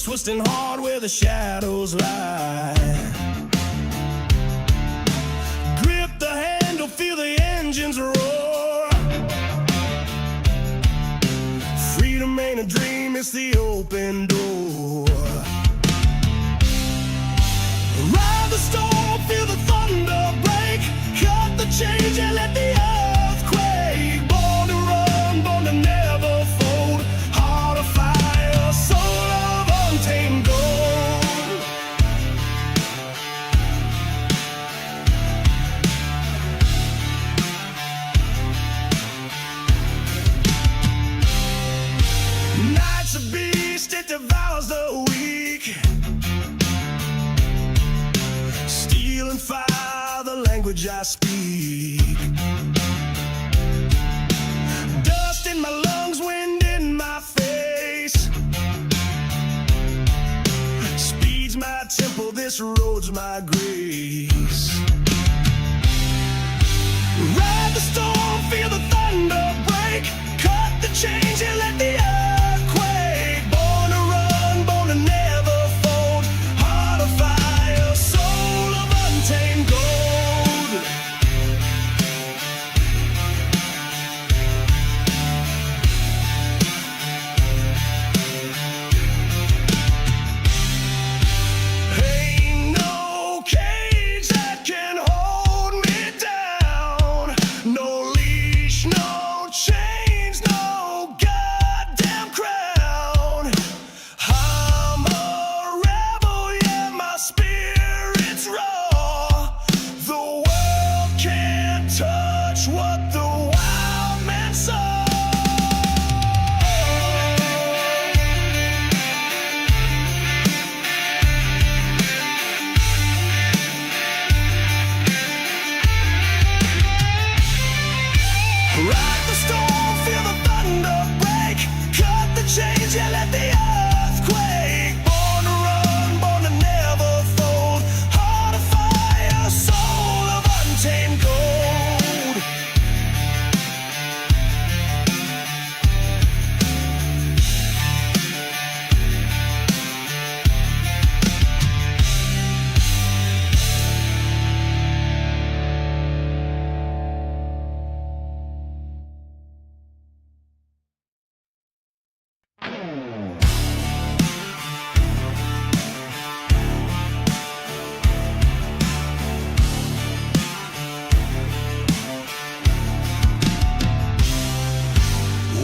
Roads twisting hard where the shadows lie. Grip the handle, feel the engines roar. Freedom ain't a dream, it's the open door. Ride the storm, feel the thunder break. Cut the change and let the earth quake. Born to run, born to never fold. Heart of fire, soul of untamed gold. Night's a beast, it devours the weak. Steel and fire, the language I speak. Dust in my lungs, wind in my face. Speed's my temple, this road's my grace. Ride the storm, feel the thunder break. Cut the change and let the earth quake. Born to run, born to never fold. Heart of fire, soul of untamed gold. Ain't no cage that can hold me down. No leash, no chains, no goddamn crown. I'm a rebel, yeah, my spirit's raw. The world can't touch what the wild man saw. Ride the storm, feel the thunder break. Cut the change and let the earth quake. Born to run, born to never fold. Heart of fire, soul of untamed gold.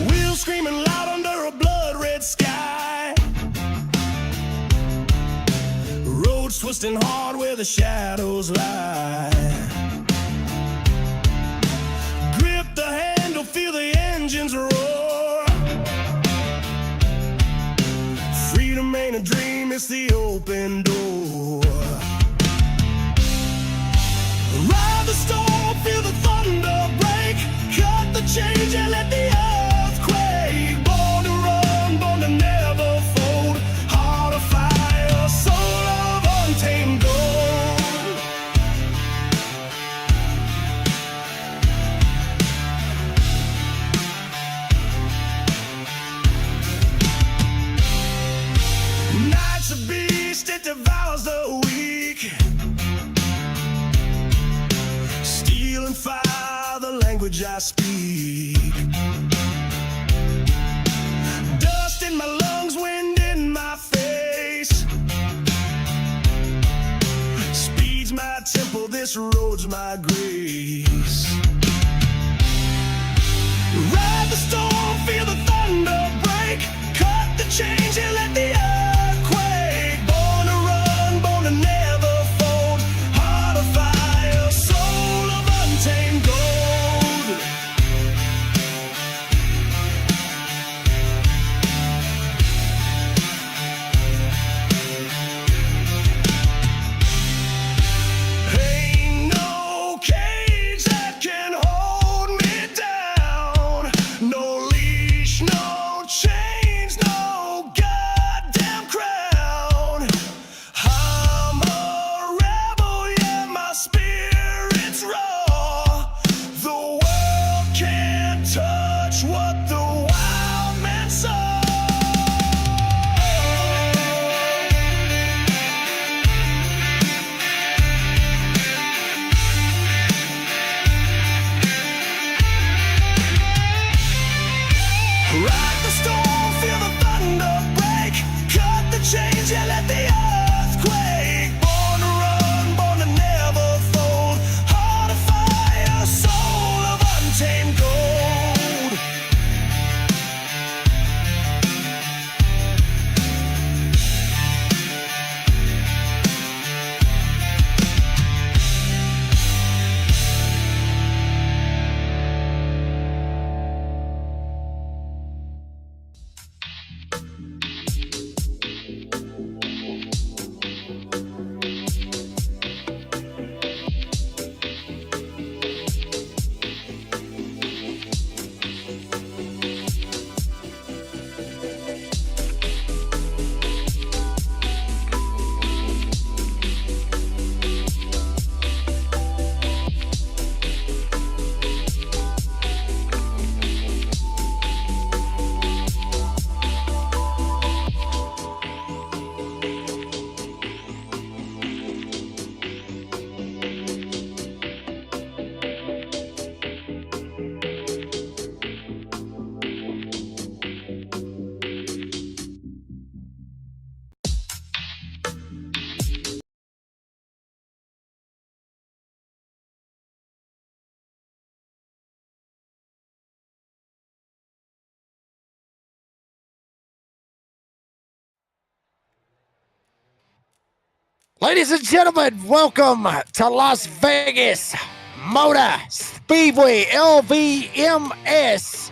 Wheels screaming loud under a blood-red sky. Roads twisting hard where the shadows lie. Grip the handle, feel the engines roar. Freedom ain't a dream, it's the open door. Ride the storm, feel the thunder break. Cut the change and let the earth quake. Born to run, born to never fold. Heart of fire, soul of untamed gold. Night's a beast, it devours the weak. Steel and fire, the language I speak. Dust in my lungs, wind in my face. Speed's my temple, this road's my grace. Ride the storm, feel the thunder break. Cut the change and let the earth quake. Born to run, born to never fold. Heart of fire, soul of untamed gold. Ain't no cage Ladies and gentlemen, welcome to Las Vegas Motor Speedway LVMS.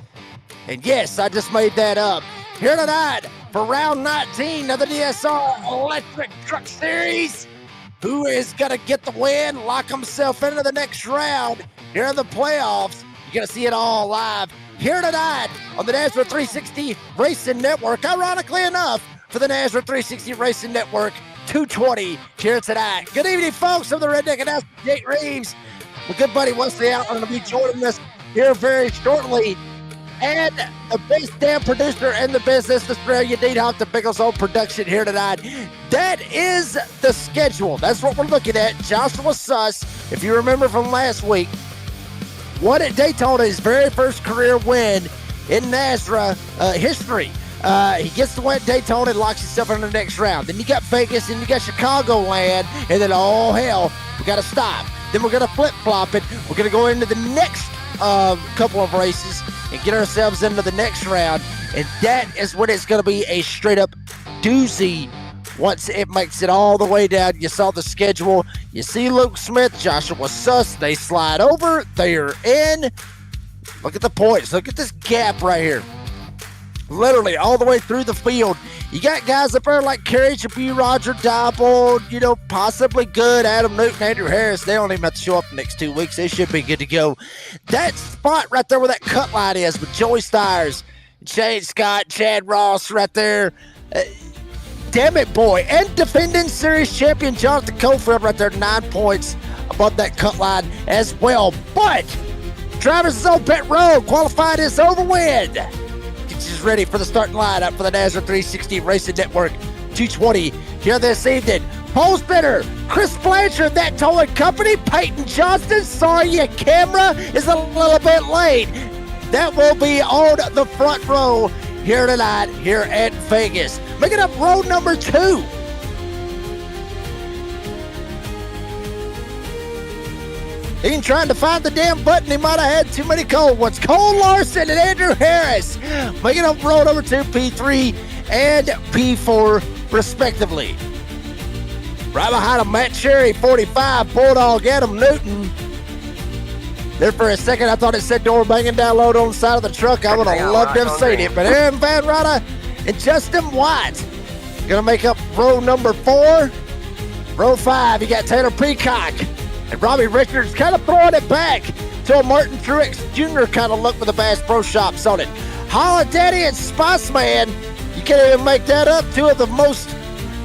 And yes, I just made that up. Here tonight for round 19 of the DSR Electric Truck Series. Who is going to get the win, lock himself into the next round? Here are the playoffs. You're going to see it all live here tonight on the NASRA 360 Racing Network. Ironically enough, for the NASRA 360 Racing Network, 220 here tonight. Good evening, folks. I'm the Redneck Announcer, Jake Reeves. My good buddy Wesley Outland will be joining us here very shortly. And the best damn producer in the business, Australia, Dean Hawk, the Biggles Old Production here tonight. That is the schedule. That's what we're looking at. Joshua Suss, if you remember from last week, won at Daytona, his very first career win in NASRA history. He gets to win at Daytona and locks himself in the next round. Then you got Vegas and you got Chicagoland, and then, oh, hell, we got to stop. Then we're going to flip-flop it. We're going to go into the next couple of races and get ourselves into the next round, and that is when it's going to be a straight-up doozy once it makes it all the way down. You saw the schedule. You see Luke Smith, Joshua Suss. They slide over. They are in. Look at the points. Look at this gap right here. Literally all the way through the field. You got guys up there like Kerry Chabot, Roger Diebold, possibly good. Adam Newton, Andrew Harris. They don't even have to show up the next 2 weeks. They should be good to go. That spot right there where that cut line is with Joey Stires, Shane Scott, Chad Ross right there. Damn it, boy. And defending series champion Jonathan Cofield right there, 9 points above that cut line as well. But drivers is on pit road. Qualified is over with. Is ready for the starting lineup for the NASRA 360 Racing Network 220 here this evening. Pole spinner, Chris Blanchard, that towing company, Peyton Johnston. Sorry, your camera is a little bit late. That will be on the front row here tonight here at Vegas. Making up row number 2. He ain't trying to find the damn button. He might have had too many cold ones. Cole Larson and Andrew Harris making up row number 2, P3 and P4 respectively. Right behind him, Matt Cherry, 45, Bulldog, Adam Newton. There for a second, I thought it said door banging down low on the side of the truck. I would have loved to have seen it. But Aaron Van Rada and Justin White going to make up row number 4. Row 5, you got Taylor Peacock. And Robbie Richards kind of throwing it back to a Martin Truex Jr. kind of look with the Bass Pro Shops on it. Holiday and Spiceman, you can't even make that up. 2 of the most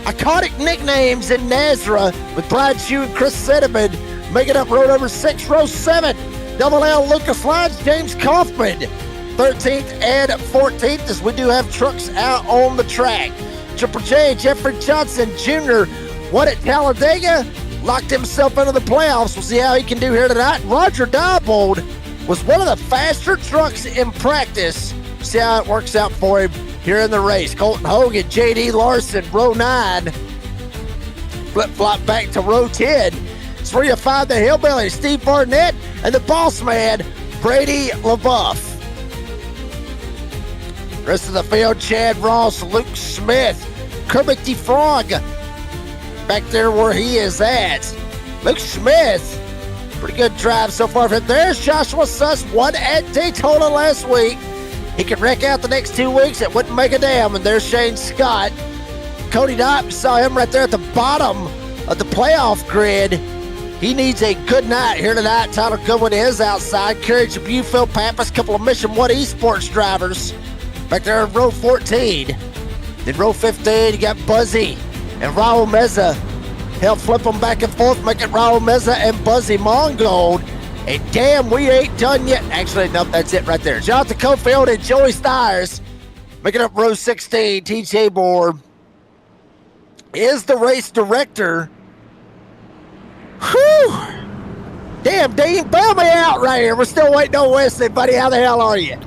iconic nicknames in NASRA with Brian Shue and Chris Seddeman making up row number 6. Row 7, Double L Lucas Lyons, James Kaufman, 13th and 14th as we do have trucks out on the track. Triple J, Jeffrey Johnson Jr. won at Talladega. Locked himself into the playoffs. We'll see how he can do here tonight. Roger Diebold was one of the faster trucks in practice. See how it works out for him here in the race. Colton Hogan, J.D. Larson, row 9. Flip-flop back to row 10. It's where you find the Hillbilly, Steve Barnett, and the boss man, Brady LaBeouf. Rest of the field, Chad Ross, Luke Smith, Kermit DeFrog. Back there where he is at. Luke Smith, pretty good drive so far. There's Joshua Suss, won at Daytona last week. He can wreck out the next 2 weeks. It wouldn't make a damn. And there's Shane Scott. Cody Dopp, saw him right there at the bottom of the playoff grid. He needs a good night here tonight. Tyler Goodwin is outside. Kerry Chabot, Phil Pappas, a couple of Mission 1 Esports drivers. Back there in row 14. Then row 15, you got Buzzy and Raul Meza. He'll flip them back and forth, making Raul Meza and Buzzy Mongold. And damn, we ain't done yet. Actually, nope, that's it right there. Jonathan Cofield and Joey Stires making up row 16. TJ Moore is the race director. Whew. Damn, Dean, bail me out right here. We're still waiting on Wesley, buddy. How the hell are you?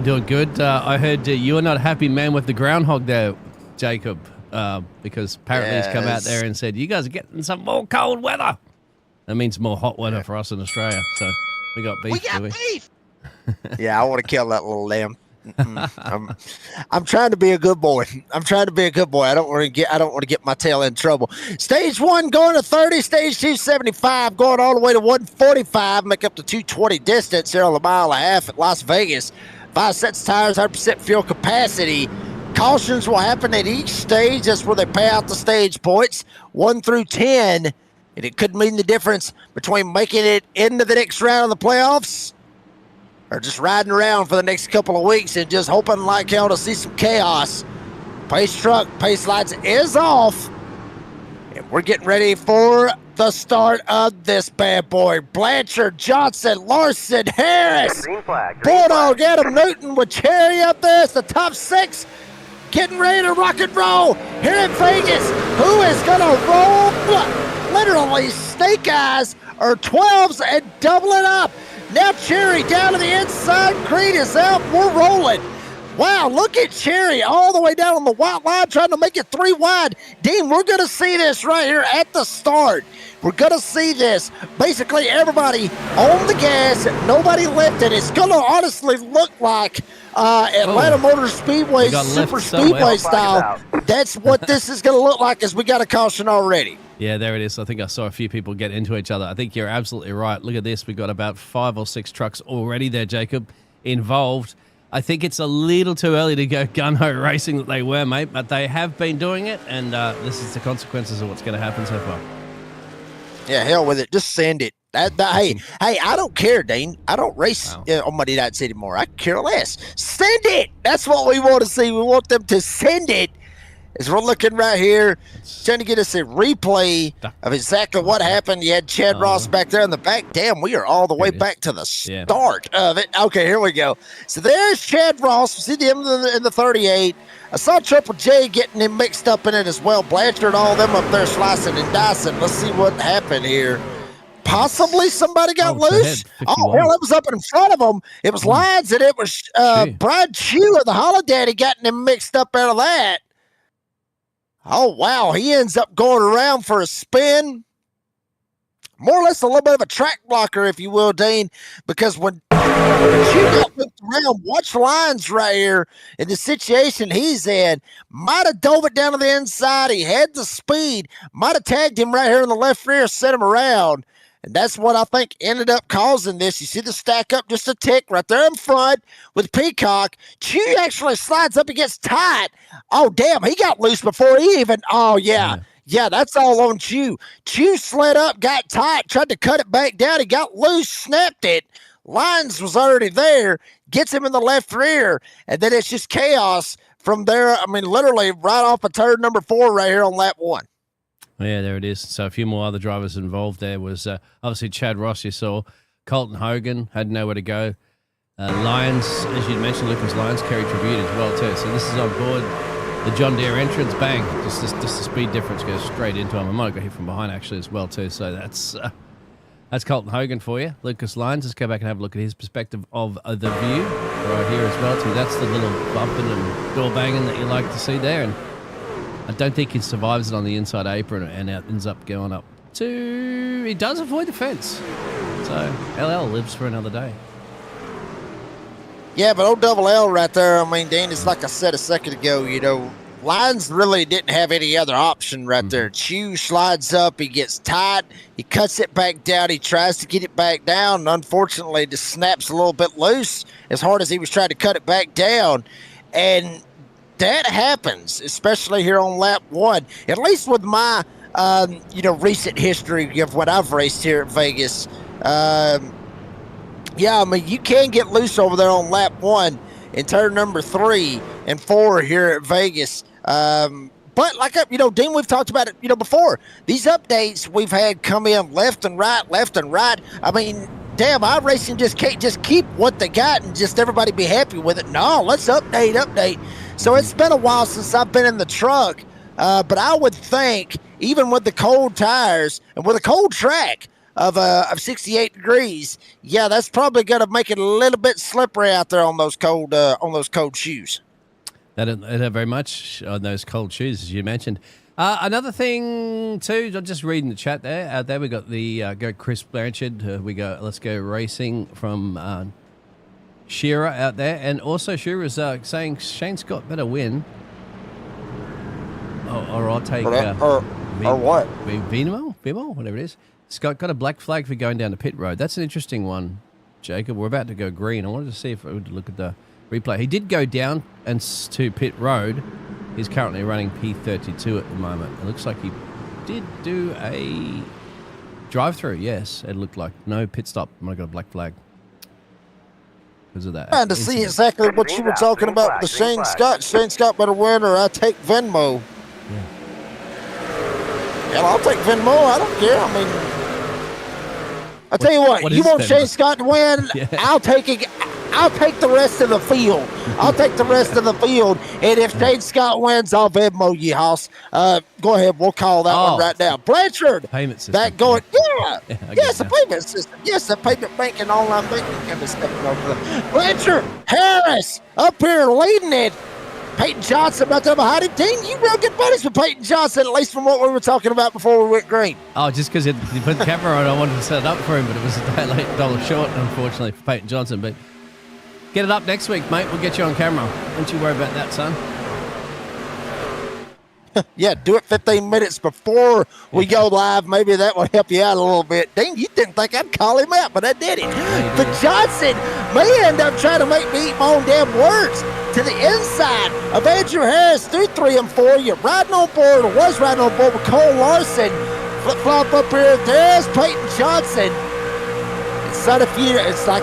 Doing good. I heard you are not a happy man with the groundhog there, Jacob. Because apparently he's come out there and said, you guys are getting some more cold weather. That means more hot weather for us in Australia. So we got beef. We got beef. Yeah, I want to kill that little lamb. I'm trying to be a good boy. I'm trying to be a good boy. I don't want to get my tail in trouble. Stage 1 going to 30, stage 2 75, going all the way to 145, make up to 220 distance here on the mile and a half at Las Vegas. 5 sets of tires, 100% fuel capacity. Cautions will happen at each stage. That's where they pay out the stage points, 1 through 10. And it could mean the difference between making it into the next round of the playoffs or just riding around for the next couple of weeks and just hoping like hell to see some chaos. Pace lights is off. And we're getting ready for the start of this bad boy. Blanchard, Johnson, Larson, Harris, Bulldog, Adam Newton with Cherry up there. It's the top 6 getting ready to rock and roll here in Vegas. Who is going to roll? Literally snake eyes or 12s and double it up. Now Cherry down to the inside. Creed is out. We're rolling. Wow, look at Cherry all the way down on the white line trying to make it 3 wide. Dean, we're going to see this right here at the start. We're going to see this. Basically, everybody on the gas, nobody lifted. It's going to honestly look like Atlanta Motor Speedway, Super Speedway style. That's what this is going to look like as we got a caution already. Yeah, there it is. I think I saw a few people get into each other. I think you're absolutely right. Look at this. We've got about 5 or 6 trucks already there, Jacob, involved. I think it's a little too early to go gun-ho racing that they were, mate, but they have been doing it, and this is the consequences of what's going to happen so far. Yeah, hell with it. Just send it. Hey, I don't care, Dean. I don't race on Monday Nights anymore. I care less. Send it. That's what we want to see. We want them to send it. As we're looking right here, trying to get us a replay of exactly what happened. You had Chad Ross back there in the back. Damn, we are all the way back to the start of it. Okay, here we go. So there's Chad Ross. We see him in the 38. I saw Triple J getting him mixed up in it as well. Blanchard, all them up there slicing and dicing. Let's see what happened here. Possibly somebody got loose. Oh, hell, it was up in front of him. It was Lyons, and it was Brad Chew of the Holodaddy getting him mixed up out of that. Oh, wow. He ends up going around for a spin. More or less a little bit of a track blocker, if you will, Dean, because when Chew got whipped around, watch Lyons right here in the situation he's in. Might have dove it down to the inside. He had the speed. Might have tagged him right here in the left rear, set him around. And that's what I think ended up causing this. You see the stack up just a tick right there in front with Peacock. Chew actually slides up against tight. Oh, damn, he got loose before he even, yeah, that's all on Chew. Chew slid up, got tight, tried to cut it back down. He got loose, snapped it. Lyons was already there, gets him in the left rear, and then it's just chaos from there. I mean, literally right off of turn number 4 right here on lap 1. Yeah, there it is. So a few more other drivers involved there was obviously Chad Ross, you saw. Colton Hogan had nowhere to go. Lyons, as you mentioned, Lucas Lyons, carried tribute as well too. So this is on board the John Deere entrance. Bang, just the speed difference goes straight into him. I might have got hit from behind actually as well too. So that's Colton Hogan for you. Lucas Lyons, let's go back and have a look at his perspective of the view right here as well too. That's the little bumping and door banging that you like to see there. And I don't think he survives it on the inside apron and ends up going up to... He does avoid the fence. So LL lives for another day. Yeah, but old Double L right there, I mean, Dean, it's like I said a second ago, you know, Lyons really didn't have any other option right there. Chew slides up, he gets tight, he cuts it back down, he tries to get it back down, and unfortunately just snaps a little bit loose as hard as he was trying to cut it back down. And that happens, especially here on lap 1, at least with my, recent history of what I've raced here at Vegas. Yeah, I mean, you can get loose over there on lap 1 in turn number 3 and 4 here at Vegas. But like, Dean, we've talked about it, before. These updates we've had come in left and right. I mean, damn, iRacing just can't just keep what they got and just everybody be happy with it. No, let's update. So it's been a while since I've been in the truck, but I would think even with the cold tires and with a cold track of 68 degrees, yeah, that's probably going to make it a little bit slippery out there on those cold shoes. That very much on those cold shoes, as you mentioned. Another thing too, I'm just reading the chat there. Out there we got the go Chris Blanchard. We go Let's Go Racing from Shearer out there, and also Shearer's saying Shane Scott better win. Or I'll take or what? Vimo, whatever it is. Scott got a black flag for going down the pit road. That's an interesting one, Jacob. We're about to go green. I wanted to see if I would look at the replay. He did go down to pit road. He's currently running P32 at the moment. It looks like he did do a drive-through. Yes, it looked like. No pit stop. I got a black flag because of that. Trying to see exactly what you were talking about with the Shane Scott. Shane Scott better win, or I take Venmo. Yeah. Hell, I'll take Venmo. I don't care. I mean, I'll tell you what. You want Venmo? Shane Scott to win? Yeah. I'll take it. I'll take the rest of the field. I'll take the rest of the field. And if Shane Scott wins, I'll Venmo you, House. Go ahead. We'll call that one right now. Blanchard. Payment system. That going. Yeah. Yes, the now. payment system. Yes, the payment banking, online banking kind of stuff over there. Blanchard. Harris up here leading it. Peyton Johnson about there behind him. Dean, you real good buddies with Peyton Johnson, at least from what we were talking about before we went green. Oh, just because you put the camera on, I wanted to set it up for him, but it was a day late, dollar short, unfortunately, for Peyton Johnson. But get it up next week, mate. We'll get you on camera. Don't you worry about that, son. Yeah, do it 15 minutes before we go live. Maybe that would help you out a little bit. Dean, you didn't think I'd call him out, but I did it. But Johnson may end up trying to make me eat my own damn words. To the inside of Andrew Harris through 3 and 4. You're riding on board, or was riding on board with Cole Larson. Flip-flop up here. There's Peyton Johnson. It's not if you, it's like,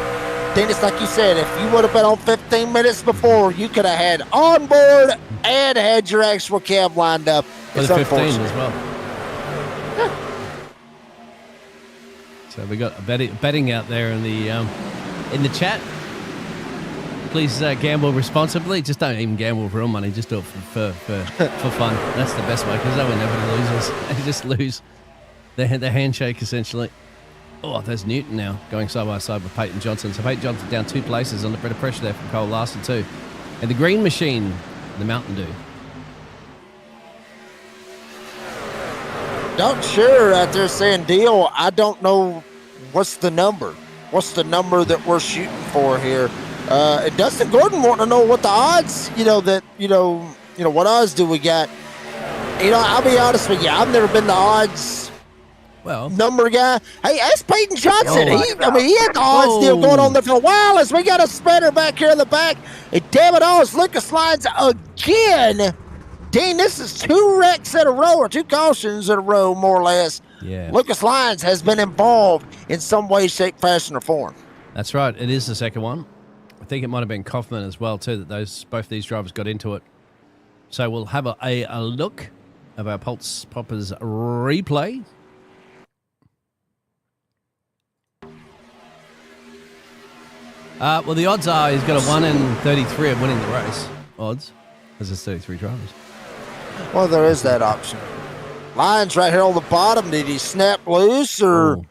Dean, it's like you said, if you would have been on 15 minutes before, you could have had on board and had your actual cab lined up. For the 15 as well. So we got betting out there in the chat. Please gamble responsibly. Just don't even gamble for real money. Just do it for fun. That's the best way, because no one ever loses. They just lose the handshake, essentially. Oh, there's Newton now going side by side with Peyton Johnson. So Peyton Johnson down 2 places, under a bit of pressure there from Cole Larson too. And the green machine, the Mountain Dew. Don't sure out there saying deal. I don't know what's the number. What's the number that we're shooting for here? And Dustin Gordon wanting to know what the odds, what odds do we got? I'll be honest with you. I've never been the odds number guy. Hey, ask Peyton Johnson. He had the odds deal going on there for a while as we got a spinner back here in the back. And damn it all, it's Lucas Lyons again. Dean, this is 2 wrecks in a row, or 2 cautions in a row, more or less. Yeah. Lucas Lyons has been involved in some way, shape, fashion, or form. That's right. It is the second one. I think it might have been Kaufman as well too, that both these drivers got into it. So we'll have a look of our Pulse Poppers replay. Well, the odds are he's got a 1 in 33 of winning the race. Odds, because there's 33 drivers. Well, there is that option. Lyons right here on the bottom. Did he snap loose or?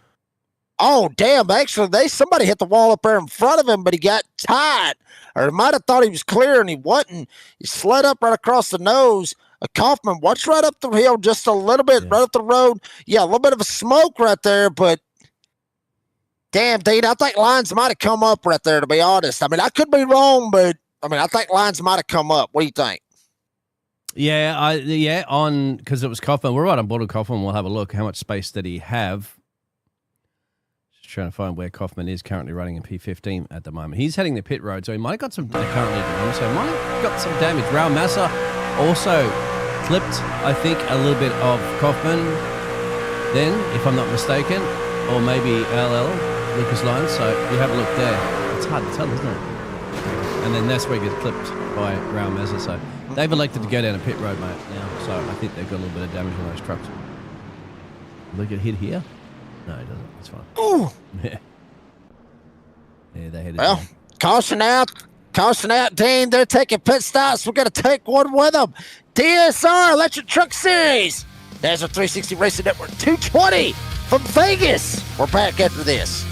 Oh, damn. Actually, somebody hit the wall up there in front of him, but he got tight. Or he might have thought he was clear, and he wasn't. He slid up right across the nose. Kaufman watched right up the hill just a little bit, right up the road. Yeah, a little bit of a smoke right there, but damn, Dean, I think Lyons might have come up right there, to be honest. I mean, I could be wrong, but, I think Lyons might have come up. What do you think? Yeah, because it was Kaufman. We're right on board with Kaufman. We'll have a look. How much space did he have? Trying to find where Kaufman is currently running in P15 at the moment. He's heading the pit road, so he might have got some currently so he might have got some damage. Raul Massa also clipped, I think, a little bit of Kaufman then, if I'm not mistaken, or maybe LL, Lucas Lyons. So you have a look there. It's hard to tell, isn't it? And then that's where he gets clipped by Raul Massa. So they've elected to go down a pit road, mate, now. So I think they've got a little bit of damage on those trucks. Look at hit here. No, it doesn't. It's fine. Ooh. Yeah. Yeah, they hit it. Well, down. Caution out, Dean. They're taking pit stops. We're going to take one with them. DSR Electric Truck Series. NASRA 360 Racing Network 220 from Vegas. We're back after this.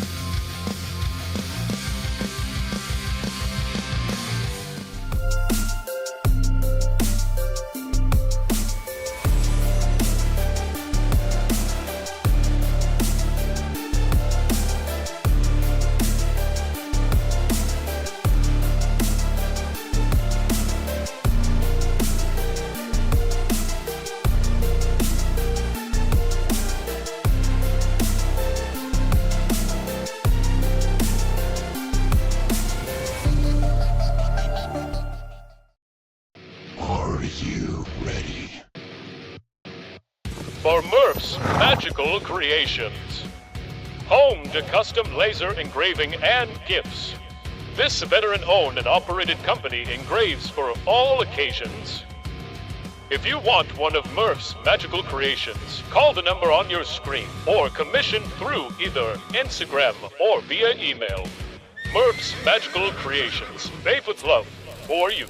you ready? For Murph's Magical Creations. Home to custom laser engraving and gifts. This veteran-owned and operated company engraves for all occasions. If you want one of Murph's Magical Creations, call the number on your screen or commission through either Instagram or via email. Murph's Magical Creations, made with love for you.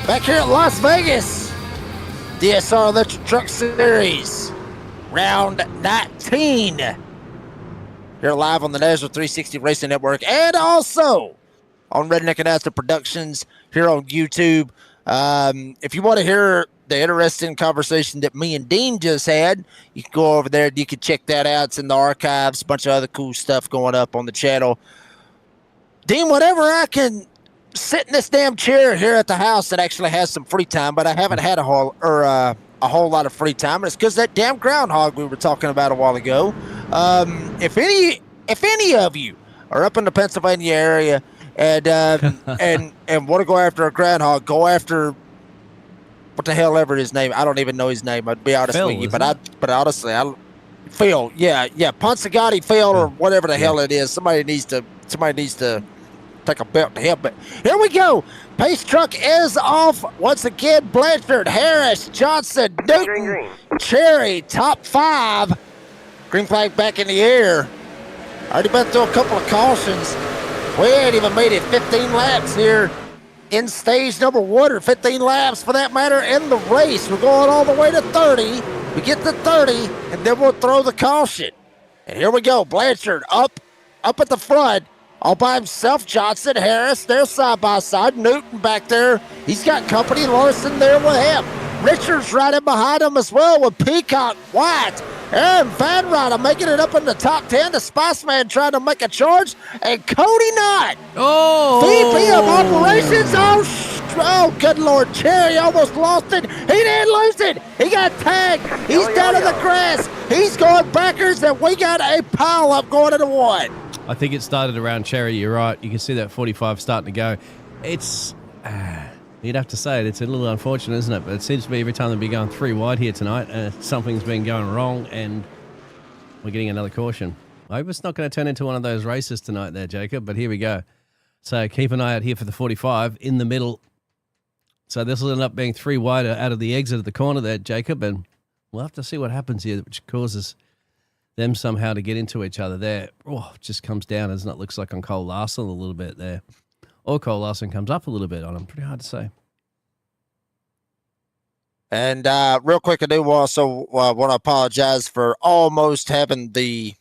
Back here at Las Vegas, DSR Electric Truck Series, round 19. Here live on the NASRA 360 Racing Network and also on Redneck and NASRA Productions here on YouTube. If you want to hear the interesting conversation that me and Dean just had, you can go over there. You can check that out. It's in the archives. A bunch of other cool stuff going up on the channel. Dean, whenever I can sit in this damn chair here at the house that actually has some free time, but I haven't had a whole lot of free time, and it's because that damn groundhog we were talking about a while ago. If any of you are up in the Pennsylvania area and want to go after a groundhog, go after what the hell ever his name. I don't even know his name. I'd be honest with you, but honestly, Phil, yeah, Ponzagatti Phil or whatever the hell it is. Somebody needs to take a belt to him. But here we go. Pace truck is off once again. Blanchard, Harris, Johnson, Newton, Cherry, top 5. Green flag back in the air. Already been through a couple of cautions. We ain't even made it 15 laps here in stage number 1, or 15 laps for that matter in the race. We're going all the way to 30. We get to 30, and then we'll throw the caution. And here we go. Blanchard up at the front. All by himself, Johnson, Harris, they're side by side. Newton back there, he's got company. Larson there with him. Richards right in behind him as well with Peacock, White, Aaron Van Ryder making it up in the top 10. The Spiceman trying to make a charge. And Cody Knott, VP of Operations. Oh, good Lord. Cherry almost lost it. He didn't lose it. He got tagged. He's down in the grass. He's going backwards, and we got a pile up going into 1. I think it started around Cherry. You're right. You can see that 45 starting to go. It's, you'd have to say it. It's a little unfortunate, isn't it? But it seems to be every time they'll be going 3 wide here tonight, something's been going wrong, and we're getting another caution. I hope it's not going to turn into one of those races tonight there, Jacob, but here we go. So keep an eye out here for the 45 in the middle. So this will end up being 3 wide out of the exit of the corner there, Jacob, and we'll have to see what happens here, which causes them somehow to get into each other there. Oh, it just comes down, doesn't it? Looks like on Cole Larson a little bit there. Or Cole Larson comes up a little bit on him. Pretty hard to say. And real quick, I do also want to apologize for almost having the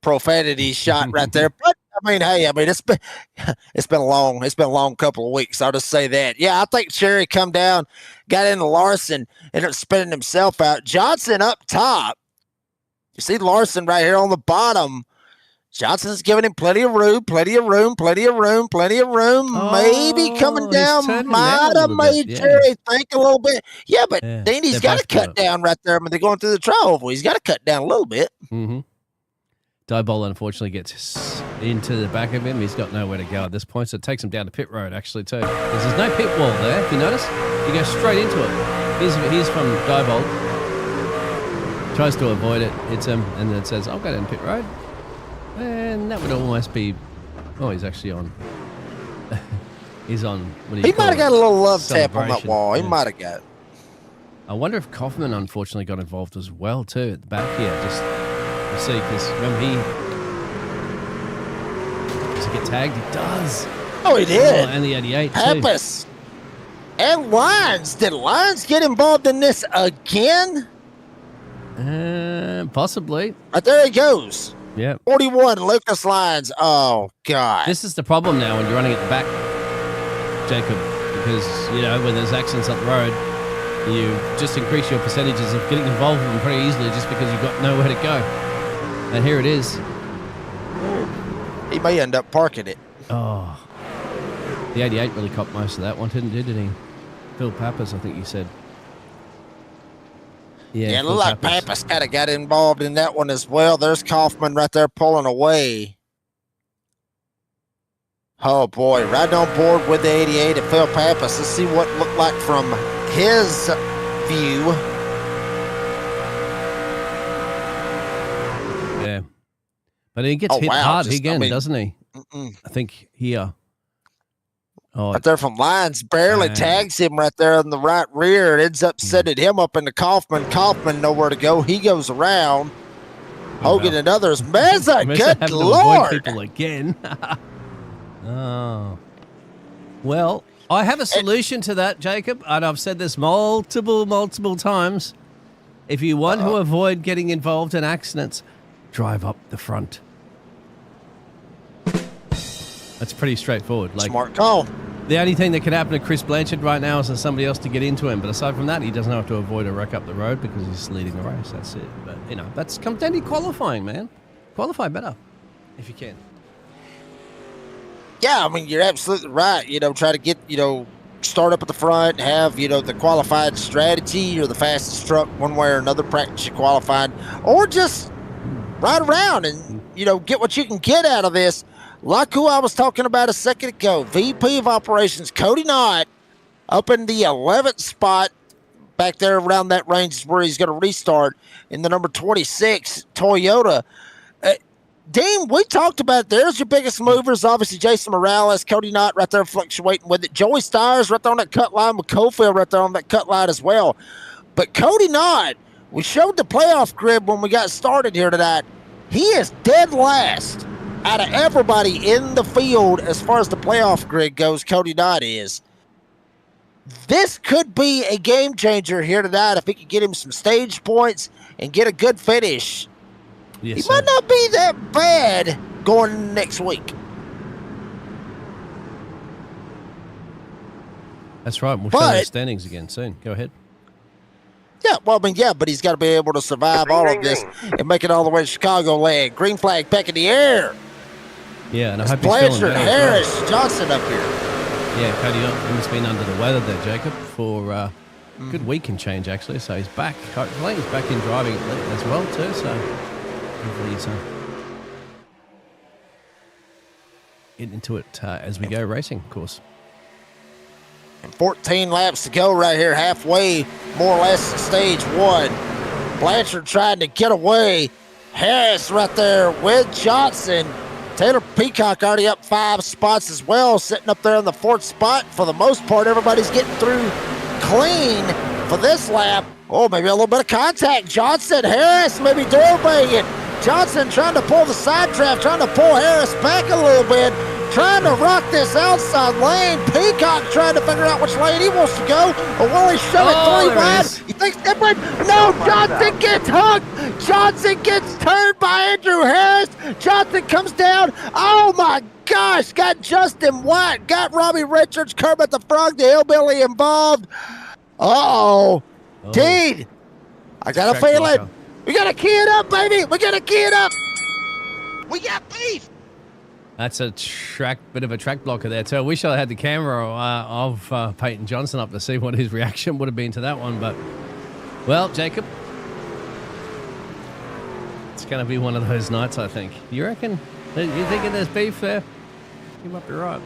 profanity shot right there. But it's been a long couple of weeks. I'll just say that. Yeah, I think Cherry come down, got into Larson, ended up spinning himself out. Johnson up top. You see Larson right here on the bottom. Johnson's giving him plenty of room. Maybe coming down might have made Cherry think a little bit. Yeah, but Deanie's got to cut down right there when they're going through the tri-oval. He's got to cut down a little bit. Mm-hmm. Diebold unfortunately gets into the back of him. He's got nowhere to go at this point, so it takes him down to pit road actually too. There's no pit wall there, if you notice. You go straight into it. Here's from Diebold. Tries to avoid it, hits him, and then it says, I'll go down pit road. And that would almost be... Oh, he's actually on... he's on... He might have got a little love tap on that wall. He might have got... I wonder if Kaufman unfortunately got involved as well, too, at the back here. Just, you see, because remember does he get tagged? He does. Oh, he did. And the 88, Pappas. And Lyons. Did Lyons get involved in this again? Possibly. Right there he goes. Yeah. 41, Lucas Lyons. Oh, God. This is the problem now when you're running at the back, Jacob, because, when there's accidents up the road, you just increase your percentages of getting involved with them pretty easily just because you've got nowhere to go. And here it is. He may end up parking it. Oh. The 88 really copped most of that one, didn't he? Phil Pappas, I think you said. Yeah, it full looked like Pappas. Pappas kind of got involved in that one as well. There's Kaufman right there pulling away. Oh, boy. Right on board with the 88 at Phil Pappas. Let's see what it looked like from his view. Yeah. But he gets hit hard again, doesn't he? I think here. Oh, Right there from Lyons barely tags him right there in the right rear. It ends up setting him up into Kaufman. Kaufman nowhere to go. He goes around. Hogan and others. Meza, good Lord. People again. Oh. Well, I have a solution to that, Jacob, and I've said this multiple times. If you want to avoid getting involved in accidents, drive up the front. That's pretty straightforward. Like, smart call. The only thing that could happen to Chris Blanchard right now is for somebody else to get into him. But aside from that, he doesn't have to avoid a wreck up the road because he's leading the race. That's it. But, that's comes down to qualifying, man. Qualify better if you can. Yeah, I mean, you're absolutely right. Try to get, start up at the front, have, the qualified strategy or the fastest truck one way or another, practice your qualifying, or just ride around and, get what you can get out of this. Like who I was talking about a second ago, VP of Operations, Cody Knott, up in the 11th spot, back there around that range is where he's going to restart in the number 26 Toyota. Dean, we talked about there's your biggest movers. Obviously, Jason Morales, Cody Knott right there fluctuating with it. Joey Stires right there on that cut line with Cofield right there on that cut line as well. But Cody Knott, we showed the playoff grid when we got started here tonight. He is dead last out of everybody in the field as far as the playoff grid goes. Cody Knott is. This could be a game changer here tonight if he could get him some stage points and get a good finish. Yes, he might not be that bad going next week. That's right. We'll show the standings again soon. Go ahead. Yeah, but he's got to be able to survive all of this and make it all the way to Chicagoland. Green flag back in the air. Yeah, and I hope Blanchard, Harris, Johnson up here. Yeah, Cody has been under the weather there, Jacob, for a good week and change, actually. So he's back. Hopefully he's back in driving as well, too. So hopefully he's getting into it as we go racing, of course. And 14 laps to go right here, halfway, more or less, stage one. Blanchard trying to get away. Harris right there with Johnson. Taylor Peacock already up 5 spots as well, sitting up there in the 4th spot. For the most part, everybody's getting through clean for this lap. Oh, maybe a little bit of contact. Johnson, Harris, maybe door banging. Johnson trying to pull the side draft, trying to pull Harris back a little bit, trying to rock this outside lane. Peacock trying to figure out which lane he wants to go, or will he shove it 3 wide? He thinks different. No, Johnson gets hooked. Johnson gets turned by Andrew Harris. Johnson comes down. Oh my gosh, got Justin White, got Robbie Richards, Kermit the Frog, the Hillbilly involved. Uh-oh. Dean, I got a feeling. We got to key it up, baby. We got to key it up. We got beef. That's a bit of a track blocker there too. I wish I had the camera of Peyton Johnson up to see what his reaction would have been to that one. But, well, Jacob, it's going to be one of those nights, I think. You reckon? You thinking there's beef there? You might be right.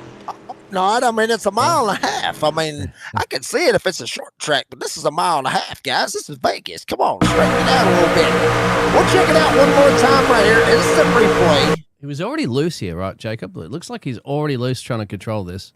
No, I mean, it's a mile and a half. I mean, I can see it if it's a short track, but this is a mile and a half, guys. This is Vegas. Come on, straighten it out a little bit. We'll check it out one more time right here. Instant replay. He was already loose here, right, Jacob? It looks like he's already loose trying to control this.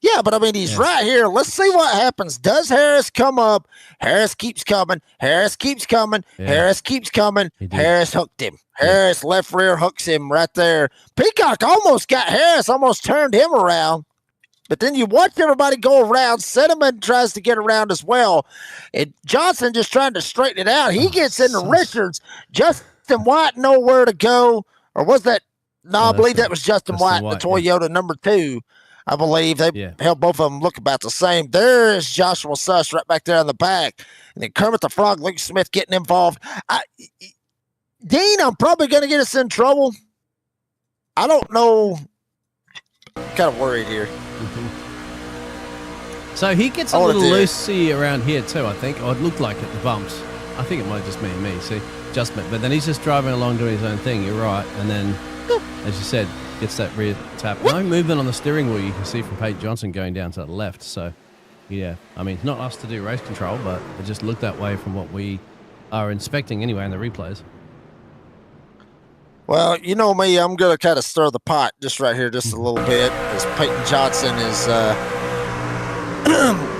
Yeah, but I mean, he's right here. Let's see what happens. Does Harris come up? Harris keeps coming. Harris keeps coming. Yeah. Harris keeps coming. Harris hooked him. Harris left rear hooks him right there. Peacock almost got Harris, almost turned him around. But then you watch everybody go around. Cinnamon tries to get around as well. And Johnson just trying to straighten it out. He gets into Richards. Justin White nowhere to go. Or was that? No, I believe that was Justin White, the Toyota number 2. I believe they held both of them look about the same. There's Joshua Suss right back there in the back. And then Kermit the Frog, Luke Smith getting involved. Dean, I'm probably going to get us in trouble. I don't know. I'm kind of worried here. So he gets a Oh, it little did. loosey around here too, I think. Or it looked like it, the bumps. I think it might have just been me, see? Adjustment. But then he's just driving along doing his own thing, you're right. And then, as you said, gets that rear tap. No movement on the steering wheel you can see from Pete Johnson going down to the left. So, yeah. I mean, not us to do race control, but it just looked that way from what we are inspecting anyway in the replays. Well, you know me, I'm going to kind of stir the pot just right here just a little bit as Peyton Johnson is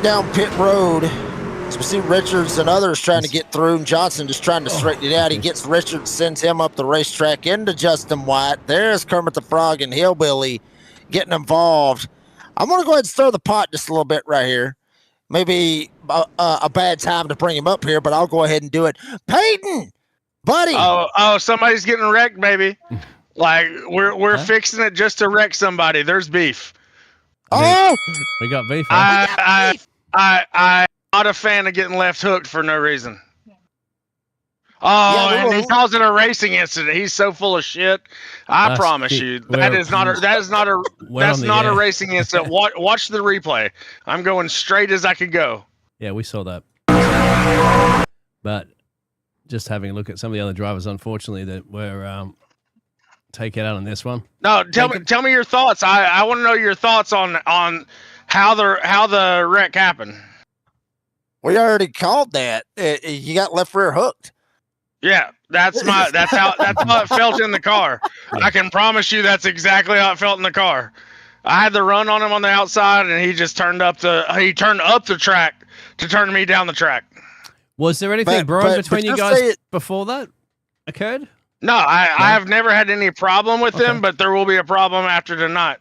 down pit road. As we see Richards and others trying to get through, and Johnson just trying to straighten it out. He gets Richards, sends him up the racetrack into Justin White. There's Kermit the Frog and Hillbilly getting involved. I'm going to go ahead and stir the pot just a little bit right here. Maybe a bad time to bring him up here, but I'll go ahead and do it. Peyton, buddy. Oh, somebody's getting wrecked, baby. Like we're fixing it just to wreck somebody. There's beef. Oh, We got beef. Huh? I'm not a fan of getting left hooked for no reason. Oh, Yeah, and he calls it a racing incident. He's so full of shit. I promise you, that is not a racing incident. Watch the replay. I'm going straight as I could go. Yeah, we saw that. But just having a look at some of the other drivers, unfortunately, that were taken out on this one. No, tell me your thoughts. I want to know your thoughts on how the wreck happened. we already called that. You got left rear hooked. Yeah, that's how it felt in the car. I can promise you that's exactly how it felt in the car. I had the run on him on the outside, and he just turned up the track to turn me down the track. Was there anything brewing between you guys before that occurred? No, I have never had any problem with him, but there will be a problem after tonight.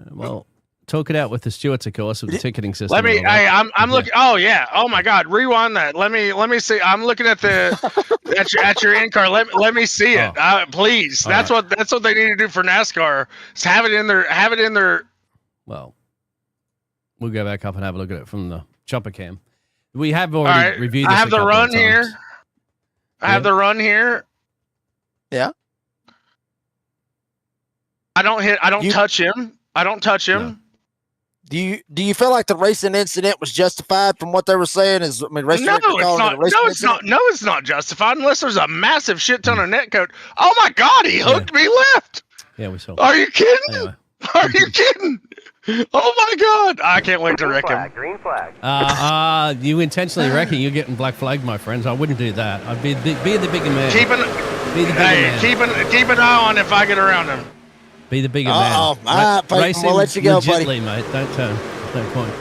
Well, talk it out with the stewards, of course, with the ticketing system. I'm looking. Oh yeah. Oh my God. Rewind that. Let me see. I'm looking at at your in car. Let me see it. Please. That's what they need to do for NASCAR. Is have it in their. Well, we'll go back up and have a look at it from the chopper cam. We have already reviewed this. I have the run here. I have the run here. Yeah. I don't touch him. I don't touch him. No. Do you feel like the racing incident was justified from what they were saying? No, it's not justified unless there's a massive shit ton of net code. Oh my God, he hooked me left. Yeah, we saw. Are you kidding? Anyway. Are you kidding? Oh my God, I can't wait to wreck him. Green flag. You intentionally wrecking, you're getting black flagged, my friends. I wouldn't do that. I'd be the bigger man. Keep an eye on if I get around him. Be the bigger man. All right, Peyton, we'll let you go, buddy. Mate. Don't turn. No point.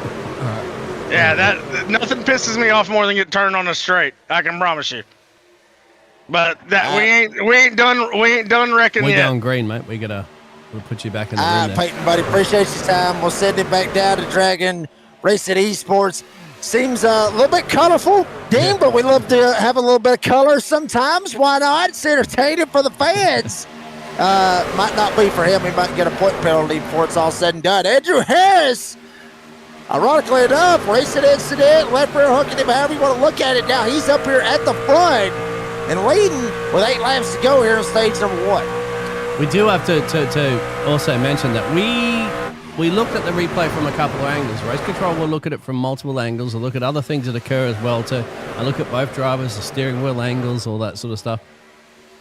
Yeah, that nothing pisses me off more than get turned on a straight. I can promise you. But that we ain't done wrecking yet. We're going green, mate. We'll put you back in the room there. Peyton, buddy, appreciate your time. We'll send it back down to Dragon Racing Esports. Seems a little bit colorful, Dean, but we love to have a little bit of color sometimes. Why not? It's entertaining for the fans. Might not be for him. He might get a point penalty before it's all said and done. Andrew Harris, ironically enough, racing incident, left rear hooking him, however you want to look at it. Now he's up here at the front and leading with 8 laps to go here in stage number 1. We do have to also mention that we looked at the replay from a couple of angles. Race Control will look at it from multiple angles. We'll look at other things that occur as well too. I look at both drivers, the steering wheel angles, all that sort of stuff.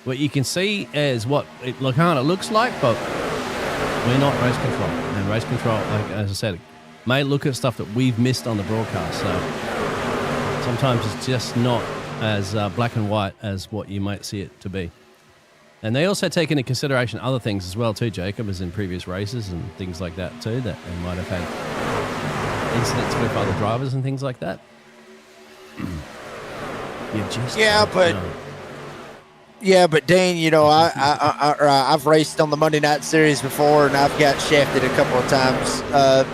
What you can see is what it looks like, but we're not Race Control. And Race Control, like, as I said, may look at stuff that we've missed on the broadcast. So sometimes it's just not as black and white as what you might see it to be. And they also take into consideration other things as well too, Jacob, as in previous races and things like that too, that they might have had incidents with other drivers and things like that. But Dean, you know, I've raced on the Monday Night Series before, and I've got shafted a couple of times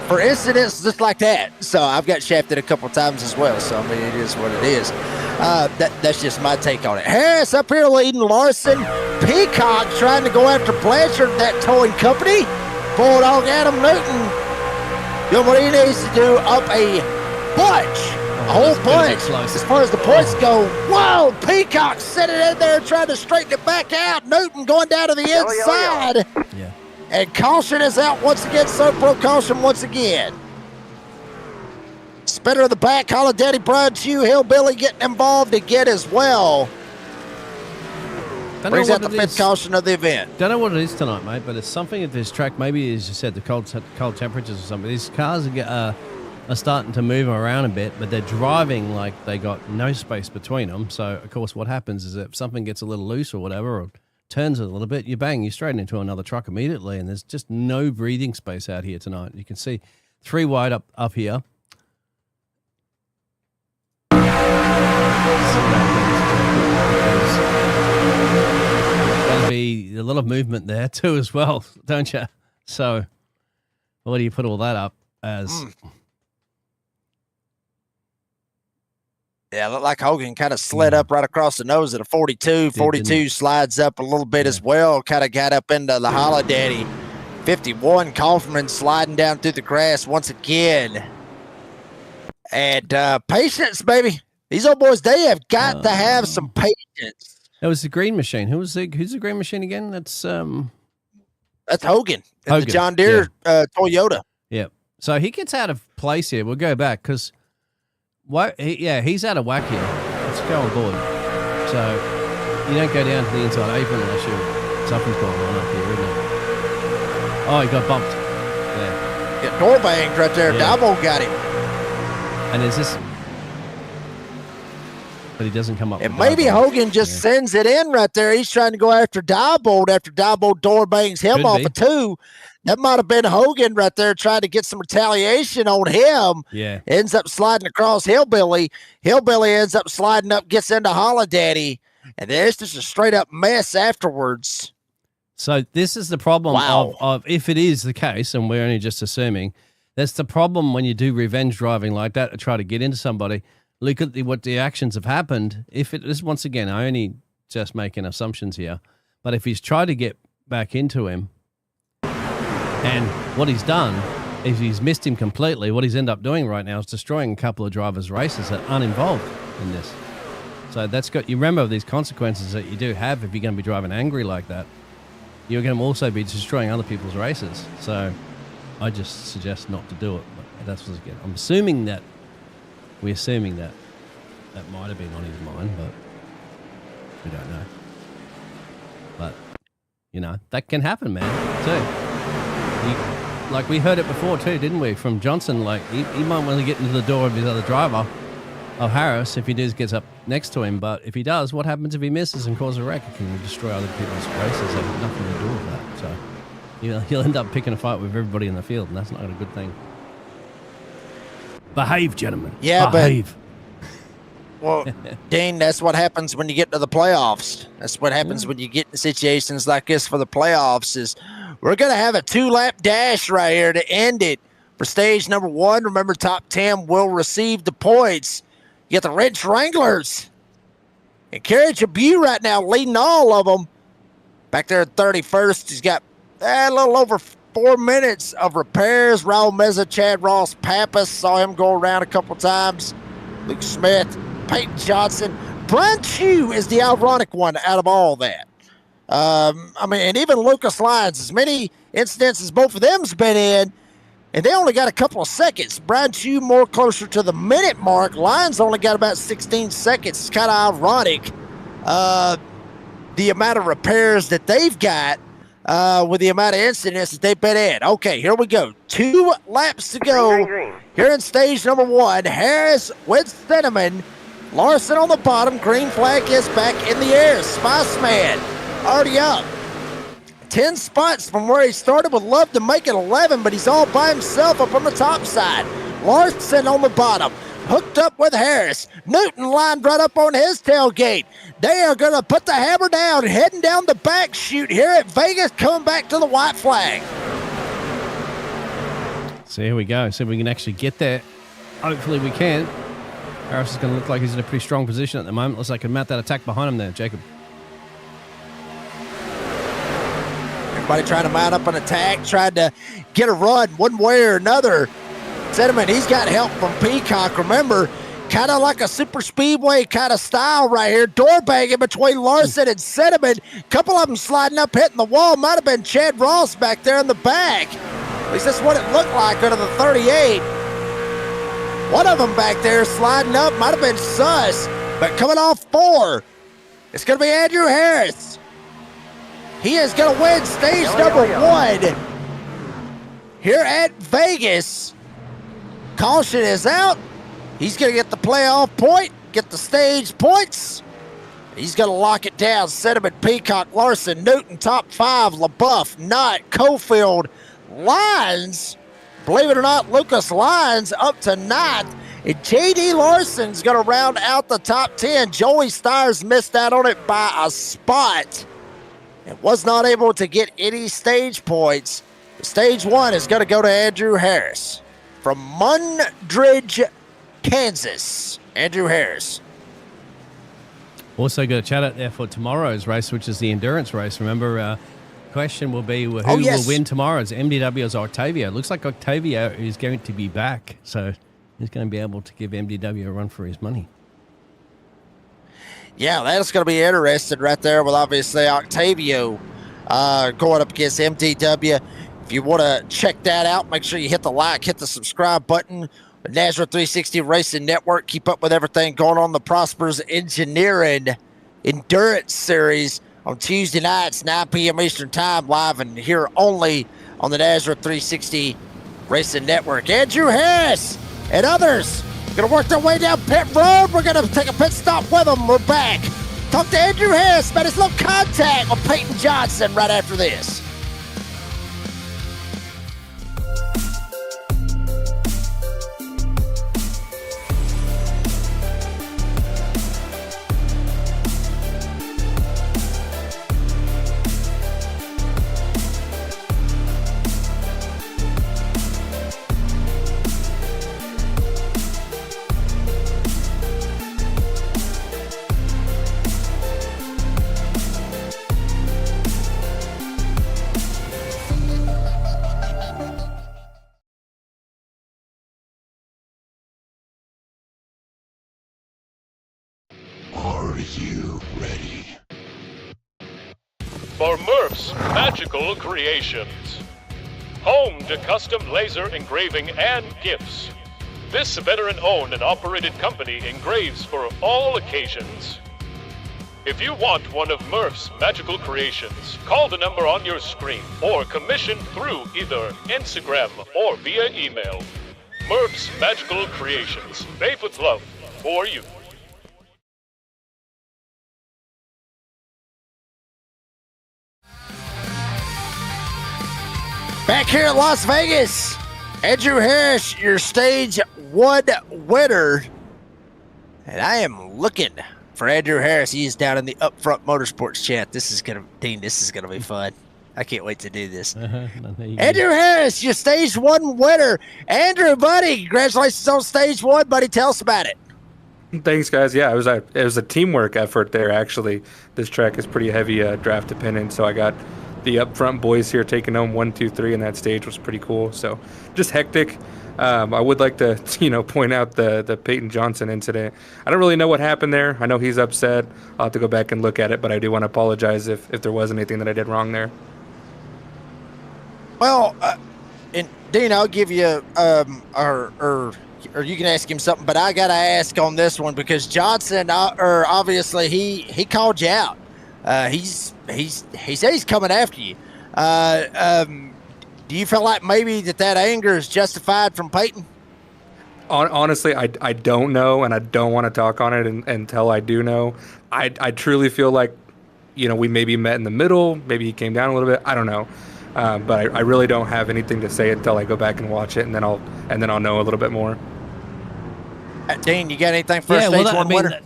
for incidents just like that. So I've got shafted a couple of times as well. So I mean, it is what it is. That's just my take on it. Harris up here leading Larson. Peacock trying to go after Blanchard, that towing company. Bulldog Adam Newton doing what he needs to do, up a bunch. A whole bunch. As far as the points go, whoa, Peacock sitting in there trying to straighten it back out. Newton going down to the inside. Yeah. And caution is out once again. So pro caution once again. Spinner in the back, Holiday, Brian Chew, Hillbilly getting involved again as well. Brings out the fifth caution of the event. Don't know what it is tonight, mate, but it's something at this track. Maybe, as you said, the cold temperatures or something. These cars are starting to move around a bit, but they're driving like they got no space between them. So, of course, what happens is if something gets a little loose or whatever, or turns a little bit, you're straight into another truck immediately, and there's just no breathing space out here tonight. You can see 3 wide up here. Be a lot of movement there too as well, don't you? So what do you put all that up as? Yeah, looked like Hogan kind of slid up right across the nose at a 42. 42 slides up a little bit as well, kind of got up into the Holiday. 51, Kaufman sliding down through the grass once again. And patience, baby. These old boys, they have got to have some patience. That was the green machine. Who's the green machine again? That's Hogan. The John Deere Toyota. Yeah. So he gets out of place here. We'll go back because he's out of whack here. Let's go on board. So you don't go down to the inside apron unless something's going on up here, isn't it? Oh, he got bumped. Yeah. Door banged right there. Yeah. Dabo got him. And is this? But he doesn't come up. And maybe Hogan just sends it in right there. He's trying to go after Diebold after Diebold door bangs him off of 2. That might have been Hogan right there trying to get some retaliation on him. Yeah. Ends up sliding across Hillbilly. Hillbilly ends up sliding up, gets into Holiday. And there's just a straight up mess afterwards. So this is the problem of if it is the case, and we're only just assuming, that's the problem when you do revenge driving like that to try to get into somebody. Look at what the actions have happened. If it is, once again, I only just making assumptions here, but if he's tried to get back into him, and what he's done is he's missed him completely, what he's ended up doing right now is destroying a couple of drivers' races that aren't involved in this. So that's got, you remember these consequences that you do have if you're going to be driving angry like that. You're going to also be destroying other people's races. So I just suggest not to do it. But that's what again. I'm assuming that. We're assuming that might have been on his mind, but we don't know. But, that can happen, man, too. Like we heard it before, too, didn't we? From Johnson, like, he might want to get into the door of his other driver, of Harris, if he gets up next to him. But if he does, what happens if he misses and causes a wreck? It can destroy other people's races. They have nothing to do with that. So, he'll end up picking a fight with everybody in the field, and that's not a good thing. Behave, gentlemen. Yeah, behave. Well, Dean, that's what happens when you get to the playoffs. That's what happens when you get in situations like this for the playoffs is we're going to have a 2-lap dash right here to end it for stage number 1. Remember, top 10 will receive the points. You got the Ridge Wranglers and Carriage of Butte right now leading all of them. Back there at 31st, he's got a little over 4 minutes of repairs. Raul Meza, Chad Ross, Pappas, saw him go around a couple times. Luke Smith, Peyton Johnson. Brian Chew is the ironic one out of all that. And even Lucas Lyons, as many incidents as both of them's been in, and they only got a couple of seconds. Brian Chew more closer to the minute mark. Lyons only got about 16 seconds. It's kind of ironic, the amount of repairs that they've got. With the amount of incidents that they've been in. Okay, here we go. 2 laps to go. Here in stage number 1. Harris with Cinnamon. Larson on the bottom. Green flag is back in the air. Spiceman already up. 10 spots from where he started. Would love to make it 11, but he's all by himself up on the top side. Larson on the bottom. Hooked up with Harris. Newton lined right up on his tailgate. They are going to put the hammer down, heading down the back chute here at Vegas, coming back to the white flag. So here we go. See if we can actually get there. Hopefully we can. Harris is going to look like he's in a pretty strong position at the moment. Looks like he can mount that attack behind him there, Jacob. Everybody trying to mount up an attack, trying to get a run one way or another. Cinnamon, he's got help from Peacock. Remember, kind of like a super speedway kind of style right here. Door banging between Larson and Cinnamon. A couple of them sliding up, hitting the wall. Might have been Chad Ross back there in the back. At least that's what it looked like under the 38. One of them back there sliding up might have been Sus, but coming off 4, it's going to be Andrew Harris. He is going to win stage number 1 here at Vegas. Caution is out. He's going to get the playoff point, get the stage points. He's going to lock it down. Sentiment, Peacock, Larson, Newton, top 5, LaBeouf, Knott, Cofield, Lyons. Believe it or not, Lucas Lyons up to 9th. And J.D. Larson's going to round out the top 10. Joey Stires missed out on it by a spot and was not able to get any stage points. Stage 1 is going to go to Andrew Harris from Mundridge, Kansas. Andrew Harris. Also got a chat out there for tomorrow's race, which is the endurance race. Remember, question will be who will win tomorrow's MDW or Octavio. Looks like Octavio is going to be back, so he's going to be able to give MDW a run for his money. Yeah, that's going to be interesting right there with obviously Octavio going up against MDW. If you want to check that out, make sure you hit the like, hit the subscribe button. The NASRA 360 Racing Network. Keep up with everything going on the Prospers Engineering Endurance Series on Tuesday nights, 9 p.m. Eastern Time, live and here only on the NASRA 360 Racing Network. Andrew Harris and others going to work their way down pit road. We're going to take a pit stop with them. We're back. Talk to Andrew Harris about his little contact with Peyton Johnson right after this. For Murph's Magical Creations, home to custom laser engraving and gifts. This veteran-owned and operated company engraves for all occasions. If you want one of Murph's Magical Creations, call the number on your screen or commission through either Instagram or via email. Murph's Magical Creations, made with love for you. Back here at Las Vegas, Andrew Harris, your stage 1 winner. And I am looking for Andrew Harris. He is down in the Upfront Motorsports chat. This is going to be fun. I can't wait to do this. Andrew Harris, your stage 1 winner. Andrew, buddy, congratulations on stage 1, buddy. Tell us about it. Thanks, guys. Yeah, it was a teamwork effort there, actually. This track is pretty heavy draft dependent, so I got the Upfront boys here taking home 1, 2, 3, and that stage was pretty cool. So just hectic. I would like to, point out the Peyton Johnson incident. I don't really know what happened there. I know he's upset. I'll have to go back and look at it, but I do want to apologize if there was anything that I did wrong there. Well, and Dean, I'll give you, or you can ask him something, but I got to ask on this one because Johnson, obviously he called you out. He said he's coming after you. Do you feel like maybe that anger is justified from Peyton? Honestly, I don't know, and I don't want to talk on it until I do know. I truly feel like, we maybe met in the middle. Maybe he came down a little bit. I don't know. But I really don't have anything to say until I go back and watch it, and then I'll know a little bit more. Dean, you got anything for stage 1 winner?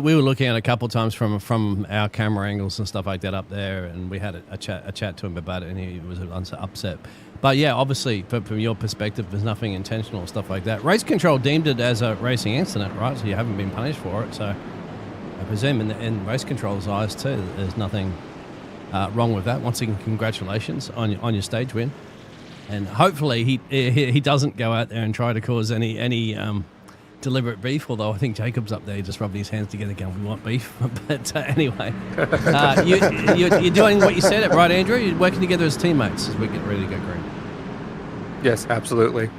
We were looking at it a couple of times from our camera angles and stuff like that up there, and we had a chat to him about it, and he was upset. But yeah, obviously, from your perspective, there's nothing intentional, stuff like that. Race Control deemed it as a racing incident, right? So you haven't been punished for it. So I presume in Race Control's eyes too, there's nothing wrong with that. Once again, congratulations on your stage win, and hopefully he doesn't go out there and try to cause any deliberate beef, although I think Jacob's up there just rubbing his hands together going, we want beef. But anyway, you're doing what you said it, right, Andrew? You're working together as teammates as we get ready to go green. Yes, absolutely.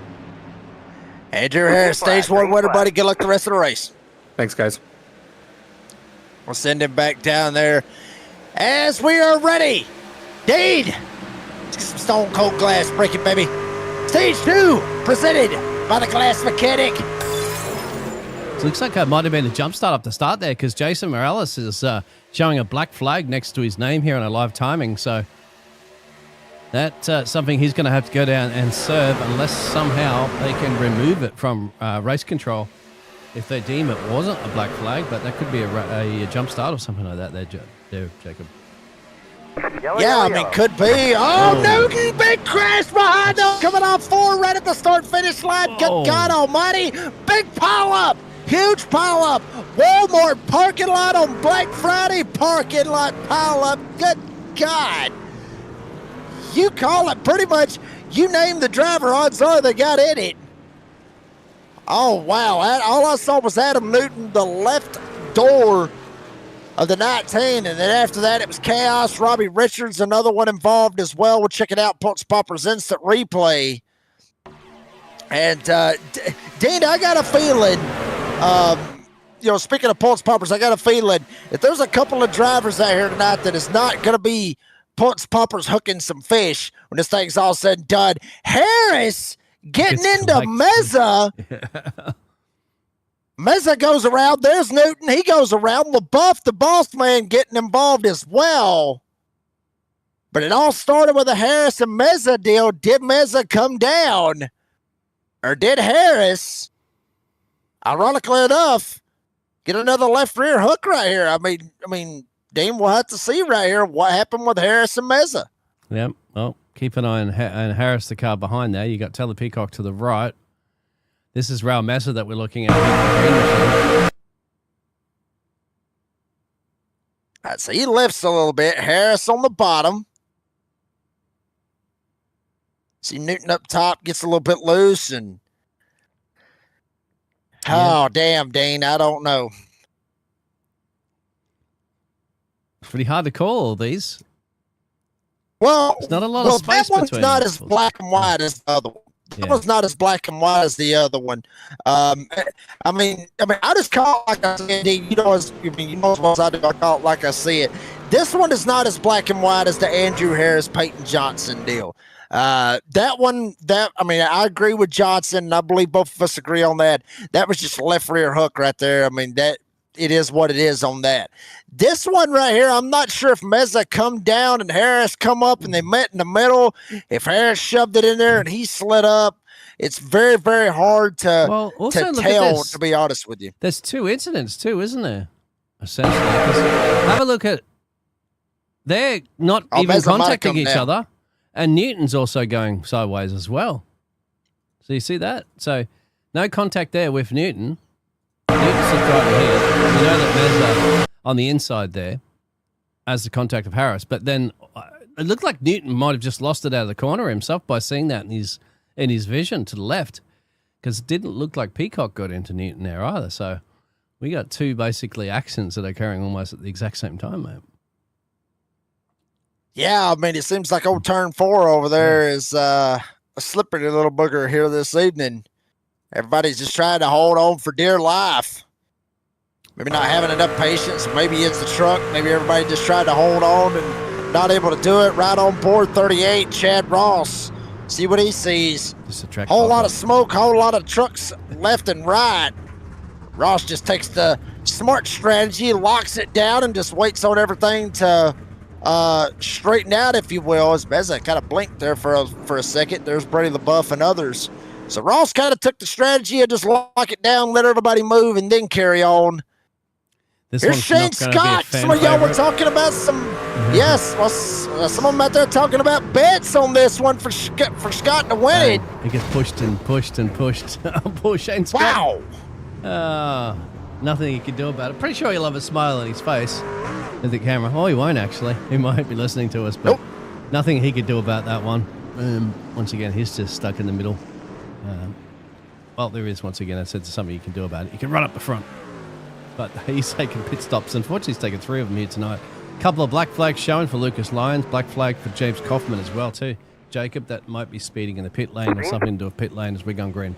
Andrew Harris, stage 1 winner, buddy. Good luck the rest of the race. Thanks, guys. We'll send him back down there as we are ready. Dean, let's get some Stone Cold Glass. Break it, baby. Stage 2, presented by the Glass Mechanic. So it looks like it might have been a jump start up the start there because Jason Morales is showing a black flag next to his name here on a live timing. So that's something he's going to have to go down and serve unless somehow they can remove it from race control if they deem it wasn't a black flag. But that could be a jump start or something like that there, Jacob. Yeah, I mean, could be. Oh, no, big crash behind them. Coming off 4 right at the start-finish line. Good God almighty. Big pile-up. Huge pile-up. Walmart parking lot on Black Friday. Parking lot pile-up. Good God. You call it pretty much, you name the driver, odds are they got in it. Oh, wow. All I saw was Adam Newton, the left door of the 19, and then after that it was Chaos. Robbie Richards, another one involved as well. We'll check it out, Pulse Popper's instant replay. And Dean, I got a feeling, speaking of Pulse Poppers, I got a feeling that there's a couple of drivers out here tonight that is not going to be Pulse Poppers hooking some fish when this thing's all said and done. Harris getting into Meza. Yeah. Meza goes around. There's Newton. He goes around. LaBeouf, the boss man, getting involved as well. But it all started with a Harris and Meza deal. Did Meza come down? Or did Harris, ironically enough, get another left rear hook right here? I mean, Dean, we'll have to see right here what happened with Harris and Meza. Yep. Well, keep an eye on Harris, the car behind there. You got Taylor Peacock to the right. This is Raul Mesa that we're looking at. All right, so he lifts a little bit. Harris on the bottom. See Newton up top, gets a little bit loose, and damn, Dean, I don't know. Pretty hard to call all these. Well, there's not a lot of space that one's between not them. as black and white as the other one. Yeah. That one's not as black and white as the other one. I just call it like I said. You know as well as I do. I call it like I see it. This one is not as black and white as the Andrew Harris, Peyton Johnson deal. I agree with Johnson, and I believe both of us agree on that. That was just a left rear hook right there. I mean, that it is what it is on that. This one right here, I'm not sure if Meza come down and Harris come up and they met in the middle. If Harris shoved it in there and he slid up, it's very, very hard to tell, to be honest with you. There's 2 incidents too, isn't there? Essentially. Have a look at, they're not even Meza contacting each down. other, and Newton's also going sideways as well. So you see that? So no contact there with Newton. Newton's just driving here. You know that Meza on the inside there as the contact of Harris, but then it looked like Newton might have just lost it out of the corner himself by seeing that in his vision to the left, because it didn't look like Peacock got into Newton there either. So we got 2 basically accidents that are occurring almost at the exact same time, mate. Yeah, I mean, it seems like old turn 4 over there is a slippery little booger here this evening. Everybody's just trying to hold on for dear life. Maybe not having enough patience. Maybe it's the truck. Maybe everybody just tried to hold on and not able to do it. Right on board 38, Chad Ross. See what he sees. Just a track whole lot of smoke, whole lot of trucks left and right. Ross just takes the smart strategy, locks it down, and just waits on everything to straighten out, if you will. As Meza kind of blinked there for a second. There's Brady LaBeouf and others. So Ross kind of took the strategy of just lock it down, let everybody move, and then carry on. Here's Shane Scott. Some of y'all were talking about some, some of them out there talking about bets on this one for Scott to win it. He gets pushed and pushed and pushed. Poor Shane Scott. Wow. Nothing he can do about it. Pretty sure he'll have a smile on his face at the camera. Oh, he won't actually. He might be listening to us, but nothing he could do about that one. Once again, he's just stuck in the middle. Well, there is, once again, I said something you can do about it. You can run up the front. But he's taking pit stops. Unfortunately, he's taken 3 of them here tonight. A couple of black flags showing for Lucas Lyons. Black flag for James Kaufman as well, too. Jacob, that might be speeding in the pit lane or something to do with pit lane as we go on green.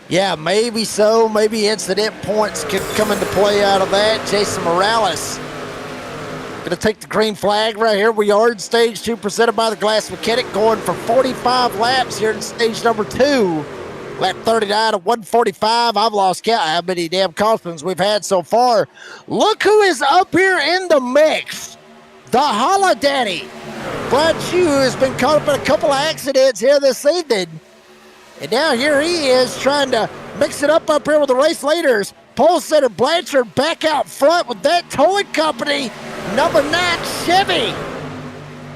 Yeah, maybe so. Maybe incident points could come into play out of that. Jason Morales going to take the green flag right here. We are in stage 2 presented by the Glass Mechanic, going for 45 laps here in stage number 2. Lap 39 of 145. I've lost count how many damn cautions we've had so far. Look who is up here in the mix. The Holla Daddy. Brad Chu has been caught up in a couple of accidents here this evening. And now here he is trying to mix it up here with the race leaders. Pole Center Blanchard back out front with that towing company. Number 9 Chevy.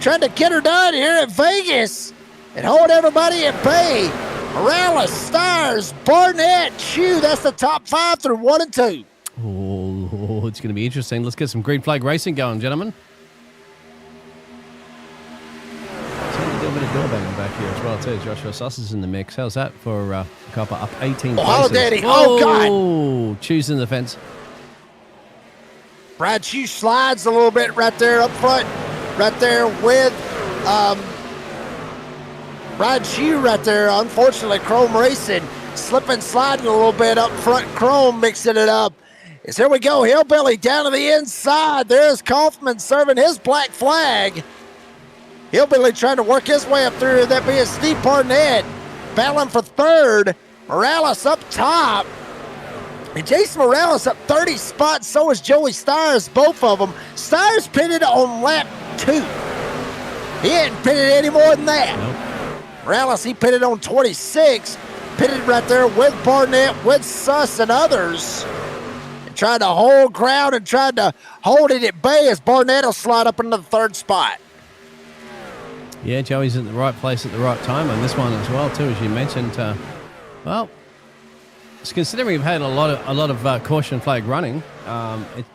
Trying to get her done here at Vegas and hold everybody at bay. Morales, Stars, Barnett, Chu. That's the top 5 through 1 and 2. Oh, it's going to be interesting. Let's get some green flag racing going, gentlemen. A bit of door banging back here as well too. Joshua Suss is in the mix. How's that for a copper up 18 places? Oh, Daddy. Oh, God. Oh, choosing the fence. Brad Chu slides a little bit right there up front. Right there with Brad Chu right there. Unfortunately, Chrome Racing slipping, sliding a little bit up front. Chrome mixing it up. As here we go. Hillbilly down to the inside. There's Kaufman serving his black flag. Hillbilly trying to work his way up through. That being Steve Barnett battling for 3rd. Morales up top. And Jason Morales up 30 spots. So is Joey Stires, both of them. Stires pitted on lap 2. He hadn't pitted any more than that. Nope. Morales, he pitted on 26. Pitted right there with Barnett, with Suss and others. And trying to hold ground and trying to hold it at bay as Barnett will slide up into the 3rd spot. Yeah, Joey's in the right place at the right time on this one as well, too, as you mentioned. Well, it's considering we've had a lot of caution flag running,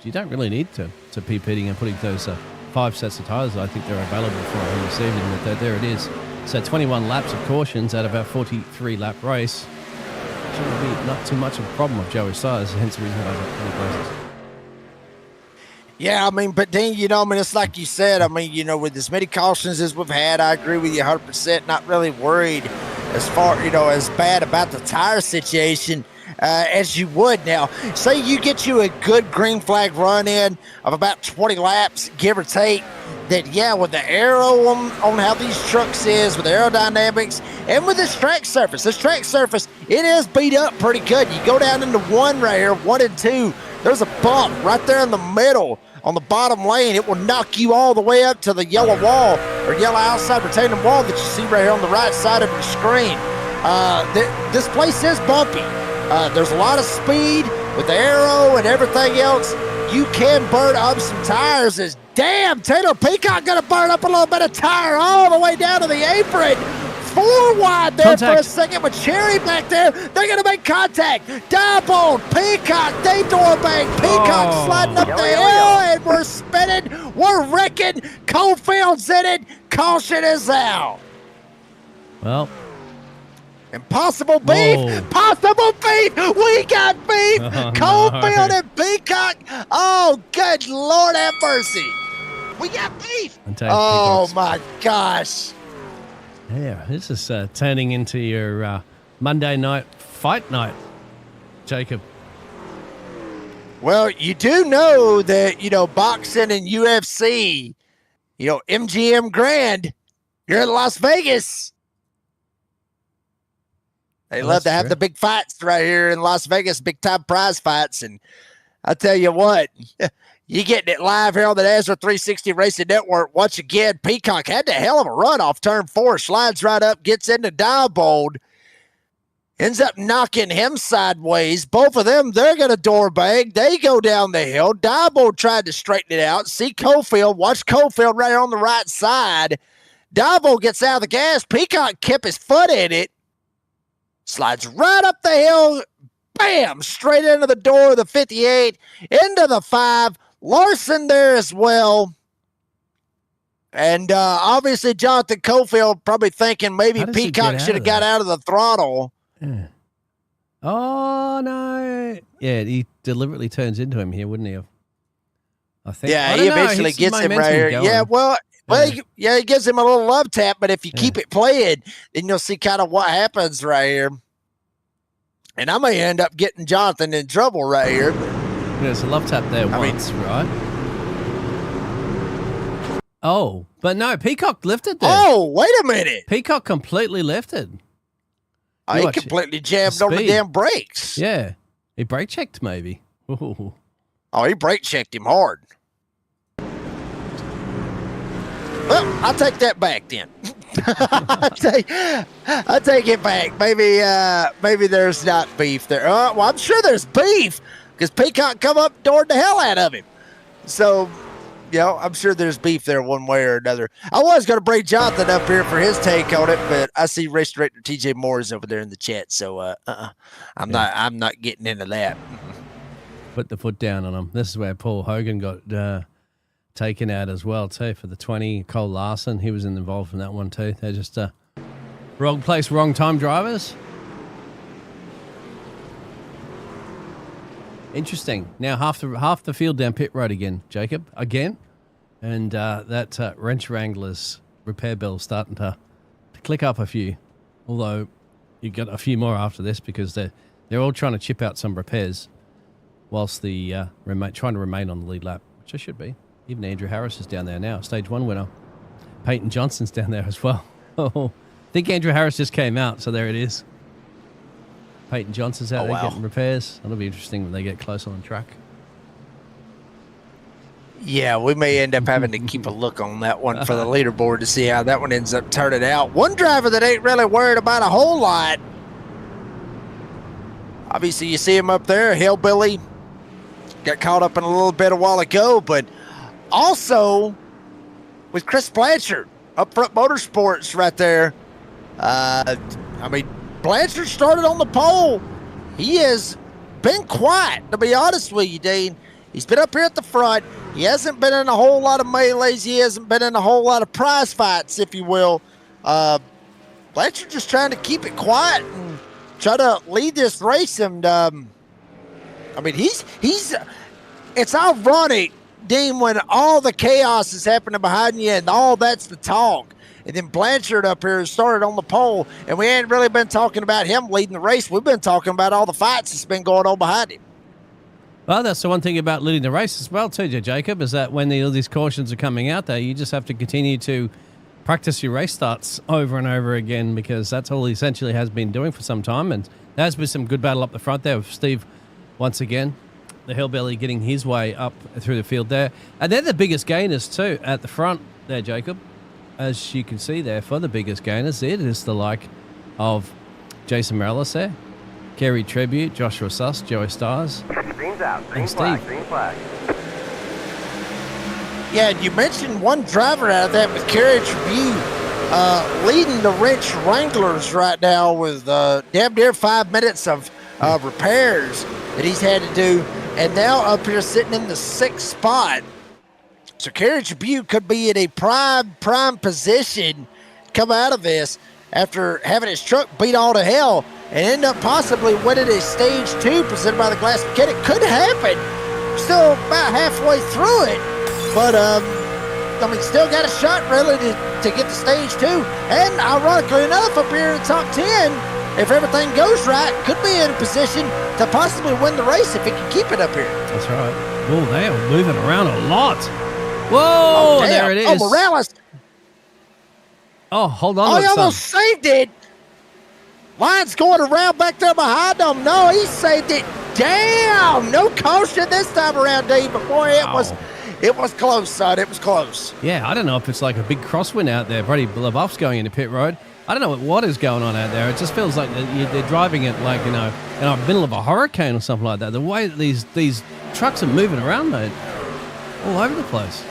you don't really need to be pitting and putting those 5 sets of tyres I think they're available for on this evening. But there it is. So 21 laps of cautions out of our 43-lap race. Shouldn't be not too much of a problem with Joey Stires, hence the reason why he's at 20 places. Yeah, I mean, but Dean, it's like you said, with as many cautions as we've had, I agree with you 100%. Not really worried as far, as bad about the tire situation as you would now. Say you get you a good green flag run in of about 20 laps, give or take, that, yeah, with the aero on how these trucks is, with the aerodynamics, and with this track surface, it is beat up pretty good. You go down into 1 right here, 1 and 2, there's a bump right there in the middle. On the bottom lane, it will knock you all the way up to the yellow wall or yellow outside retaining wall that you see right here on the right side of your screen. This place is bumpy. There's a lot of speed with the arrow and everything else. You can burn up some tires. As damn, Taylor Peacock gonna burn up a little bit of tire all the way down to the apron. 4 wide there for a second with Cherry back there. They're going to make contact. Diebold, Peacock, they door bang. Peacock sliding up the hill, and we're spinning. We're wrecking. Cofield's in it. Caution is out. Well. Impossible beef. Whoa. Possible beef. We got beef. Oh, Cofield no. and Peacock. Oh, good Lord have mercy. We got beef. Oh, my gosh. Yeah, this is turning into your Monday night fight night, Jacob. Well, you do know that, boxing and UFC, MGM Grand, you're in Las Vegas. They love to have the big fights right here in Las Vegas, big time prize fights. And I'll tell you what, you getting it live here on the NASRA 360 Racing Network. Once again, Peacock had a hell of a run off turn 4, slides right up, gets into Diebold, ends up knocking him sideways. Both of them, they're going to door bang. They go down the hill. Diebold tried to straighten it out. See Cofield, watch Cofield right on the right side. Diebold gets out of the gas. Peacock kept his foot in it. Slides right up the hill. Bam! Straight into the door of the 58, into the 5. Larson there as well. And obviously Jonathan Cofield probably thinking maybe Peacock should have got out of the throttle. Yeah. Oh, no. Yeah, he deliberately turns into him here, wouldn't he have? I think. Yeah, he eventually gets him right here. Going. Yeah, well, he gives him a little love tap, but if you keep it playing, then you'll see kind of what happens right here. And I may end up getting Jonathan in trouble right here. There's a love tap there once, right? Oh, but no, Peacock lifted there. Oh, wait a minute. Peacock completely lifted. He Watch, completely jammed on the damn brakes. Yeah. He brake checked maybe. Ooh. Oh, he brake checked him hard. Well, I'll take that back then. I'll take it back. Maybe there's not beef there. Well, I'm sure there's beef because Peacock come up and tore the hell out of him. So, I'm sure there's beef there one way or another. I was going to bring Jonathan up here for his take on it, but I see race director TJ Moore is over there in the chat, so I'm not getting into that. Put the foot down on him. This is where Paul Hogan got taken out as well too for the 20. Cole Larson, he was involved in that one too. They're just wrong place, wrong time drivers. Interesting. Now half the field down pit road again, Jacob. Again. And that wrench wrangler's repair bill's starting to click up a few. Although you've got a few more after this because they're all trying to chip out some repairs whilst the trying to remain on the lead lap, which they should be. Even Andrew Harris is down there now, stage 1 winner. Peyton Johnson's down there as well. Oh, I think Andrew Harris just came out, so there it is. Peyton Johnson's out there getting repairs. That'll be interesting when they get close on the track. Yeah, we may end up having to keep a look on that one for the leaderboard to see how that one ends up turning out. One driver that ain't really worried about a whole lot. Obviously, you see him up there, Hillbilly. Got caught up in a little bit a while ago, but also with Chris Blanchard, Up Front Motorsports right there. Blanchard started on the pole. He has been quiet, to be honest with you, Dean. He's been up here at the front. He hasn't been in a whole lot of melees. He hasn't been in a whole lot of prize fights, if you will. Blanchard just trying to keep it quiet and try to lead this race. And, it's ironic, Dean, when all the chaos is happening behind you and all that's the talk. And then Blanchard up here started on the pole, and we ain't really been talking about him leading the race. We've been talking about all the fights that's been going on behind him. Well, that's the one thing about leading the race as well, too, Jacob, is that when all these cautions are coming out there, you just have to continue to practice your race starts over and over again because that's all he essentially has been doing for some time. And there has been some good battle up the front there with Steve once again. The Hillbilly getting his way up through the field there. And they're the biggest gainers, too, at the front there, Jacob. As you can see there, for the biggest gainers, it is the like of Jason Morales there, Kerry Tribute, Joshua Suss, Joey Stars, Green's out. Green and flag. Steve. Green flag. Yeah, and you mentioned one driver out of that with Kerry Tribute leading the wrench wranglers right now with damn near 5 minutes of repairs that he's had to do. And now up here sitting in the 6th spot. So Kerry Tribute could be in a prime position come out of this after having his truck beat all to hell and end up possibly winning a stage 2 presented by the Glass Mechanic. Could happen. Still about halfway through it. But, still got a shot really to get the stage 2. And ironically enough, up here in the top 10, if everything goes right, could be in a position to possibly win the race if he can keep it up here. That's right. Oh, they are moving around a lot. Whoa, there it is. Oh, Morales. Oh, hold on. Oh, he almost saved it. Line's going around back there behind him. No, he saved it. Damn, no caution this time around, Dave. But boy, it was close, son. It was close. Yeah, I don't know if it's like a big crosswind out there. Brady LaBeouf's going into pit road. I don't know what is going on out there. It just feels like they're driving it like, in the middle of a hurricane or something like that. The way that these trucks are moving around, mate, all over the place.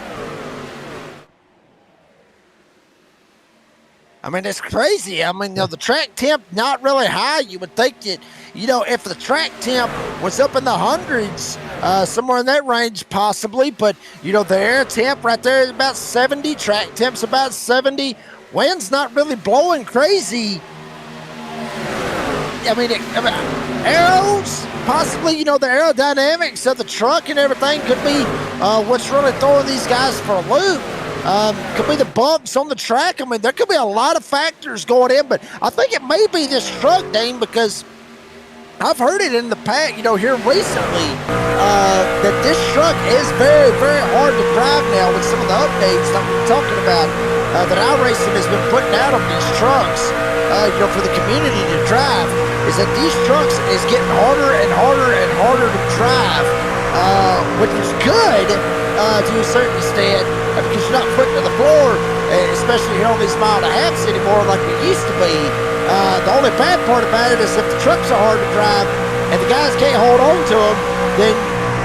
It's crazy. The track temp not really high. You would think that, if the track temp was up in the hundreds, somewhere in that range possibly, but, the air temp right there is about 70. Track temp's about 70. Wind's not really blowing crazy. Arrows, possibly, the aerodynamics of the truck and everything could be what's really throwing these guys for a loop. Could be the bumps on the track. There could be a lot of factors going in, but I think it may be this truck, Dane, because I've heard it in the past, here recently, that this truck is very, very hard to drive now with some of the updates that we're talking about that iRacing has been putting out on these trucks, for the community to drive, is that these trucks is getting harder and harder and harder to drive, which is good to a certain extent because you're not putting to the floor, especially here on these mile and a halves anymore like we used to be. The only bad part about it is if the trucks are hard to drive and the guys can't hold on to them, then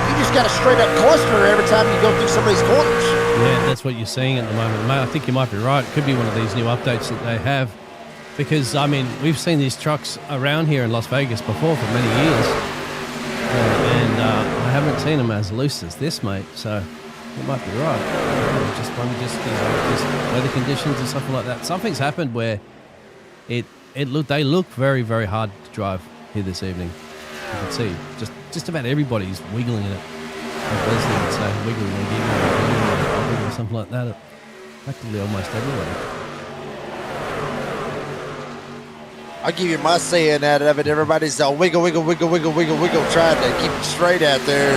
you just got a straight up cluster every time you go through some of these corners. Yeah, that's what you're seeing at the moment. Mate, I think you might be right. It could be one of these new updates that they have. Because, I mean, we've seen these trucks around here in Las Vegas before for many years. And I haven't seen them as loose as this, mate. So you might be right. Just weather conditions and stuff like that. Something's happened where they look very, very hard to drive here this evening. You can see just about everybody's wiggling in it. Like Leslie would say, wiggling or giggling or something like that. Practically almost everywhere. I'll give you my saying out of it. Everybody's all wiggle, wiggle, wiggle, wiggle, wiggle, wiggle, trying to keep it straight out there.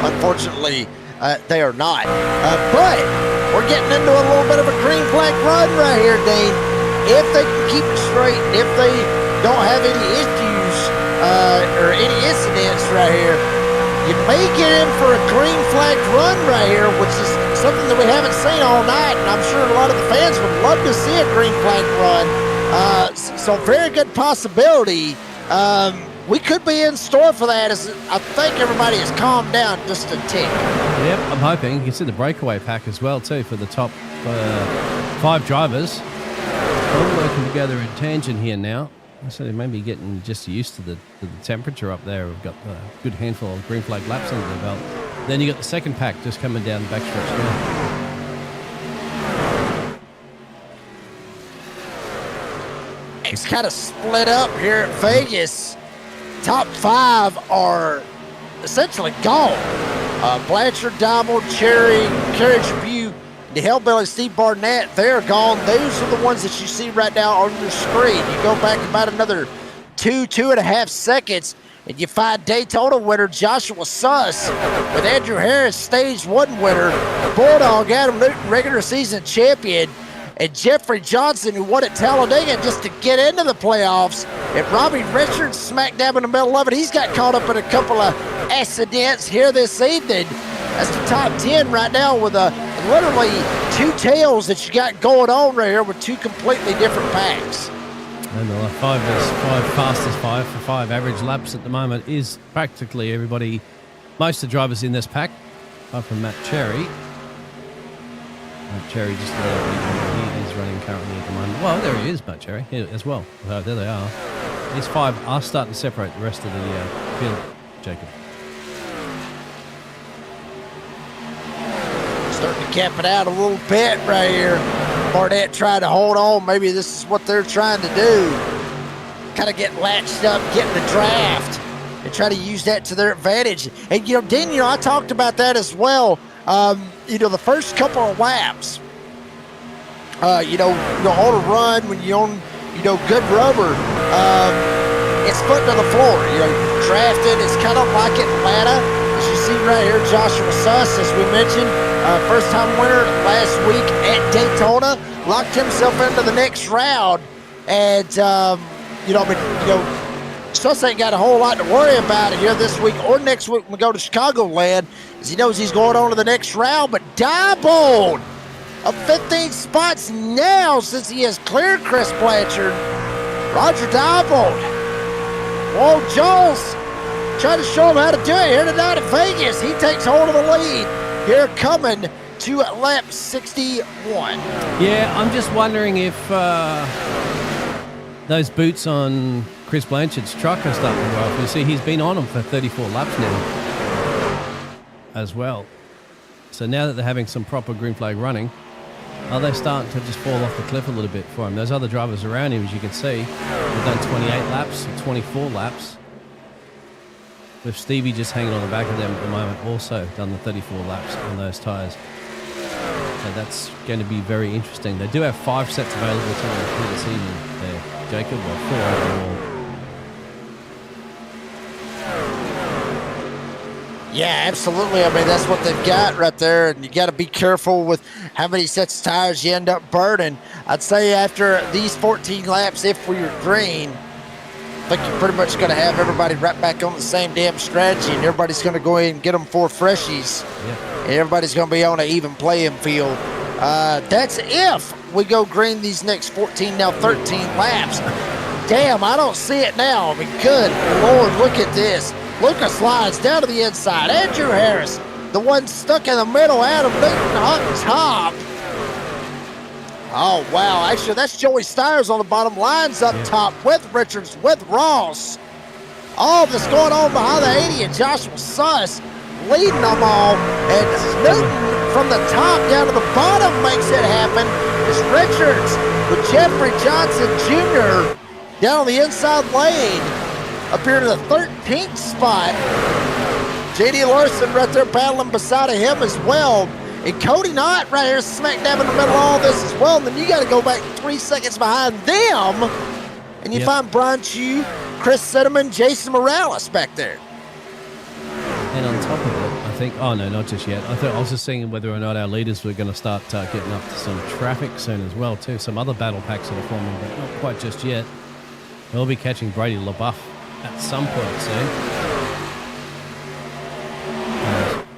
Unfortunately, they are not. But we're getting into a little bit of a green flag run right here, Dane. If they can keep it straight, if they don't have any issues or any incidents right here, you may get in for a green flag run right here, which is something that we haven't seen all night, and I'm sure a lot of the fans would love to see a green flag run. So very good possibility. We could be in store for that, as I think everybody has calmed down just a tick. Yep, I'm hoping. You can see the breakaway pack as well, too, for the top 5 drivers. All working together in tangent here now. So they may be getting just used to the temperature up there. We've got a good handful of green flag laps under the belt. Then you got the second pack just coming down the backstretch now. It's kind of split up here at Vegas. Top 5 are essentially gone. Blanchard, Diamond, Cherry, Carriage Review, the Hellbilly, Steve Barnett, they're gone. Those are the ones that you see right now on your screen. You go back about another 2.5 seconds, and you find Daytona winner Joshua Suss with Andrew Harris, Stage 1 winner, Bulldog Adam Newton, regular season champion, and Jeffrey Johnson, who won at Talladega just to get into the playoffs. And Robbie Richards smack dab in the middle of it. He's got caught up in a couple of accidents here this evening. That's the top 10 right now with literally 2 tails that you got going on right here with 2 completely different packs. And the 5 fastest 5 for 5 average laps at the moment is practically everybody, most of the drivers in this pack, apart from Matt Cherry. Matt Cherry just he is running currently at the moment. Well, there he is, Matt Cherry, here as well. There they are. These 5 are starting to separate the rest of the field, Jacob. Starting to cap it out a little bit right here. Barnett trying to hold on. Maybe this is what they're trying to do. Kind of get latched up, get in the draft, and try to use that to their advantage. And, Dean, I talked about that as well. The first couple of laps, on a run when you own, good rubber, it's foot to the floor. Drafted, it's kind of like Atlanta. As you see right here, Joshua Suss, as we mentioned, first-time winner last week at Daytona, locked himself into the next round. And, Suss ain't got a whole lot to worry about here this week or next week when we go to Chicagoland, as he knows he's going on to the next round. But Diebold, up 15 spots now since he has cleared Chris Blanchard. Roger Diebold. Walt Jones trying to show him how to do it here tonight at Vegas. He takes hold of the lead here coming to lap 61. Yeah, I'm just wondering if those boots on Chris Blanchard's truck are starting to go off. You see, he's been on them for 34 laps now as well. So now that they're having some proper green flag running, are they starting to just fall off the cliff a little bit for him? Those other drivers around him, as you can see, have done 28 laps, 24 laps. With Stevie just hanging on the back of them at the moment, also done the 34 laps on those tyres. So that's going to be very interesting. They do have 5 sets available to them this evening there, Jacob, or 4 overall. Yeah, absolutely. I mean, that's what they've got right there, and you got to be careful with how many sets of tires you end up burning. I'd say after these 14 laps, if we were green, I think you're pretty much going to have everybody right back on the same damn strategy, and everybody's going to go ahead and get them 4 freshies, and everybody's going to be on an even playing field. That's if we go green these next 14, now 13 laps. Damn, I don't see it now. I mean, good Lord, look at this. Lucas slides down to the inside. Andrew Harris, the one stuck in the middle. Adam Newton on top. Oh, wow. Actually, that's Joey Stires on the bottom. Lines up top with Richards, with Ross. All this going on behind the 80, and Joshua Suss leading them all. And Newton from the top down to the bottom makes it happen. It's Richards with Jeffrey Johnson Jr. down on the inside lane. Up here to the 13th spot. J.D. Larson right there battling beside of him as well. And Cody Knott right here smack dab in the middle of all this as well. And then you got to go back 3 seconds behind them. And you find Brian Chu, Chris Sitterman, Jason Morales back there. And on top of it, I think, oh no, not just yet. I was just thinking whether or not our leaders were going to start getting up to some traffic soon as well too. Some other battle packs that are forming, but not quite just yet. We'll be catching Brady LaBeouf at some point soon.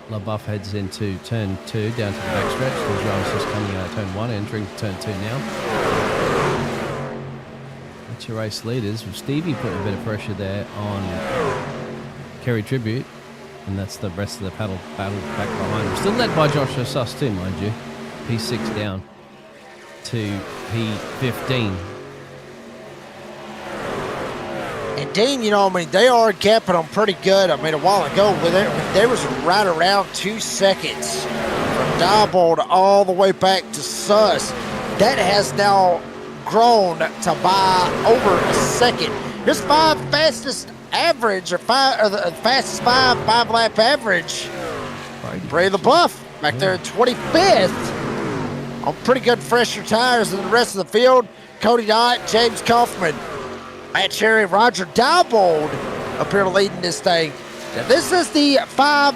LaBeouf heads into turn 2 down to the backstretch. There's Rose just coming out of turn 1, entering turn 2 now. That's your race leaders, with Stevie putting a bit of pressure there on Kerry Tribute, and that's the rest of the battle back behind him. Still led by Joshua Suss too, mind you. P6 down to P15. And Dean, you know, I mean, they are gapping them pretty good. I mean, a while ago, there was right around 2 seconds from Diebold all the way back to Suss. That has now grown to by over a second. Here's 5 fastest average, or the fastest 5 lap average. Brady LaBeouf back there at 25th on pretty good fresher tires than the rest of the field. Cody Knott, James Kaufman, Matt Cherry, Roger Diebold up here leading this thing. Now, this is the 5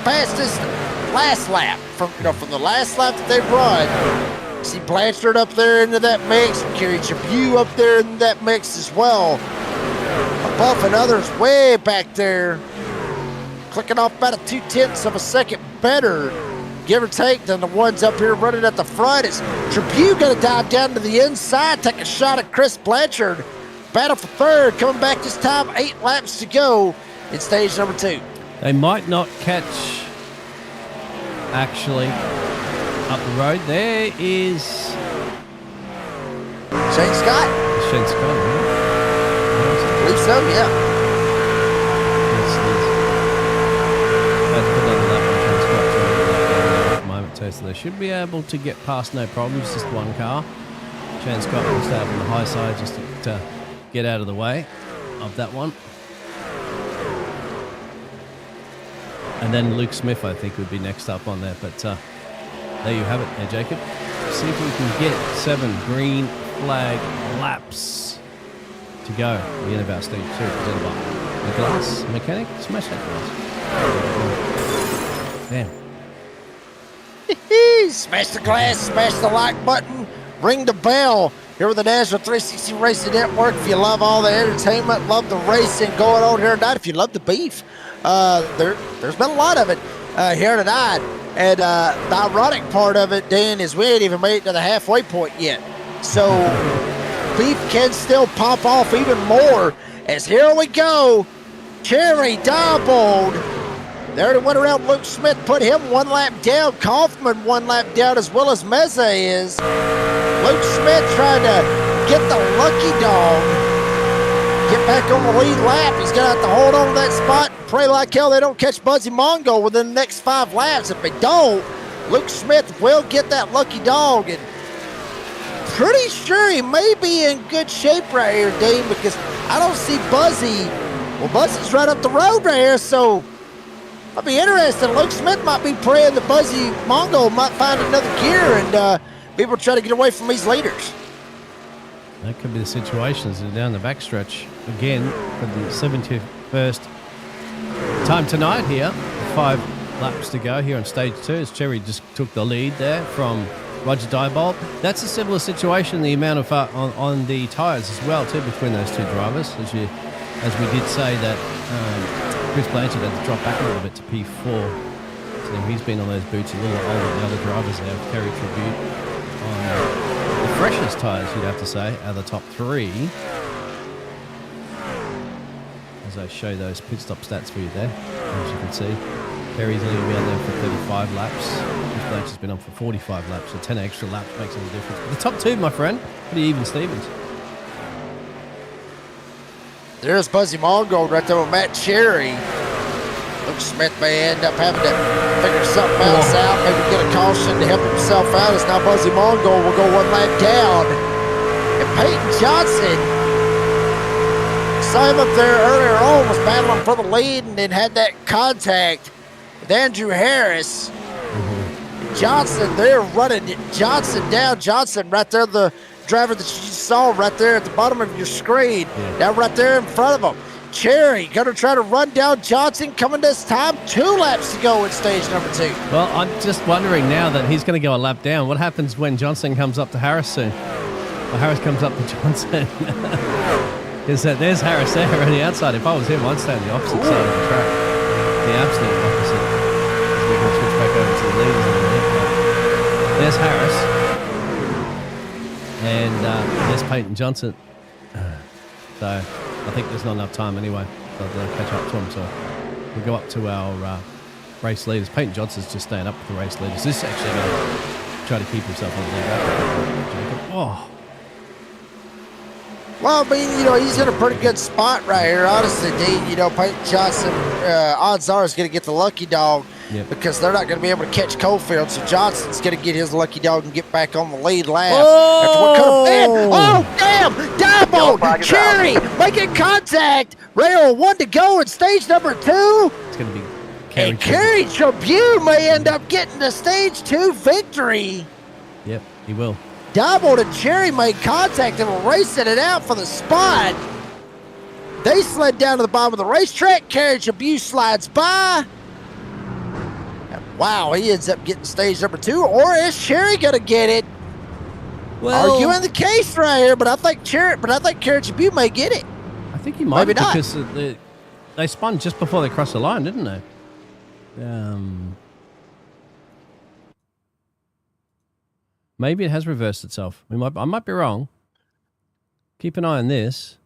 fastest last lap from the last lap that they run. See Blanchard up there into that mix, Kerry Tribute up there in that mix as well. LaBeouf and others way back there, clicking off about a 0.2 of a second better, give or take, than the ones up here running at the front. It's Tribute going to dive down to the inside, take a shot at Chris Blanchard. Battle for third, coming back this time, 8 laps to go in stage number 2. They might not catch, actually, up the road. There is Shane Scott? Shane Scott, right? I believe so, yeah. That's put on the lap on Shane Scott at the moment too, so they should be able to get past no problems, just one car. Shane Scott will stay up on the high side just to get out of the way of that one. And then Luke Smith, I think, would be next up on there. But there you have it there, Jacob. See if we can get 7 green flag laps to go at the end of our stage 2, presented by the Glass Mechanic. Smash that glass. Damn. Smash the glass, smash the like button, ring the bell. Here with the NASRA 360 Racing Network. If you love all the entertainment, love the racing going on here tonight, if you love the beef, there's been a lot of it here tonight. And the ironic part of it, Dan, is we ain't even made it to the halfway point yet. So beef can still pop off even more. As here we go, Cherry Diebold. They already went around Luke Smith, put him 1 lap down. Kaufman 1 lap down, as well as Meze is. Luke Smith trying to get the lucky dog, get back on the lead lap. He's going to have to hold on to that spot and pray like hell they don't catch Buzzy Mongo within the next 5 laps. If they don't, Luke Smith will get that lucky dog. And pretty sure he may be in good shape right here, Dean, because I don't see Buzzy. Well, Buzzy's right up the road right here, so I'll be interested. Luke Smith might be praying that Buzzy Mongo might find another gear and people try to get away from these leaders. That could be the situation as they're down the backstretch again for the 71st time tonight here. 35 laps to go here on stage 2 as Cherry just took the lead there from Roger Diebold. That's a similar situation, the amount of on the tyres as well too between those two drivers. As we did say that Chris Blanchard had to drop back a little bit to P4. So he's been on those boots a little older than the other drivers there. Kerry Tribute on the freshest tyres, you'd have to say, out of the top 3. As I show those pit stop stats for you there, as you can see. Kerry's only been on there for 35 laps. Chris Blanchard's been on for 45 laps, so 10 extra laps makes all the difference. But the top 2, my friend, pretty even Stevens. There's Buzzy Mongold right there with Matt Cherry. Luke Smith may end up having to figure something else out, maybe get a caution to help himself out, as now Buzzy Mongold will go one lap down. And Peyton Johnson, saw him up there earlier on, was battling for the lead and then had that contact with Andrew Harris. Johnson, they're running Johnson down. Johnson right there, the driver that you saw right there at the bottom of your screen. Now right there in front of him. Cherry gonna try to run down Johnson coming this time. 2 laps to go in stage number 2. Well, I'm just wondering now that he's going to go a lap down. What happens when Johnson comes up to Harris soon? Or Harris comes up to Johnson? Because there's Harris there on the outside. If I was him, I'd stay on the opposite side of the track. The absolute opposite. We can switch back over to the leaders in a minute. There's Harris. And there's Peyton Johnson. So I think there's not enough time anyway. So they'll catch up to him. So we'll go up to our race leaders. Peyton Johnson's just staying up with the race leaders. This is actually going to try to keep himself on the lead. Oh. Well, I mean, he's in a pretty good spot right here, honestly, Dean. Peyton Johnson, odds are, is going to get the lucky dog because they're not going to be able to catch Cofield. So Johnson's going to get his lucky dog and get back on the lead lap. After what could have been. Oh, damn! Diebold! Cherry making contact. Rail 1 to go in stage number 2. It's going to be Kerry. And Kerry Tribune may end up getting the stage 2 victory. Yep, he will. Diebold and Cherry made contact and were racing it out for the spot. They slid down to the bottom of the racetrack. Kerry Tribune slides by. And wow, he ends up getting stage number 2. Or is Cherry gonna get it? Well, arguing the case right here, but I think Kerry Tribune may get it. I think he might, maybe not, because they spun just before they crossed the line, didn't they? Maybe it has reversed itself. I might be wrong. Keep an eye on this.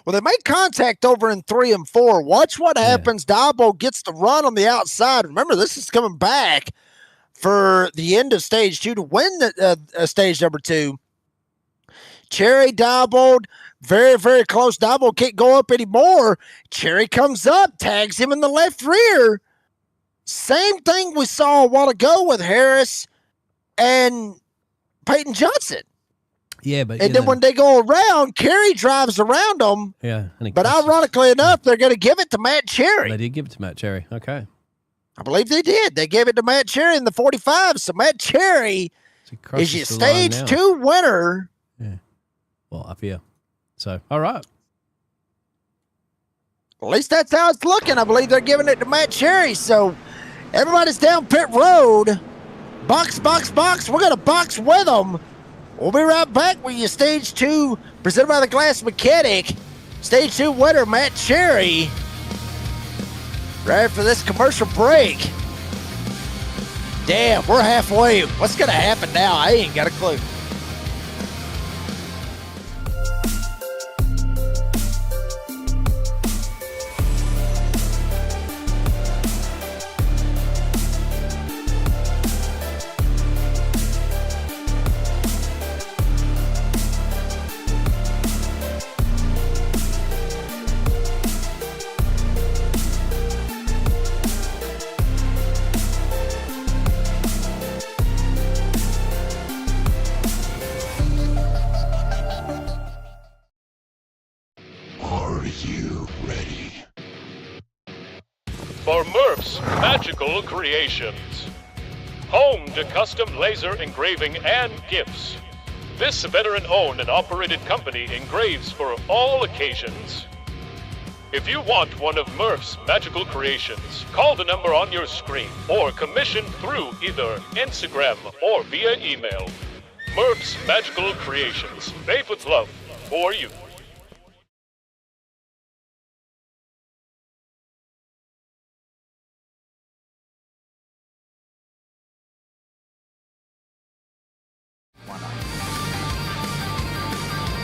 Well, they made contact over in 3 and 4. Watch what happens. Diebold gets the run on the outside. Remember, this is coming back for the end of stage 2 to win the stage number 2. Cherry, Diebold, very, very close. Diebold can't go up anymore. Cherry comes up, tags him in the left rear. Same thing we saw a while ago with Harris and Peyton Johnson. Yeah, but then when they go around, Kerry drives around them. Yeah, but ironically enough, they're going to give it to Matt Cherry. They did give it to Matt Cherry. Okay, I believe they did. They gave it to Matt Cherry in the 45. So Matt Cherry is your stage 2 winner. Yeah, well, up here. So all right. At least that's how it's looking. I believe they're giving it to Matt Cherry. So everybody's down pit road. Box, box, box. We're going to box with them. We'll be right back with you. Stage 2, presented by the Glass Mechanic. Stage 2 winner, Matt Cherry. Right after this commercial break. Damn, we're halfway. What's going to happen now? I ain't got a clue. For Murph's Magical Creations. Home to custom laser engraving and gifts. This veteran-owned and operated company engraves for all occasions. If you want one of Murph's magical creations, call the number on your screen or commission through either Instagram or via email. Murph's Magical Creations, made with love for you.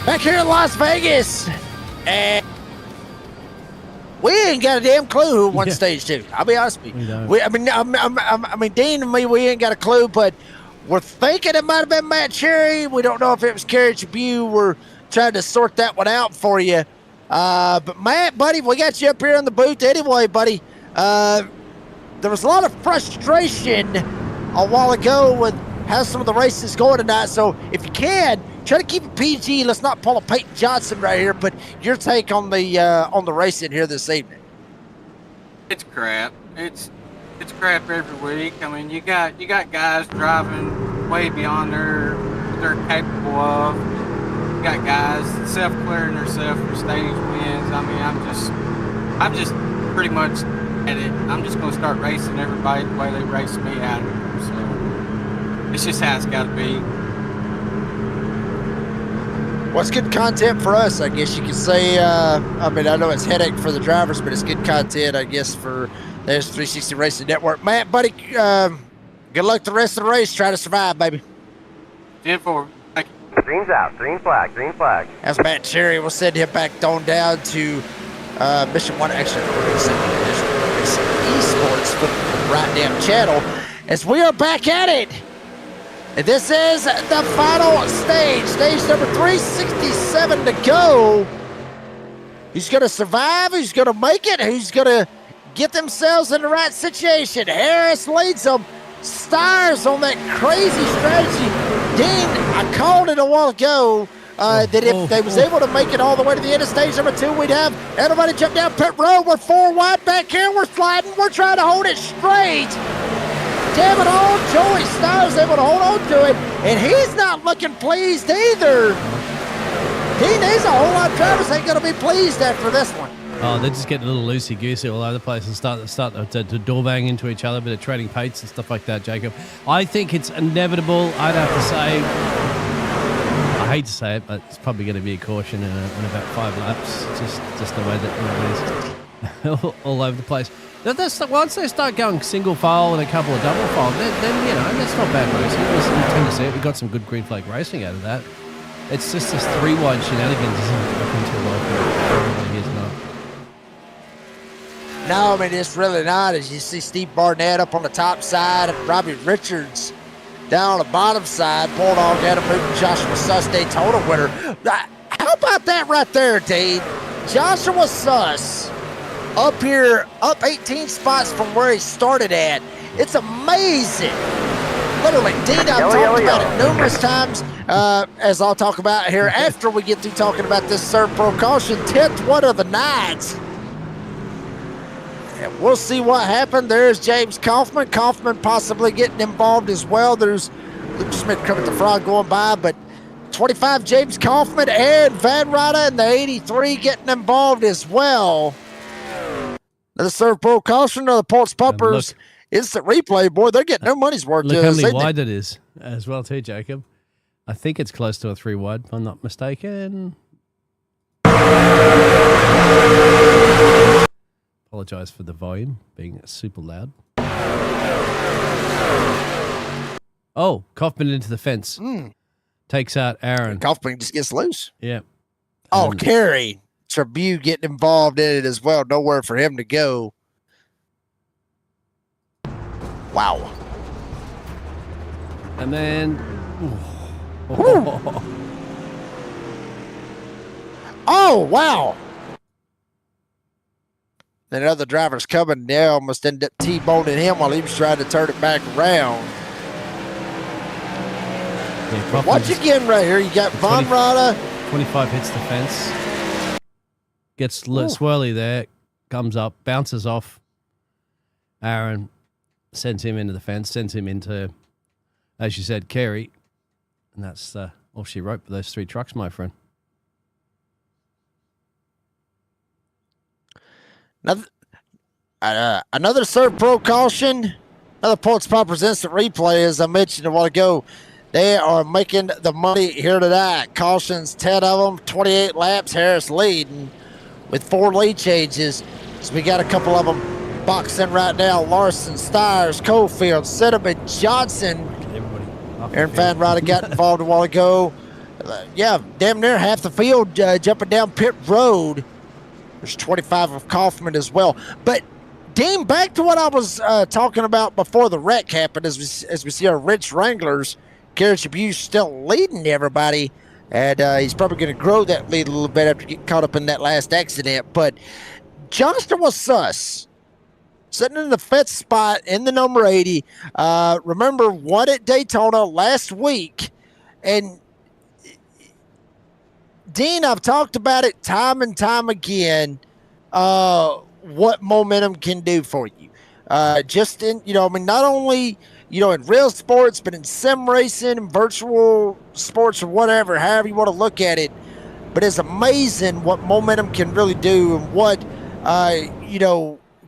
Back here in Las Vegas, and we ain't got a damn clue who won stage 2. I'll be honest with you. I mean, Dean and me, we ain't got a clue, but we're thinking it might have been Matt Cherry. We don't know if it was Kerry Tribune. We're trying to sort that one out for you. But Matt, buddy, we got you up here in the booth anyway, buddy. There was a lot of frustration a while ago with how some of the races going tonight. So if you can, try to keep it PG. Let's not pull a Peyton Johnson right here. But your take on the racing here this evening? It's crap. It's crap every week. I mean, you got guys driving way beyond what they're capable of. You got guys self-clearing themselves for stage wins. I mean, I'm just pretty much at it. I'm just gonna start racing everybody the way they race me out of here. So it's just how it's got to be. Well, it's good content for us, I guess you could say. I mean, I know it's headache for the drivers, but it's good content, I guess, for the S360 Racing Network. Matt, buddy, good luck the rest of the race. Try to survive, baby. 10-4. Thank you. Green's out. Green flag. Green flag. As Matt Cherry will send him back on down to Mission 1. Actually, we're sending Mission 1 Racing Esports for the right damn channel. As we are back at it. And this is the final stage. Stage number 367 to go. Who's going to survive? Who's going to make it? Who's going to get themselves in the right situation? Harris leads them. Stars on that crazy strategy. Dean, I called it a while ago that if they was able to make it all the way to the end of stage number 2, we'd have everybody jump down pit road. We're 4 wide back here. We're sliding. We're trying to hold it straight. Damn it all, Joey Stars able to hold on to it, and he's not looking pleased either. He needs a whole lot of drivers ain't going to be pleased after this one. Oh, they're just getting a little loosey-goosey all over the place and start to door bang into each other, a bit of trading pates and stuff like that, Jacob. I think it's inevitable. I'd have to say, I hate to say it, but it's probably going to be a caution in about 5 laps, just the way that it is all over the place. Once they start going single file and a couple of double file, then you know, that's not bad racing. You tend to see it. We got some good green flag racing out of that. It's just this 3-wide shenanigans isn't working too well for everybody here tonight. No, I mean, it's really not. As you see Steve Barnett up on the top side and Robbie Richards down on the bottom side, pulling all down to moving Joshua Suss Daytona winner. How about that right there, Dave? Joshua Suss up here, up 18 spots from where he started at. It's amazing. Literally, Dean, I've talked about it numerous times, as I'll talk about here after we get through talking about this third pro caution, 10th one of the night. And we'll see what happened. There's James Kaufman. Kaufman possibly getting involved as well. There's Luke Smith, Kermit the Frog going by, but 25 James Kaufman and Van Ryder in the 83 getting involved as well. The third pro caution of the Ports Pumpers. Instant replay, boy, they're getting their money's worth. Look how many wide it is as well too, Jacob. I think it's close to a 3 wide, if I'm not mistaken. Apologise for the volume being super loud. Oh, Kaufman into the fence. Takes out Aaron. Kaufman just gets loose. Yeah. Oh, Kerry Tribune getting involved in it as well. Nowhere for him to go. Wow. And then... Oh, wow. Then other drivers coming. They almost ended up T-boning him while he was trying to turn it back around. Yeah, watch again right here. You got Von Rada. 25 hits the fence. Gets swirly there. Comes up. Bounces off. Aaron sends him into the fence. Sends him into, as you said, Kerry. And that's all she wrote for those 3 trucks, my friend. Another Serve Pro caution. Another Points Poppers instant replay, as I mentioned a while ago. They are making the money here tonight. Cautions, 10 of them, 28 laps. Harris leading with 4 lead changes. So we got a couple of them boxing right now. Larson, Stiers, Cofield, Cinnamon, Johnson. Aaron Van Ryder got involved a while ago. Damn near half the field jumping down pit road. There's 25 of Kaufman as well. But Dean, back to what I was talking about before the wreck happened, as we see our Rich Wranglers, Garrett Abuse still leading everybody, and he's probably going to grow that lead a little bit after getting caught up in that last accident. But Johnston was sus, sitting in the 5th spot in the number 80. Remember, won at Daytona last week, and Dean, I've talked about it time and time again, what momentum can do for you. Just in, not only, in real sports, but in sim racing and virtual sports or whatever, however you want to look at it. But it's amazing what momentum can really do, and what,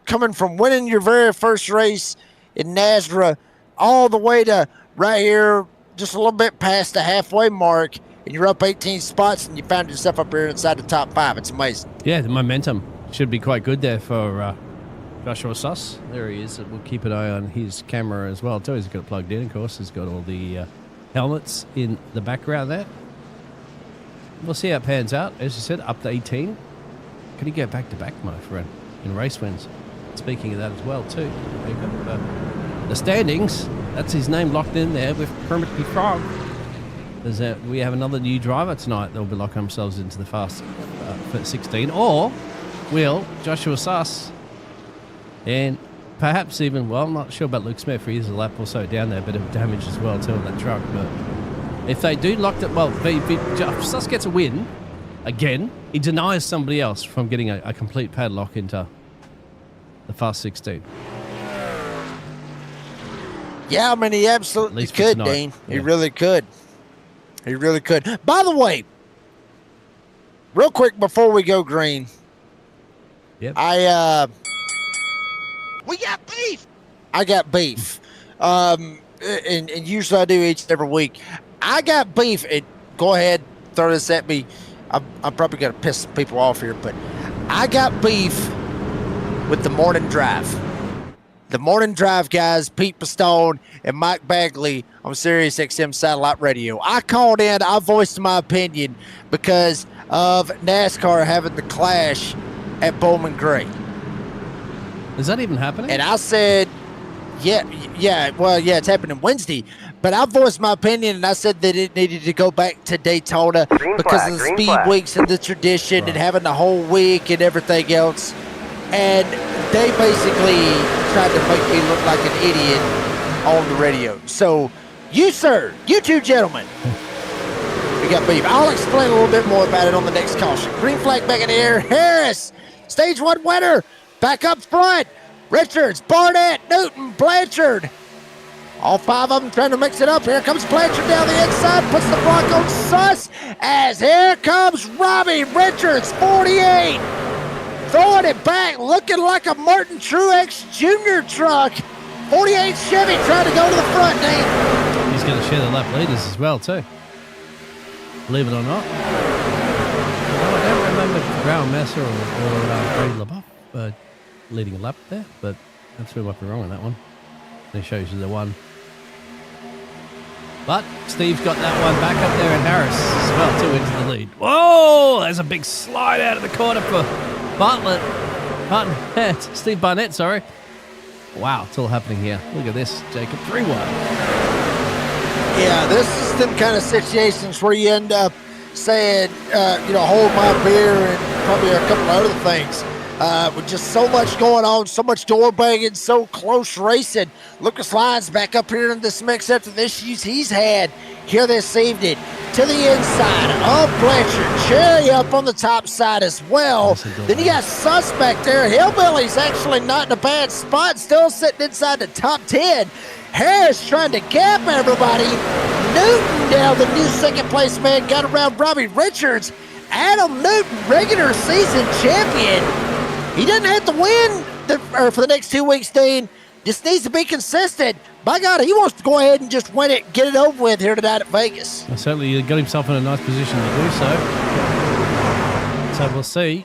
coming from winning your very first race in NASRA all the way to right here, just a little bit past the halfway mark, and you're up 18 spots, and you found yourself up here inside the top 5. It's amazing. Yeah, the momentum should be quite good there for Joshua Suss. There he is. We'll keep an eye on his camera as well, too. He's got it plugged in, of course. He's got all the helmets in the background there. We'll see how it pans out. As you said, up to 18. Could he go back-to-back, my friend, in race wins? Speaking of that as well, too. There you go. The standings, that's his name locked in there with Permanently Frog. We have another new driver tonight that will be locking themselves into the fast 16. Or will Joshua Suss, and perhaps even, well, I'm not sure about Luke Smith. He's a lap or so down there, a bit of damage as well too on that truck. But if they do lock it, well, if Suss gets a win again, he denies somebody else from getting a complete padlock into the fast 16. Yeah, I mean, he absolutely could, Dean. Yeah. He really could. He really could. By the way, real quick before we go green, yep. We got beef. I got beef. And usually I do each and every week. I got beef. And go ahead, throw this at me. I'm probably going to piss some people off here, but I got beef with the morning drive. The morning drive guys, Pete Pistone and Mike Bagley on Sirius XM Satellite Radio. I called in, I voiced my opinion because of NASCAR having the clash at Bowman Gray. Is that even happening? And I said, yeah, it's happening Wednesday. But I voiced my opinion, and I said that it needed to go back to Daytona because of the speed weeks and the tradition and having the whole week and everything else. And they basically tried to make me look like an idiot on the radio. So you, sir, you two gentlemen, we got beef. I'll explain a little bit more about it on the next caution. Green flag back in the air. Harris, stage 1 winner, back up front. Richards, Barnett, Newton, Blanchard. All 5 of them trying to mix it up. Here comes Blanchard down the inside, puts the block on Suss, as here comes Robbie Richards, 48. Throwing it back, looking like a Martin Truex Jr. truck. 48 Chevy trying to go to the front, Dave. He's going to share the lap leaders as well, too. Believe it or not. I don't remember Graham Messer or Brady LaBeouf leading a lap there, but that's where I might be wrong on that one. It shows you the one. But Steve's got that one back up there, and Harris as well, too, into the lead. Whoa! There's a big slide out of the corner for Steve Barnett, sorry. Wow, it's all happening here. Look at this, Jacob. 3-1. Yeah, this is them kind of situations where you end up saying, hold my beer and probably a couple of other things. With just so much going on, so much door banging, so close racing. Lucas Lyons back up here in this mix after the issues he's had here this evening. To the inside of Blanchard. Cherry up on the top side as well. Then you got Suss back there. Hillbilly's actually not in a bad spot, still sitting inside the top 10. Harris trying to gap everybody. Newton down, the new second place man, got around Robbie Richards. Adam Newton, regular season champion. He doesn't have to win for the next 2 weeks, Dean. Just needs to be consistent. By God, he wants to go ahead and just win it, get it over with here tonight at Vegas. Well, certainly got himself in a nice position to do so. So we'll see.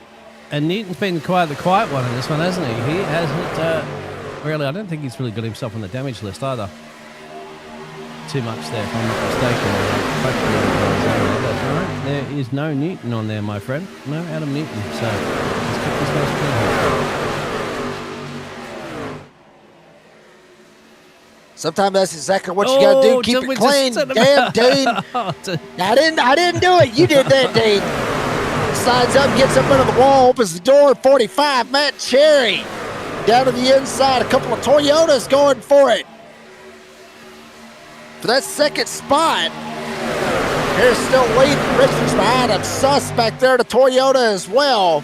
And Newton's been quite the quiet one in this one, hasn't he? He hasn't really, I don't think he's really got himself on the damage list either. Too much there, if I'm not mistaken. Right. There is no Newton on there, my friend. No Adam Newton. So let's keep this nice clean. Sometimes that's exactly what you got to do. Keep it clean. Damn, Dean. I didn't do it. You did that, Dean. Slides up, gets up under the wall, opens the door. 45, Matt Cherry. Down to the inside, a couple of Toyotas going for it. For that second spot. Here's still leading. Richards behind him. Suspect there to Toyota as well.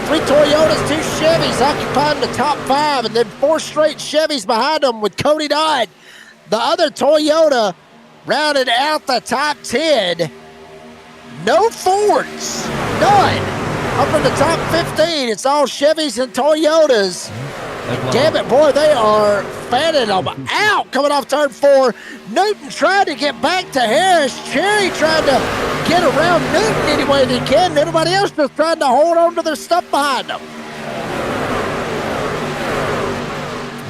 3 Toyotas, 2 Chevys occupying the top 5, and then 4 straight Chevys behind them with Cody Dodd. The other Toyota rounded out the top 10. No Fords, none. Up in the top 15, it's all Chevys and Toyotas. Damn it, boy, they are fanning them out coming off turn 4. Newton tried to get back to Harris. Cherry tried to get around Newton any way they can. Everybody else just trying to hold on to their stuff behind them.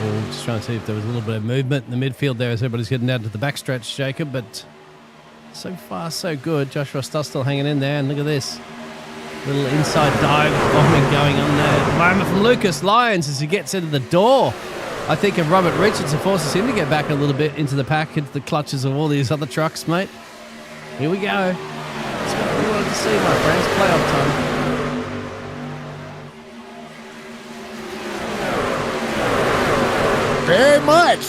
Well, just trying to see if there was a little bit of movement in the midfield there as everybody's getting down to the backstretch, Jacob, but so far so good. Joshua Stuss still hanging in there, and look at this. Little inside dive bombing going on there. Moment from Lucas Lyons as he gets into the door. I think of Robert Richardson forces him to get back a little bit into the pack, into the clutches of all these other trucks, mate. Here we go. That's what we wanted to see, my friends. Playoff time. Very much.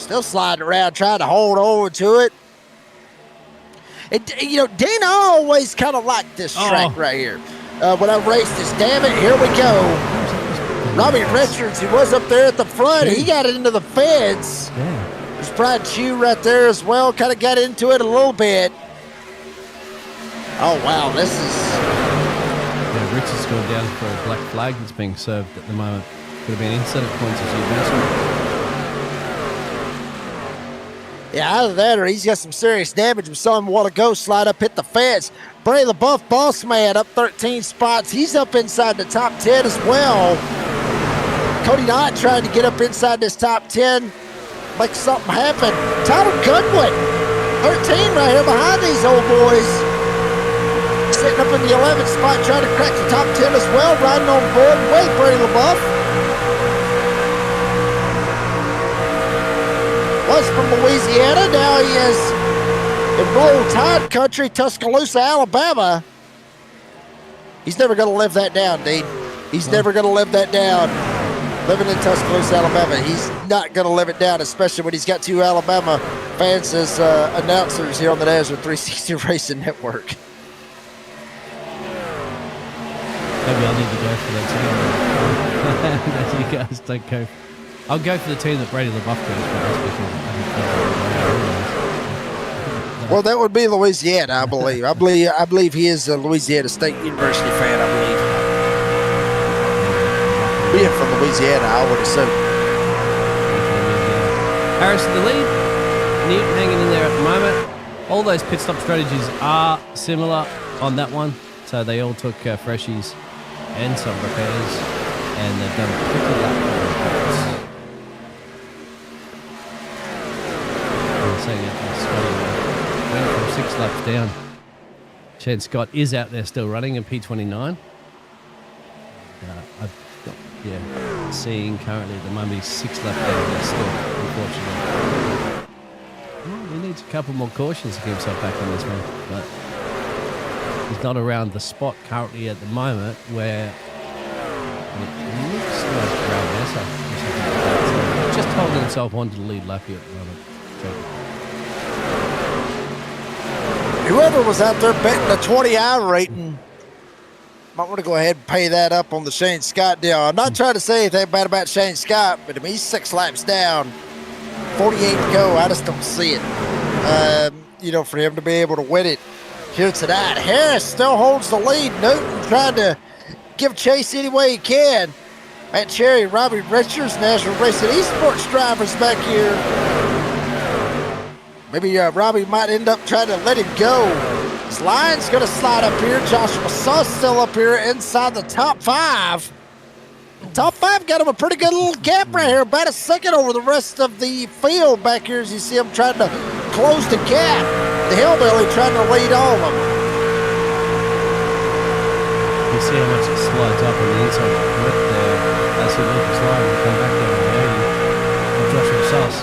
Still sliding around, trying to hold on to it. You know, Dana always kind of liked this track right here. When I raced this, damn it, here we go. Robbie Richards, he was up there at the front. He got it into the fence. Yeah. There's Brian Chew right there as well. Kind of got into it a little bit. Oh, wow, this is... Yeah, Richards going down for a black flag that's being served at the moment. Could have been incentive points, as you mentioned. Yeah, either that or he's got some serious damage. We saw him a while ago slide up, hit the fence. Bray LaBeouf, boss man, up 13 spots. He's up inside the top 10 as well. Cody Knott trying to get up inside this top 10, make something happen. Tyler Goodwin, 13 right here behind these old boys. Sitting up in the 11th spot, trying to crack the top 10 as well, riding on board with Bray LaBeouf. Was from Louisiana, now he is in Roll Tide country, Tuscaloosa, Alabama. He's never going to live that down, Dean. He's never going to live that down. Living in Tuscaloosa, Alabama, he's not going to live it down, especially when he's got 2 Alabama fans as announcers here on the NASRA 360 Racing Network. Maybe I need to go for that team. You guys don't go. I'll go for the team that Brady LaBeouf goes for. Well, that would be Louisiana, I believe. I believe he is a Louisiana State University fan, I believe. Being from Louisiana, I would assume. Harris in the lead. Newton hanging in there at the moment. All those pit stop strategies are similar on that one. So they all took freshies and some repairs, and they've done a quick lap. Went from 6 laps down. Chad Scott is out there still running in P29. I've got, seeing currently at the moment he's 6 laps down there still, unfortunately. Well, he needs a couple more cautions to get himself back on this one, but he's not around the spot currently at the moment where it looks like around there, so just holding himself on to the lead lap here at the moment. So, whoever was out there betting the 20-hour rating might want to go ahead and pay that up on the Shane Scott deal. I'm not trying to say anything bad about Shane Scott, but I mean, he's 6 laps down, 48 to go. I just don't see it, for him to be able to win it here tonight. Harris still holds the lead. Newton trying to give chase any way he can. Matt Cherry, Robbie Richards, NASRA Racing Esports drivers back here. Maybe Robbie might end up trying to let him go. This line's going to slide up here. Joshua Suss still up here inside the top 5. Top 5 got him a pretty good little gap right here. About a second over the rest of the field back here as you see him trying to close the gap. The Hillbilly trying to lead all of them. You see how much it slides up on the inside of the grip there. As he looks slide and come back down the 80 of Joshua Suss.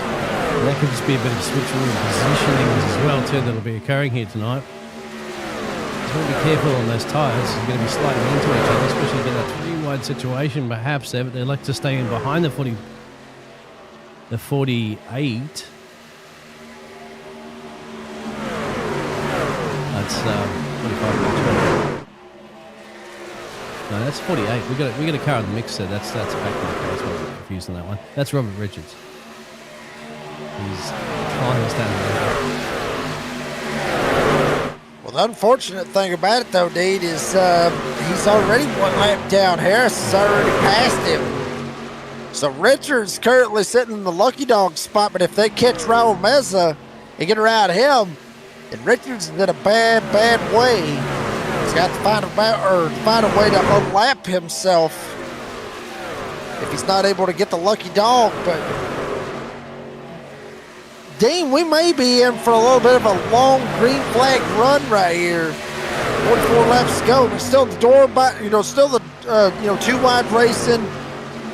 And that could just be a bit of switcheroo and positioning as well too that'll be occurring here tonight. He's going to be careful on those tyres. He's going to be sliding into each other, especially in a 3-wide situation perhaps there, but they like to stay in behind the 48. That's 45. No, that's 48. We got a car in the mix there. That's back there. That's why I'm confused on that one. That's Robert Richards. He's climbing down there. Well, the unfortunate thing about it, though, Dean, is he's already 1 lap down. Harris has already passed him. So Richards currently sitting in the lucky dog spot, but if they catch Raul Meza and get around him, then Richards is in a bad, bad way. He's got to find a way to unlap himself if he's not able to get the lucky dog. But Dean, we may be in for a little bit of a long green flag run right here. 44 laps to go. But still the door, still the 2 wide racing.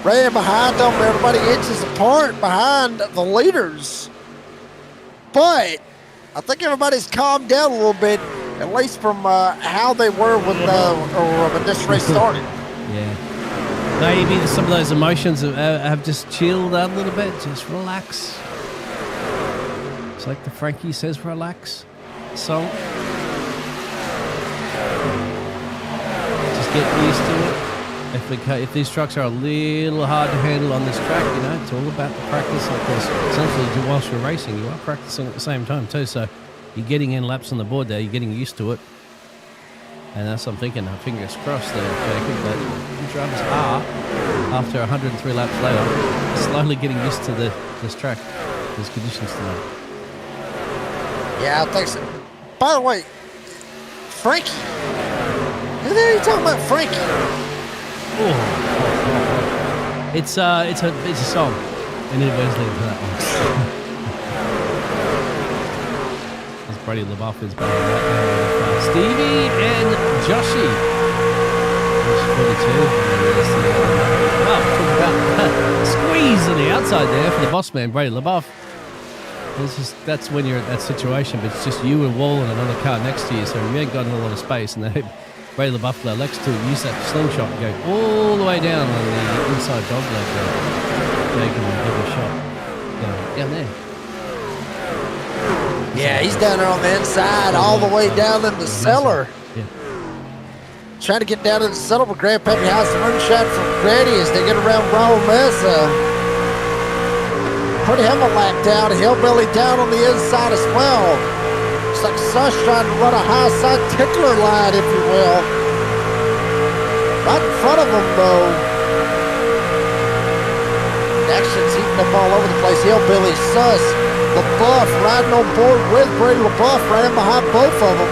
Right behind them, everybody inches apart behind the leaders. But I think everybody's calmed down a little bit, at least from how they were when this race started. Yeah. Maybe some of those emotions have just chilled out a little bit. Just relax. It's like the Frankie says, relax song. Just get used to it. If these trucks are a little hard to handle on this track, it's all about the practice. Of course, essentially, whilst you're racing, you are practicing at the same time too. So you're getting in laps on the board there. You're getting used to it. And that's what I'm thinking. Fingers crossed there, Jacob. But the drivers are, after 103 laps later, slowly getting used to this track, these conditions tonight. Yeah, I think so. By the way, Frankie. Who the hell are you talking about, Frankie? Oh. It's a song. I need Wesley for that one. As Brady LaBeouf is back right now. Stevie and Joshy. There's 42. Wow, talk about squeeze on the outside there for the boss man, Brady LaBeouf. That's when you're at that situation, but it's just you and Wall and another car next to you, so you ain't got a lot of space. And Ray LaBeouf elects to use that slingshot and go all the way down on the inside dog leg there. Jake can give a shot. Down there. Yeah, he's down there on the inside, all the way down in the cellar. Yeah. Trying to get down in the cellar, but Grand Peppy has the moonshot from Grady as they get around Raul Mesa. Put him a lap down, Hillbilly down on the inside as well. Looks like Sush trying to run a high side tickler line, if you will. Right in front of him, though. Action's heating up all over the place. Hillbilly, Suss, LaBeouf riding on board with Brady LaBeouf right in behind both of them.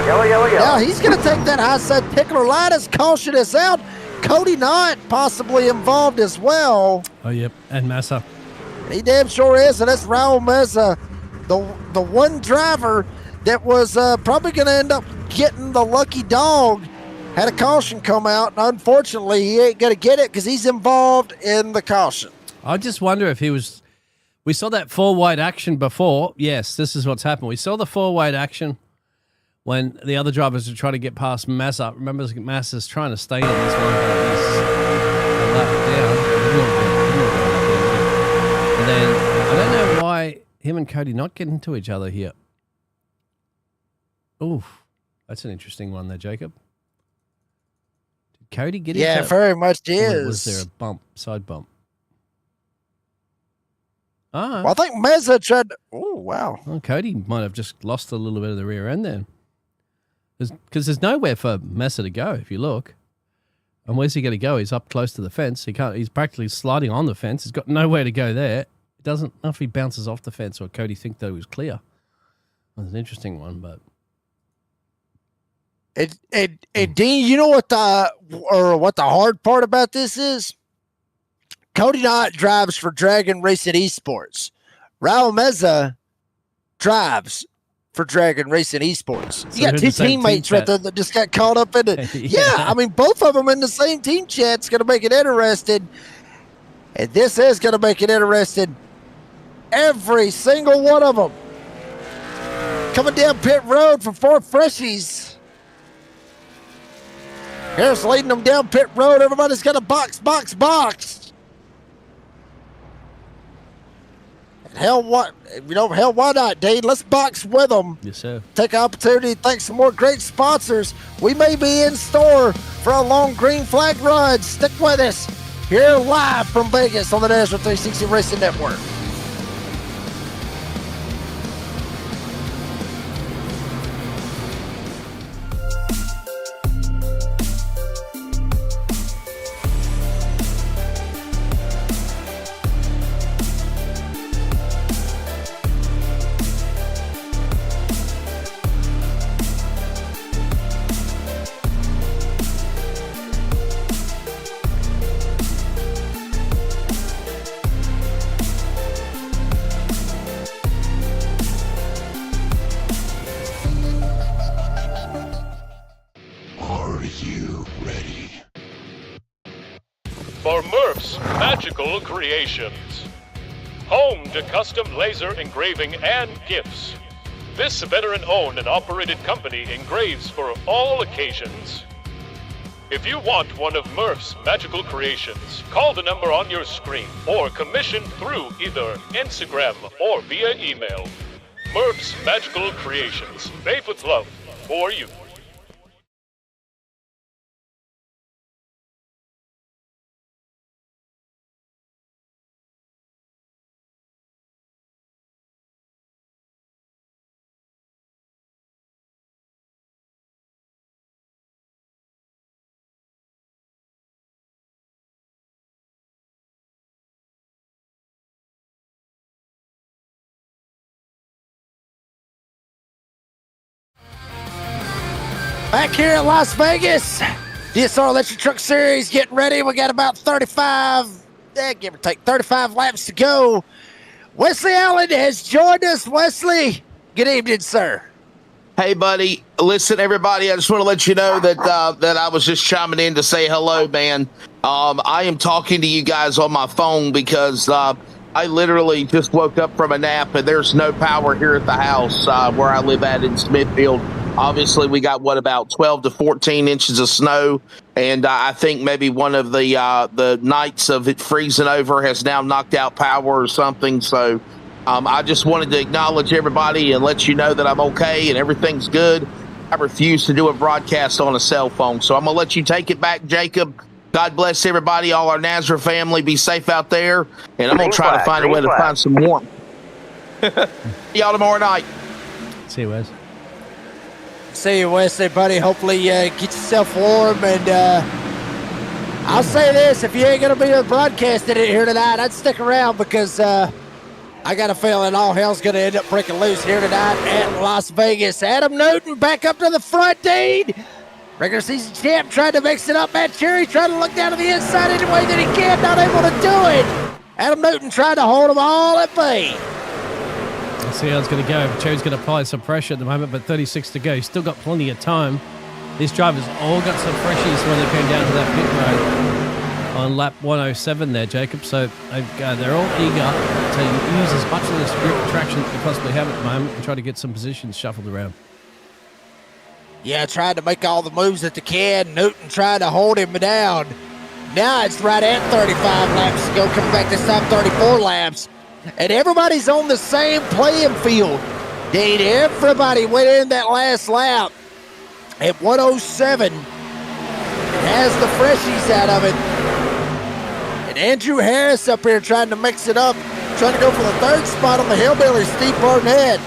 Yellow. Now he's going to take that high side tickler line as caution is out. Cody Knott possibly involved as well. Oh, yep, and Massa. He damn sure is, and that's Raul Meza, the one driver that was probably going to end up getting the lucky dog had a caution come out, and unfortunately he ain't going to get it because he's involved in the caution. I just wonder if he was... We saw that four-wide action before. Yes, this is what's happened. We saw the four-wide action when the other drivers were trying to get past Massa. Remember, Massa's trying to stay in this one, but he's a lap down. And then, I don't know why him and Cody not getting to each other here. Oof, that's an interesting one there, Jacob. Did Cody get into... Yeah, very much is. Or was there a bump, side bump? Well, I think Meza tried to... Oh, wow. Well, Cody might have just lost a little bit of the rear end then. Because there's nowhere for Mesa to go, if you look. And where's he going to go? He's up close to the fence. He's practically sliding on the fence. He's got nowhere to go there. It doesn't know if he bounces off the fence or Cody think that he was clear. That's an interesting one, but. And Dean, you know what the hard part about this is? Cody Knott drives for Dragon Racing Esports. Raul Meza drives for Dragon Racing Esports. So you got two teammates right there that just got caught up in it. Yeah, I mean, both of them in the same team chat's going to make it interesting. And this is going to make it interesting. Every single one of them coming down pit road for 4 freshies. Here's leading them down pit road. Everybody's got a box. Hell, why not, Dave? Let's box with them. Yes, sir. Take an opportunity to thank some more great sponsors. We may be in store for a long green flag run. Stick with us here live from Vegas on the NASRA 360 Racing Network. For Murph's Magical Creations. Home to custom laser engraving and gifts. This veteran-owned and operated company engraves for all occasions. If you want one of Murph's Magical Creations, call the number on your screen or commission through either Instagram or via email. Murph's Magical Creations, made with love for you. Back here at Las Vegas, DSR Electric Truck Series getting ready. We got about 35, give or take 35 laps to go. Wesley Allen has joined us. Wesley, good evening, sir. Hey, buddy. Listen, everybody, I just want to let you know that that I was just chiming in to say hello, man. I am talking to you guys on my phone because I literally just woke up from a nap and there's no power here at the house where I live at in Smithfield. Obviously, we got, about 12 to 14 inches of snow, and I think maybe one of the nights of it freezing over has now knocked out power or something. So I just wanted to acknowledge everybody and let you know that I'm okay and everything's good. I refuse to do a broadcast on a cell phone, so I'm going to let you take it back, Jacob. God bless everybody, all our NASRA family. Be safe out there, and I'm going to try to find a way to find some warmth. Y'all tomorrow night. See you, Wes. See you, Wesley, buddy. Hopefully get yourself warm. And I'll say this, if you ain't going to be broadcasting it here tonight, I'd stick around because I got a feeling all hell's going to end up breaking loose here tonight at Las Vegas. Adam Newton back up to the front, Dean. Regular season champ trying to mix it up. Matt Cherry trying to look down to the inside any way that he can. Not able to do it. Adam Newton trying to hold them all at bay. Let's see how it's going to go. Cherry's going to apply some pressure at the moment, but 36 to go. He's still got plenty of time. These drivers all got some freshies when they came down to that pit road on lap 107 there, Jacob. So they're all eager to use as much of this grip traction as they possibly have at the moment and try to get some positions shuffled around. Yeah, trying to make all the moves that they can. Newton trying to hold him down. Now it's right at 35 laps to go. Coming back this time, 34 laps. And everybody's on the same playing field. Indeed, everybody went in that last lap at 107. Has the freshies out of it. And Andrew Harris up here trying to mix it up. Trying to go for the third spot on the Hillbilly, Steve Barnett.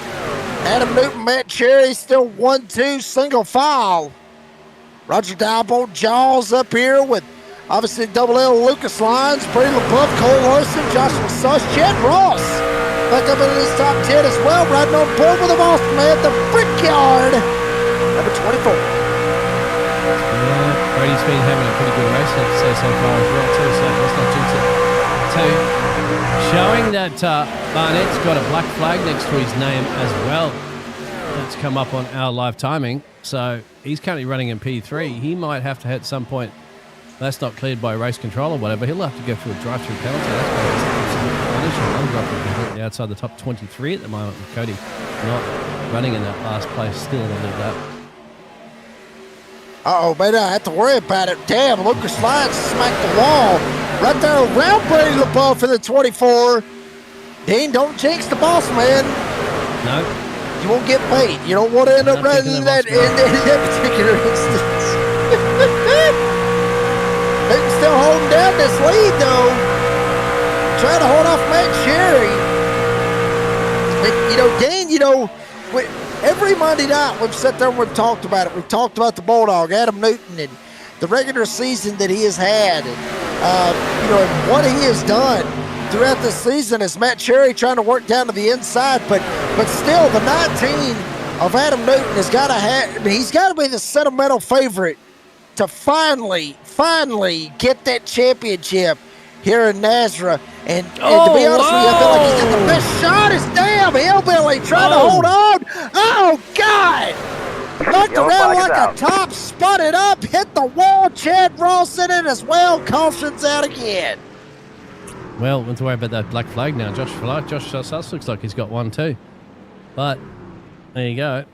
Adam Newton, Matt Cherry, still 1-2, single file. Roger Diebold, Jaws up here with obviously Double L Lucas Lyons, Brady LaBeouf, Cole Larson, Joshua Suss, Chad Ross back up into this top 10 as well, riding on board with the Boston man, the Brickyard, number 24. Yeah, Brady's been having a pretty good race, I have to say, so far as well, too, so let's not jinx it. So, showing that Barnett's got a black flag next to his name as well. That's come up on our live timing. So he's currently running in P3. He might have to at some point. That's not cleared by race control or whatever. He'll have to go through a drive-through penalty. That's why it's absolutely completely outside the top 23 at the moment with Cody not running in that last place still in the lead lap. Uh-oh, but I don't have to worry about it. Damn, Lucas Lyons smacked the wall right there around Brady LaBeouf for the 24. Dean, don't jinx the boss, man. No. You won't get paid. You don't want to end up running that in that particular instance. They're still holding down this lead, though. Trying to hold off Matt Sherry. But, Dean, every Monday night we've sat there and we've talked about it. We've talked about the Bulldog, Adam Newton, and the regular season that he has had, and what he has done throughout the season is Matt Cherry trying to work down to the inside, but still the 19 of Adam Newton has got to he's got to be the sentimental favorite to finally get that championship here in NASRA. And to be honest with you, I feel like he's got the best shot. Is damn Hillbilly trying to hold on. Oh, God! Knocked around like a top, spun it up, hit the wall. Chad Ross in it as well. Caution's out again. Well, don't have to worry about that black flag now. Josh Suss looks like he's got one too. But there you go.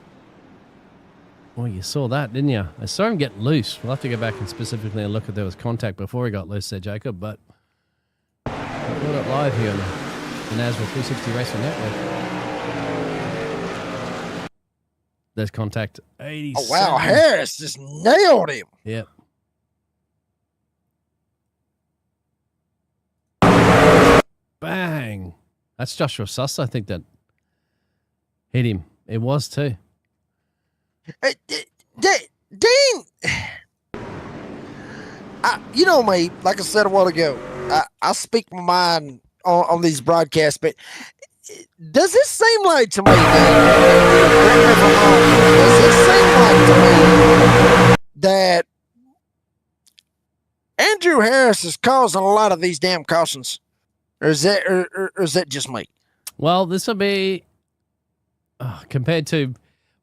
Well, you saw that, didn't you? I saw him get loose. We'll have to go back and specifically look at there was contact before he got loose there, Jacob. But I got it live here on the NASRA 360 Racing Network. There's contact 87. Oh, wow. Harris just nailed him. Yep. Bang. That's Joshua Suss, I think, that hit him. It was too. Hey, Dean, you know me, like I said a while ago, I speak my mind on these broadcasts, but does it seem like to me, Dean, does it seem like to me that Andrew Harris is causing a lot of these damn cautions? Or is that just me? Well, this will be compared to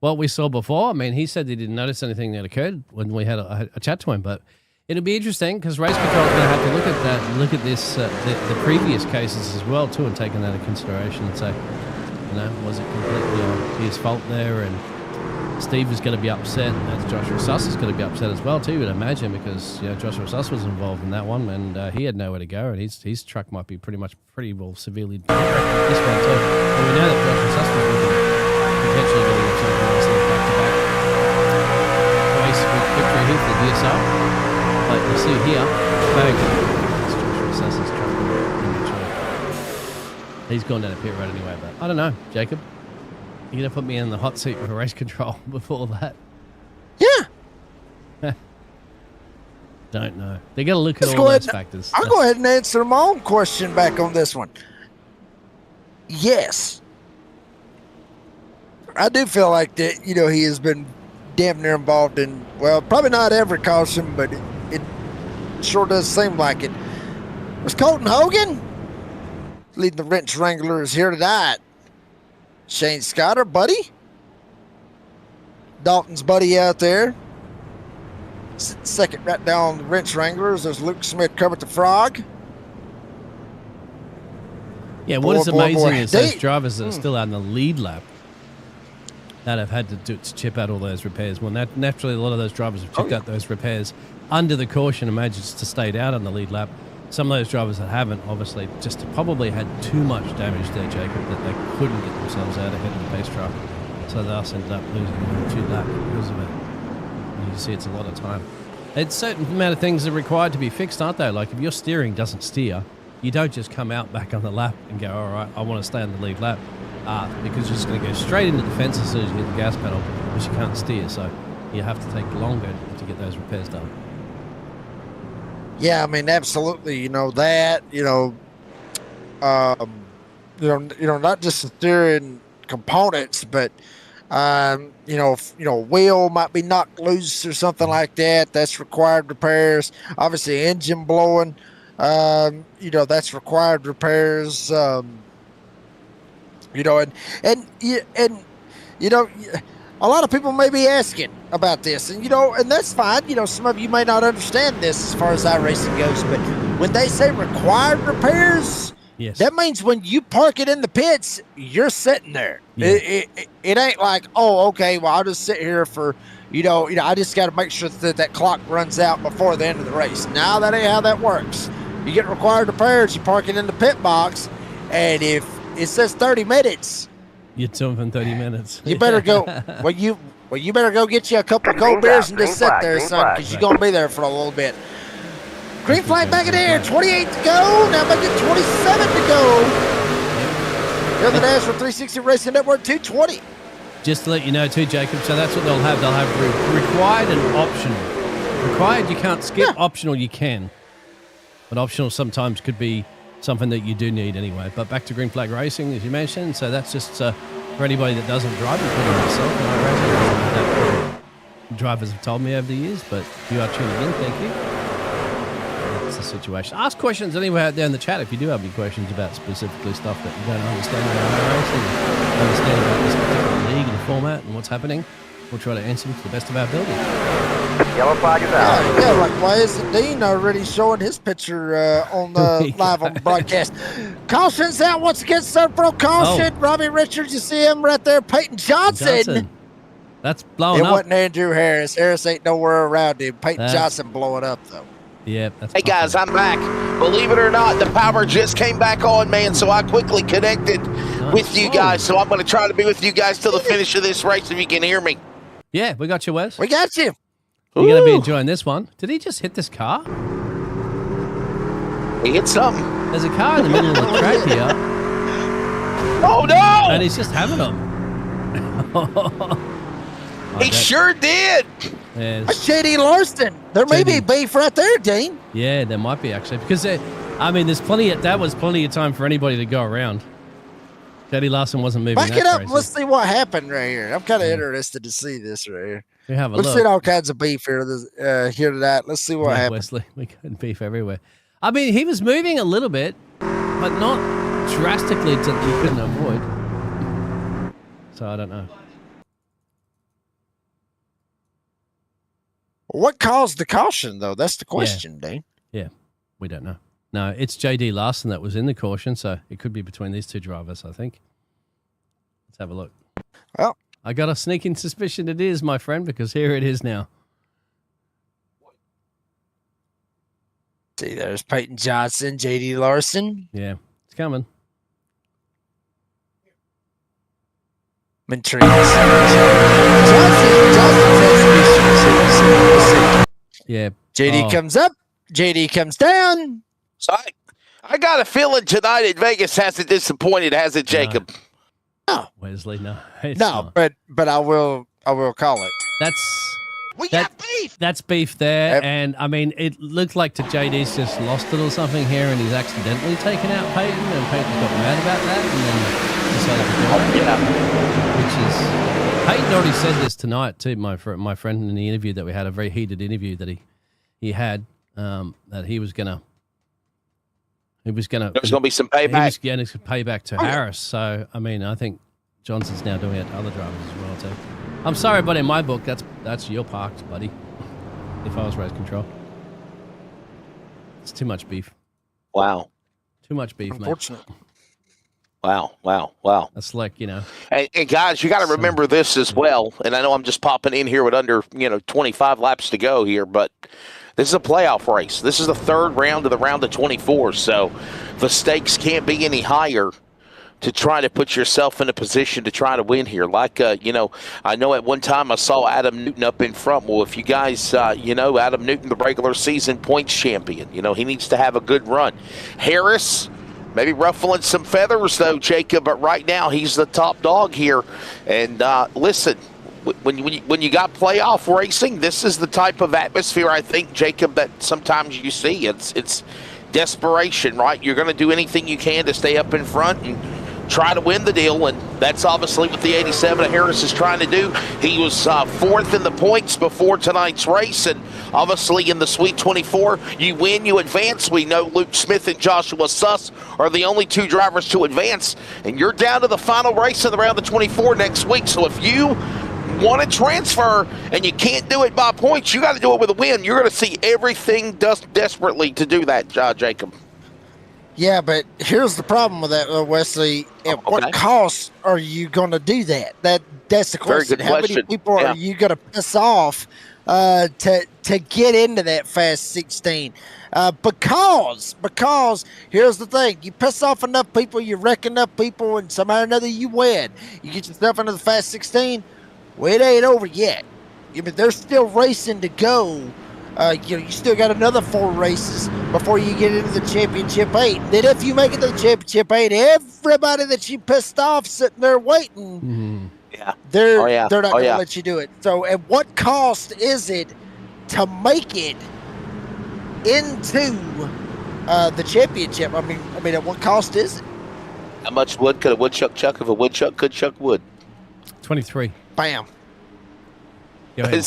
what we saw before. I mean, he said he didn't notice anything that occurred when we had a chat to him, but it'll be interesting because race control is going to have to look at that, look at this, the previous cases as well too, and taking that into consideration and say, was it completely his fault there? And Steve is going to be upset, and Joshua Suss is going to be upset as well too, you'd imagine, because Joshua Suss was involved in that one, and he had nowhere to go, and his truck might be pretty well severely damaged. This one too. And we know that Joshua Suss was potentially getting himself back-to-back race with victory here for the DSR. But you see here, bang, it's Joshua Suss's truck. He's gone down a pit road anyway, but I don't know, Jacob. You're going to put me in the hot seat for race control before that? Yeah. Don't know. They got to look at all those factors. I'll go ahead and answer my own question back on this one. Yes. I do feel like that, he has been damn near involved in, well, probably not every caution, but it sure does seem like it. Was Colton Hogan leading the Wrench Wranglers here tonight? Shane Scott, our buddy. Dalton's buddy out there. Second right down the Wrench Wranglers. There's Luke Smith, Kermit the Frog. Yeah, what is amazing is those drivers that are still out in the lead lap that have had to chip out all those repairs. Well, naturally, a lot of those drivers have chipped out those repairs under the caution and managed to stay out on the lead lap. Some of those drivers that haven't, obviously, just probably had too much damage there, Jacob, that they couldn't get themselves out ahead of the pace truck. So they also ended up losing 2 laps because of it. And you can see it's a lot of time. It's a certain amount of things that are required to be fixed, aren't they? Like if your steering doesn't steer, you don't just come out back on the lap and go, all right, I want to stay on the lead lap. Because you're just going to go straight into the fence as soon as you hit the gas pedal, because you can't steer. So you have to take longer to get those repairs done. Yeah, I mean, absolutely. That. Not just the steering components, but wheel might be knocked loose or something like that. That's required repairs. Obviously, engine blowing. That's required repairs. A lot of people may be asking about this, and that's fine. Some of you may not understand this as far as iRacing goes, but when they say required repairs, yes, that means when you park it in the pits, you're sitting there. Yeah. It ain't like, oh, okay, well, I'll just sit here for, I just got to make sure that clock runs out before the end of the race. Now that ain't how that works. You get required repairs, you park it in the pit box, and if it says 30 minutes, you're talking 30 minutes. you better go. You better go get you a couple of cold beers and just sit there, son, because you're gonna be there for a little bit. Green flag back in the air. 28 to go. Now make it 27 to go. Here on the NASRA 360 Racing Network 220. Just to let you know too, Jacob, so that's what they'll have. They'll have required and optional. Required you can't skip. Yeah. Optional you can. But optional sometimes could be something that you do need anyway. But back to green flag racing, as you mentioned. So that's just for anybody that doesn't drive, including myself. And I reckon drivers have told me over the years, but if you are tuning in, thank you. That's the situation. Ask questions anywhere out there in the chat if you do have any questions about specifically stuff that you don't understand about racing, understand about this particular league and the format and what's happening. We'll try to answer them to the best of our ability. Yellow flag is out. Yeah, like why isn't Dean already showing his picture on the live on the broadcast? Caution's out once again, third pro caution. Oh. Robbie Richards, you see him right there. Peyton Johnson. That's blowing up. It up. wasn't Andrew Harris. Harris ain't nowhere around him. Peyton Johnson blowing up though. Yeah. That's hey guys, I'm back. Believe it or not, the power just came back on, man. So I quickly connected with you guys. So I'm going to try to be with you guys till the finish of this race if you can hear me. Yeah, we got you, Wes. We got you. You're going to be enjoying this one. Did he just hit this car? He hit something. There's a car in the middle of the track here. Oh, no! And he's just having them. He sure did. That's JD Larson. There may be beef right there, Dean. Yeah, there might be, actually. Because, there's plenty of time for anybody to go around. JD Larson wasn't moving. Back it up. Let's see what happened right here. I'm kind of interested to see this right here. We've seen all kinds of beef here tonight. Let's see what happened. Wesley, we got beef everywhere. I mean, he was moving a little bit, but not drastically to that you couldn't avoid. So I don't know. What caused the caution, though? That's the question, Dean. Yeah, we don't know. No, it's JD Larson that was in the caution, so it could be between these two drivers, I think. Let's have a look. Well, I got a sneaking suspicion it is, my friend, because here it is now. See, there's Peyton Johnson, JD Larson. Yeah, it's coming. Yeah. JD comes up. JD comes down. So I got a feeling tonight at Vegas hasn't disappointed, has it, Jacob? No, Wesley, no. No, but I will call it. Got beef. That's beef there, and I mean, it looked like to JD's just lost it or something here, and he's accidentally taken out Peyton, and Peyton got mad about that, and then decided to do it. Which is, Peyton already said this tonight too. My friend in the interview that we had, a very heated interview that he had, that he was gonna. There's going to be some payback. He was getting some payback to Harris. So, I mean, I think Johnson's now doing it to other drivers as well, too. I'm sorry, but in my book, that's your parks, buddy. If I was race control. It's too much beef. Wow. Too much beef, Unfortunate. mate. Wow. That's like, And guys, you got to remember this as well. And I know I'm just popping in here with under, 25 laps to go here, but this is a playoff race. This is the third round of the round of 24, so the stakes can't be any higher to try to put yourself in a position to try to win here. Like, I know at one time I saw Adam Newton up in front. Well, if you guys, Adam Newton, the regular season points champion, he needs to have a good run. Harris, maybe ruffling some feathers, though, Jacob, but right now he's the top dog here. And listen, when you got playoff racing, this is the type of atmosphere I think, Jacob, that sometimes you see. It's desperation, right? You're going to do anything you can to stay up in front and try to win the deal, and that's obviously what the 87 of Harris is trying to do. He was fourth in the points before tonight's race, and obviously in the Sweet 24, you win, you advance. We know Luke Smith and Joshua Suss are the only two drivers to advance, and you're down to the final race in the round of 24 next week. So if you want to transfer and you can't do it by points, you got to do it with a win. You're going to see everything desperately to do that, Jacob. Yeah, but here's the problem with that, Wesley. At what cost are you going to do that? That's the question. Very good question. How many people are you going to piss off to get into that fast 16? Because here's the thing: you piss off enough people, you wreck enough people, and somehow or another you win. You get yourself into the fast 16. Well, it ain't over yet. I mean, there's still racing to go. You still got another 4 races before you get into the Championship 8. Then if you make it to the Championship 8, everybody that you pissed off sitting there waiting, they're not going to let you do it. So at what cost is it to make it into the championship? I mean, at what cost is it? How much wood could a woodchuck chuck if a woodchuck could chuck wood? 23. Bam. Green,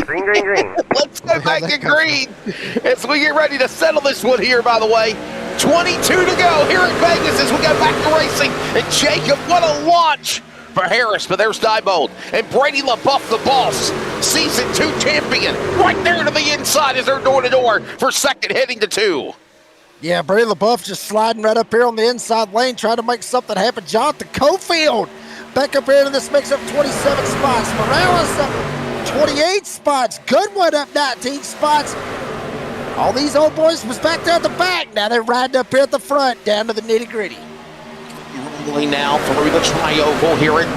green, green. Let's go back to green as we get ready to settle this one here, by the way. 22 to go here at Vegas as we go back to racing. And Jacob, what a launch for Harris. But there's Diebold. And Brady LaBeouf, the boss, Season 2 champion, right there to the inside as they're door-to-door for second, heading to 2. Yeah, Brady LaBeouf just sliding right up here on the inside lane, trying to make something happen. Jonathan Cofield back up here in this mix up 27 spots. Morales up 28 spots. Goodwin up 19 spots. All these old boys was back there at the back. Now they're riding up here at the front, down to the nitty-gritty. Rumbling now through the tri-oval here at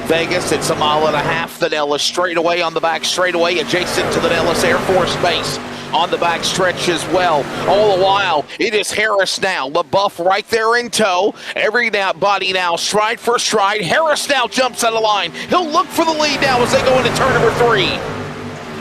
Vegas. It's a mile and a half. The Nellis straightaway on the back straightaway, adjacent to the Nellis Air Force Base. On the back stretch as well. All the while, it is Harris now. LaBeouf right there in tow. Everybody now, stride for stride. Harris now jumps out of line. He'll look for the lead now as they go into turn number 3.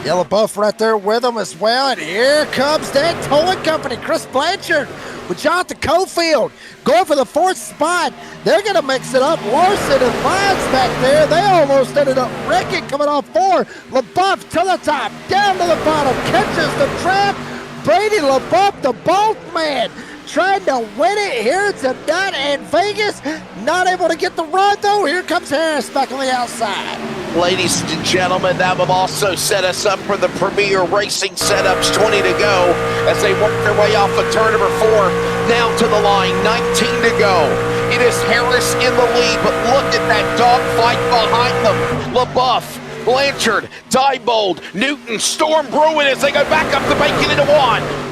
Yeah, LaBeouf right there with him as well. And here comes that towing company, Chris Blanchard with Jonathan Cofield going for the 4th spot. They're going to mix it up. Larson and Lyons back there. They almost ended up wrecking coming off 4. LaBeouf to the top, down to the bottom, catches the trap. Brady LaBeouf, the bolt man, trying to win it. Here it's a dot in Vegas. Not able to get the run, though. Here comes Harris back on the outside. Ladies and gentlemen, that will also set us up for the Premier Racing setups. 20 to go as they work their way off of turn number 4. Now to the line, 19 to go. It is Harris in the lead, but look at that dogfight behind them. LaBeouf, Blanchard, Diebold, Newton, storm brewing as they go back up the bacon into 1.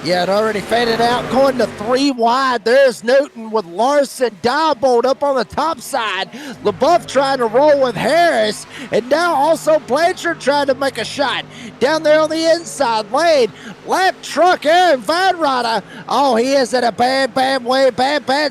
Yeah, it already faded out, going to 3 wide. There's Newton with Larson, Diebold up on the top side. LaBeouf trying to roll with Harris, and now also Blanchard trying to make a shot. Down there on the inside lane, lap truck Aaron Van Ryder. Oh, he is in a bad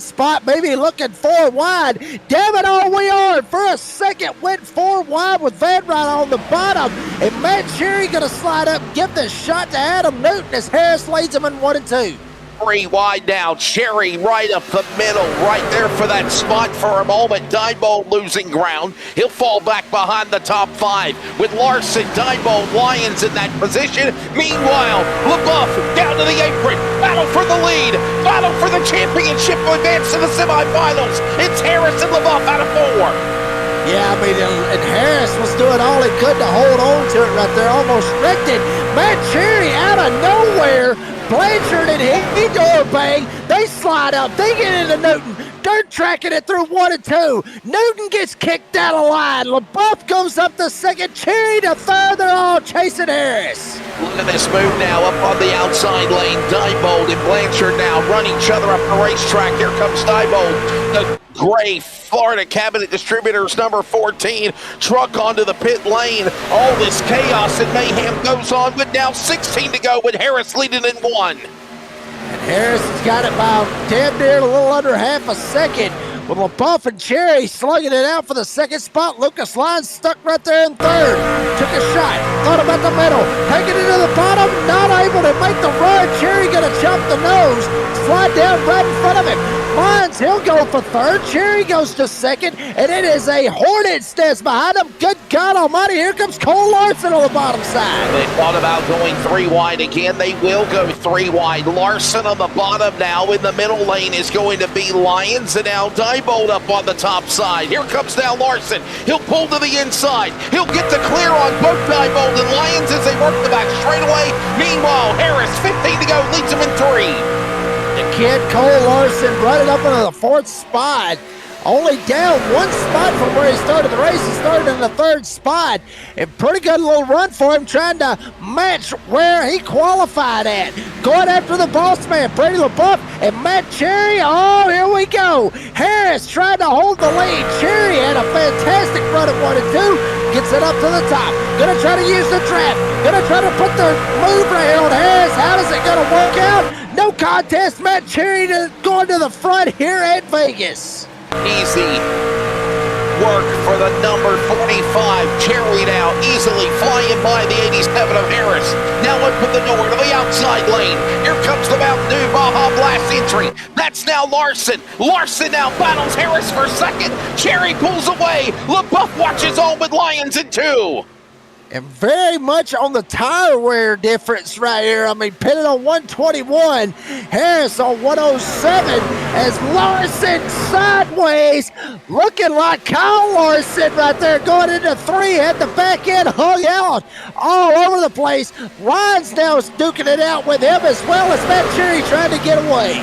spot. Maybe looking 4 wide. Damn it all, we are. For a second, went 4 wide with Van Ryder on the bottom. And Matt Cherry going to slide up, give the shot to Adam Newton as Harris leads him in 1 and 2. 3 wide now. Cherry right up the middle, right there for that spot for a moment. Diebold losing ground. He'll fall back behind the top 5 with Larson, Diebold, Lyons in that position. Meanwhile, LaBeouf down to the apron. Battle for the lead. Battle for the championship to advance to the semifinals. It's Harris and LaBeouf out of 4. Yeah, I mean, and Harris was doing all he could to hold on to it right there. Almost wrecked it. Matt Cherry out of nowhere. Blanchard and Hidor bang. They slide up. They get into Newton. Dirt tracking it through 1 and 2. Newton gets kicked out of line. LaBeouf goes up the second. Cherry to 3rd. They're all chasing Harris. Look at this move now up on the outside lane. Diebold and Blanchard now run each other up the racetrack. Here comes Diebold. The gray Florida Cabinet Distributors number 14 truck onto the pit lane. All this chaos and mayhem goes on with now 16 to go with Harris leading in 1. And Harris has got it by damn near a little under half a second. with LaBeouf and Cherry slugging it out for the second spot. Lucas Lyons stuck right there in third. Took a shot, thought about the middle, taking it to the bottom, not able to make the run. Cherry gonna chop the nose, slide down right in front of him. Lyons, he'll go for third. Cherry goes to second, and it is a Hornets that's behind him. Good God almighty, here comes Cole Larson on the bottom side. They thought about going 3 wide again. They will go 3 wide. Larson on the bottom now. In the middle lane is going to be Lyons, and now Diebold up on the top side. Here comes now Larson. He'll pull to the inside. He'll get the clear on both Diebold and Lyons as they work the back straightaway. Meanwhile, Harris, 15 to go, leads him in 3. The kid Cole Larson running up into the 4th spot. Only down 1 spot from where he started the race. He started in the 3rd spot. And pretty good little run for him, trying to match where he qualified at. Going after the boss man, Brady LaBeouf and Matt Cherry. Oh, here we go. Harris tried to hold the lead. Cherry had a fantastic run at 1 and 2. Gets it up to the top. Gonna try to use the draft. Gonna try to put the move right on Harris. How is it gonna work out? No contest. Matt Cherry going to the front here at Vegas. Easy work for the number 45. Cherry now easily flying by the 87 of Harris. Now open the door to the outside lane. Here comes the Mountain Dew Baja Blast entry. That's now Larson. Larson now battles Harris for second. Cherry pulls away. LaBeouf watches on with Lyons in 2. And very much on the tire wear difference right here. I mean, pitted on 121, Harris on 107 as Larson sideways, looking like Kyle Larson right there going into 3, had the back end hung out all over the place. Lyons now is duking it out with him as well as Matt Cherry trying to get away.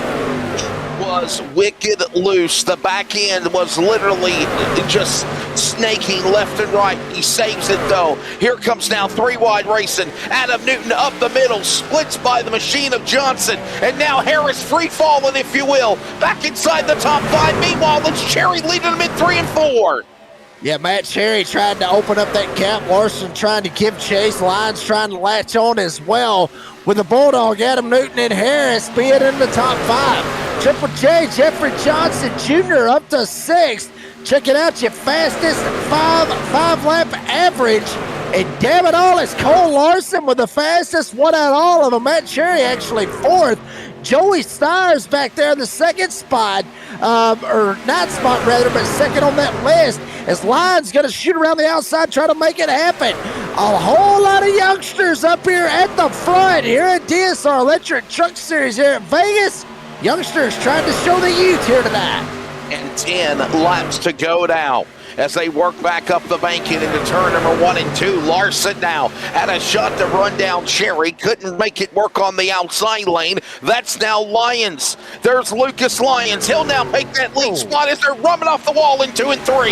Was wicked loose. The back end was literally just snaking left and right. He saves it though. Here comes now 3 wide racing. Adam Newton up the middle, splits by the machine of Johnson, and now Harris free falling, if you will, back inside the top 5. Meanwhile, it's Cherry leading him in 3 and 4. Yeah, Matt Cherry tried to open up that gap. Larson trying to give chase. Lyons trying to latch on as well, with the Bulldog, Adam Newton, and Harris being in the top 5. Triple J, Jeffrey Johnson Jr. up to 6th. Check it out, your fastest 5-lap average. And damn it all, it's Cole Larson with the fastest one out of all of them. Matt Cherry actually 4th. Joey Stires back there in the 2nd spot, or 9th spot rather, but 2nd on that list, as Lyons going to shoot around the outside, try to make it happen. A whole lot of youngsters up here at the front here at DSR Electric Truck Series here at Vegas. Youngsters trying to show the youth here tonight. And 10 laps to go now as they work back up the banking into turn number 1 and 2. Larson now had a shot to run down Cherry. Couldn't make it work on the outside lane. That's now Lyons. There's Lucas Lyons. He'll now take that lead spot as they're rubbing off the wall in 2 and 3.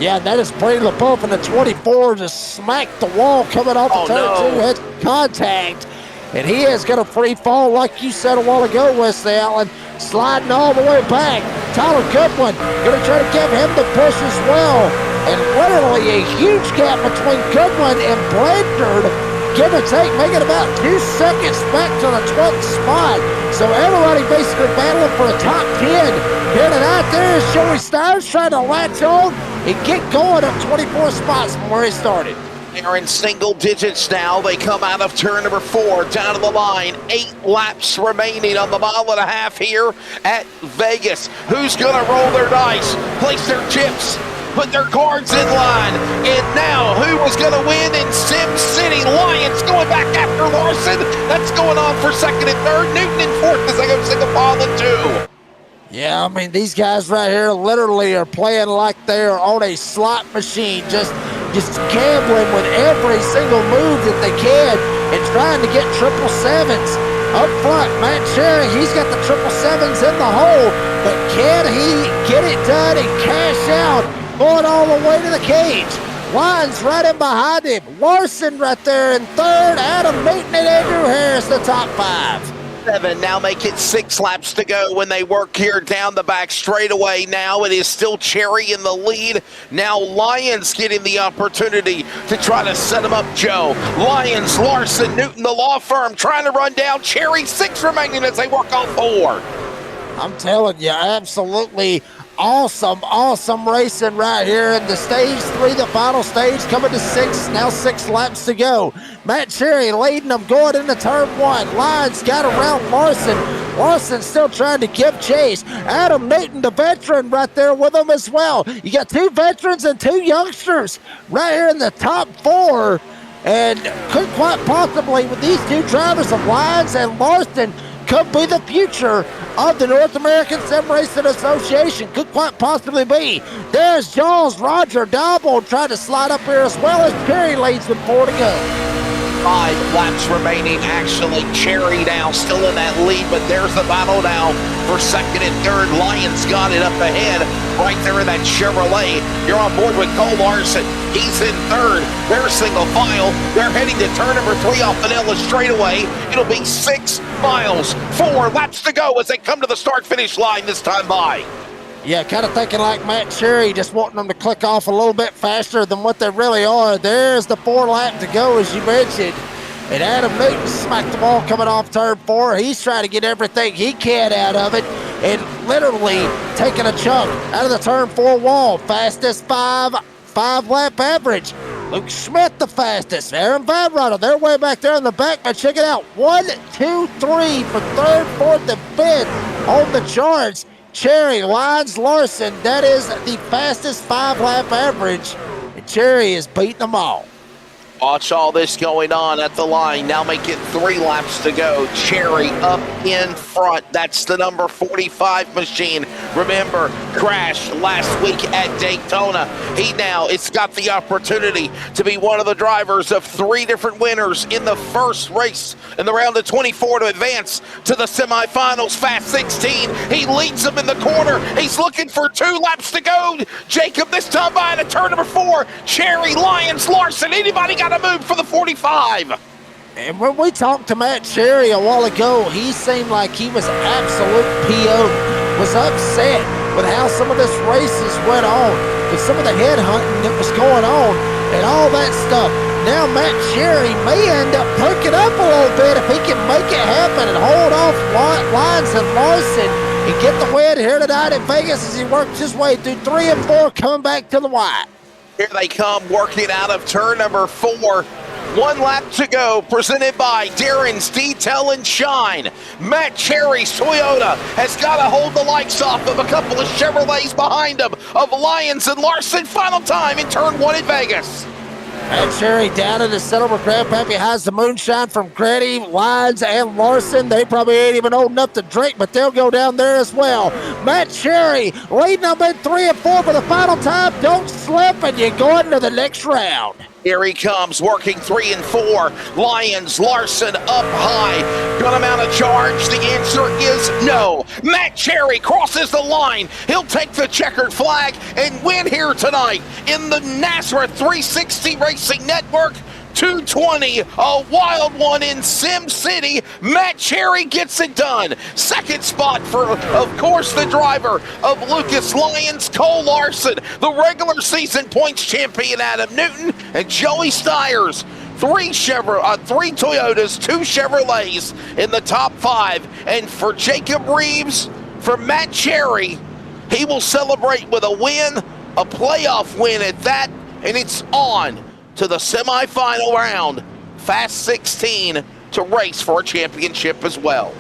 Yeah, that is Brady LaBeouf in the 24 to smack the wall coming off the turn 2. Had contact. And he is going to free fall, like you said a while ago, Wesley Allen, sliding all the way back. Tyler Goodwin going to try to give him the push as well. And literally a huge gap between Goodwin and Blanchard, give or take, making about 2 seconds back to the 12th spot. So everybody basically battling for a top 10. Here tonight, there is Joey Stires trying to latch on and get going up 24 spots from where he started. They're in single digits now. They come out of turn number 4 down to the line. 8 laps remaining on the 1.5 miles here at Vegas. Who's going to roll their dice, place their chips, put their cards in line? And now, who was going to win in Sim City? Lyons going back after Larson. That's going on for 2nd and 3rd. Newton in 4th as they go single file in 2. Yeah, I mean, these guys right here literally are playing like they're on a slot machine, just gambling with every single move that they can and trying to get 777s. Up front, Matt Cherry, he's got the 777s in the hole, but can he get it done and cash out going all the way to the cage? Lyons right in behind him. Larson right there in 3rd. Adam Newton and Andrew Harris, the top 5. 7 now make it 6 laps to go when they work here down the back straightaway. Now it is still Cherry in the lead. Now Lyons getting the opportunity to try to set him up, Joe. Lyons, Larson, Newton, the law firm trying to run down Cherry. 6 remaining as they work on 4. I'm telling you, absolutely awesome racing right here in the stage 3, the final stage, coming to 6, now 6 laps to go. Matt Cherry leading them going into turn 1. Lyons got around Larson. Larson still trying to give chase. Adam Newton, the veteran, right there with them as well. You got 2 veterans and 2 youngsters right here in the top 4. And could quite possibly, with these 2 drivers of Lyons and Larson, could be the future of the North American Sim Racing Association. Could quite possibly be. There's Jaws Roger Double trying to slide up here as well as Perry leads with 4 to go. 5 laps remaining. Actually, Cherry now still in that lead, but there's the battle now for second and third. Lyons got it up ahead right there in that Chevrolet. You're on board with Cole Larson. He's in third. They're single file. They're heading to turn number 3 off Vanilla straightaway. It'll be 6 miles, 4 laps to go as they come to the start-finish line this time by. Yeah, kind of thinking like Matt Cherry, just wanting them to click off a little bit faster than what they really are. There's the 4 lap to go, as you mentioned. And Adam Newton smacked the ball coming off turn 4. He's trying to get everything he can out of it and literally taking a chunk out of the turn 4 wall. Fastest 5 lap average. Luke Schmidt the fastest. Aaron Van Ryder, they're way back there in the back, but check it out. 1, 2, 3 for 3rd, 4th, and 5th on the charts. Cherry, Lyons, Larson, that is the fastest 5 lap average. And Cherry is beating them all. Watch all this going on at the line. Now make it 3 laps to go. Cherry up in front. That's the number 45 machine. Remember, crashed last week at Daytona. He now it's got the opportunity to be one of the drivers of 3 different winners in the first race in the round of 24 to advance to the semifinals. Fast 16. He leads them in the corner. He's looking for 2 laps to go. Jacob this time by to turn number 4. Cherry, Lyons, Larson. Anybody got a move for the 45? And when we talked to Matt Cherry a while ago, he seemed like he was absolute PO, was upset with how some of this races went on, with some of the headhunting that was going on and all that stuff. Now Matt Cherry may end up perking up a little bit if he can make it happen and hold off Lyons and Larson and get the win here tonight in Vegas as he works his way through 3 and 4, coming back to the white. Here they come, working out of turn number 4. 1 lap to go, presented by Darren's Detail and Shine. Matt Cherry's Toyota has got to hold the lights off of a couple of Chevrolets behind him of Lyons and Larson. Final time in turn 1 in Vegas. Matt Cherry down in the center where Grandpappy has the moonshine from Grady, Lyons, and Larson. They probably ain't even old enough to drink, but they'll go down there as well. Matt Cherry leading them in 3 and 4 for the final time. Don't slip, and you go into the next round. Here he comes, working 3 and 4. Lyons, Larson up high. Gonna mount a charge? The answer is no. Matt Cherry crosses the line. He'll take the checkered flag and win here tonight in the NASRA 360 Racing Network 220, a wild one in Sim City. Matt Cherry gets it done. Second spot for, of course, the driver of Lucas Lyons, Cole Larson, the regular season points champion Adam Newton, and Joey Stiers. 3 Toyotas, 2 Chevrolets in the top 5. And for Jacob Reeves, for Matt Cherry, he will celebrate with a win, a playoff win at that, and it's on to the semifinal round, Fast 16, to race for a championship as well.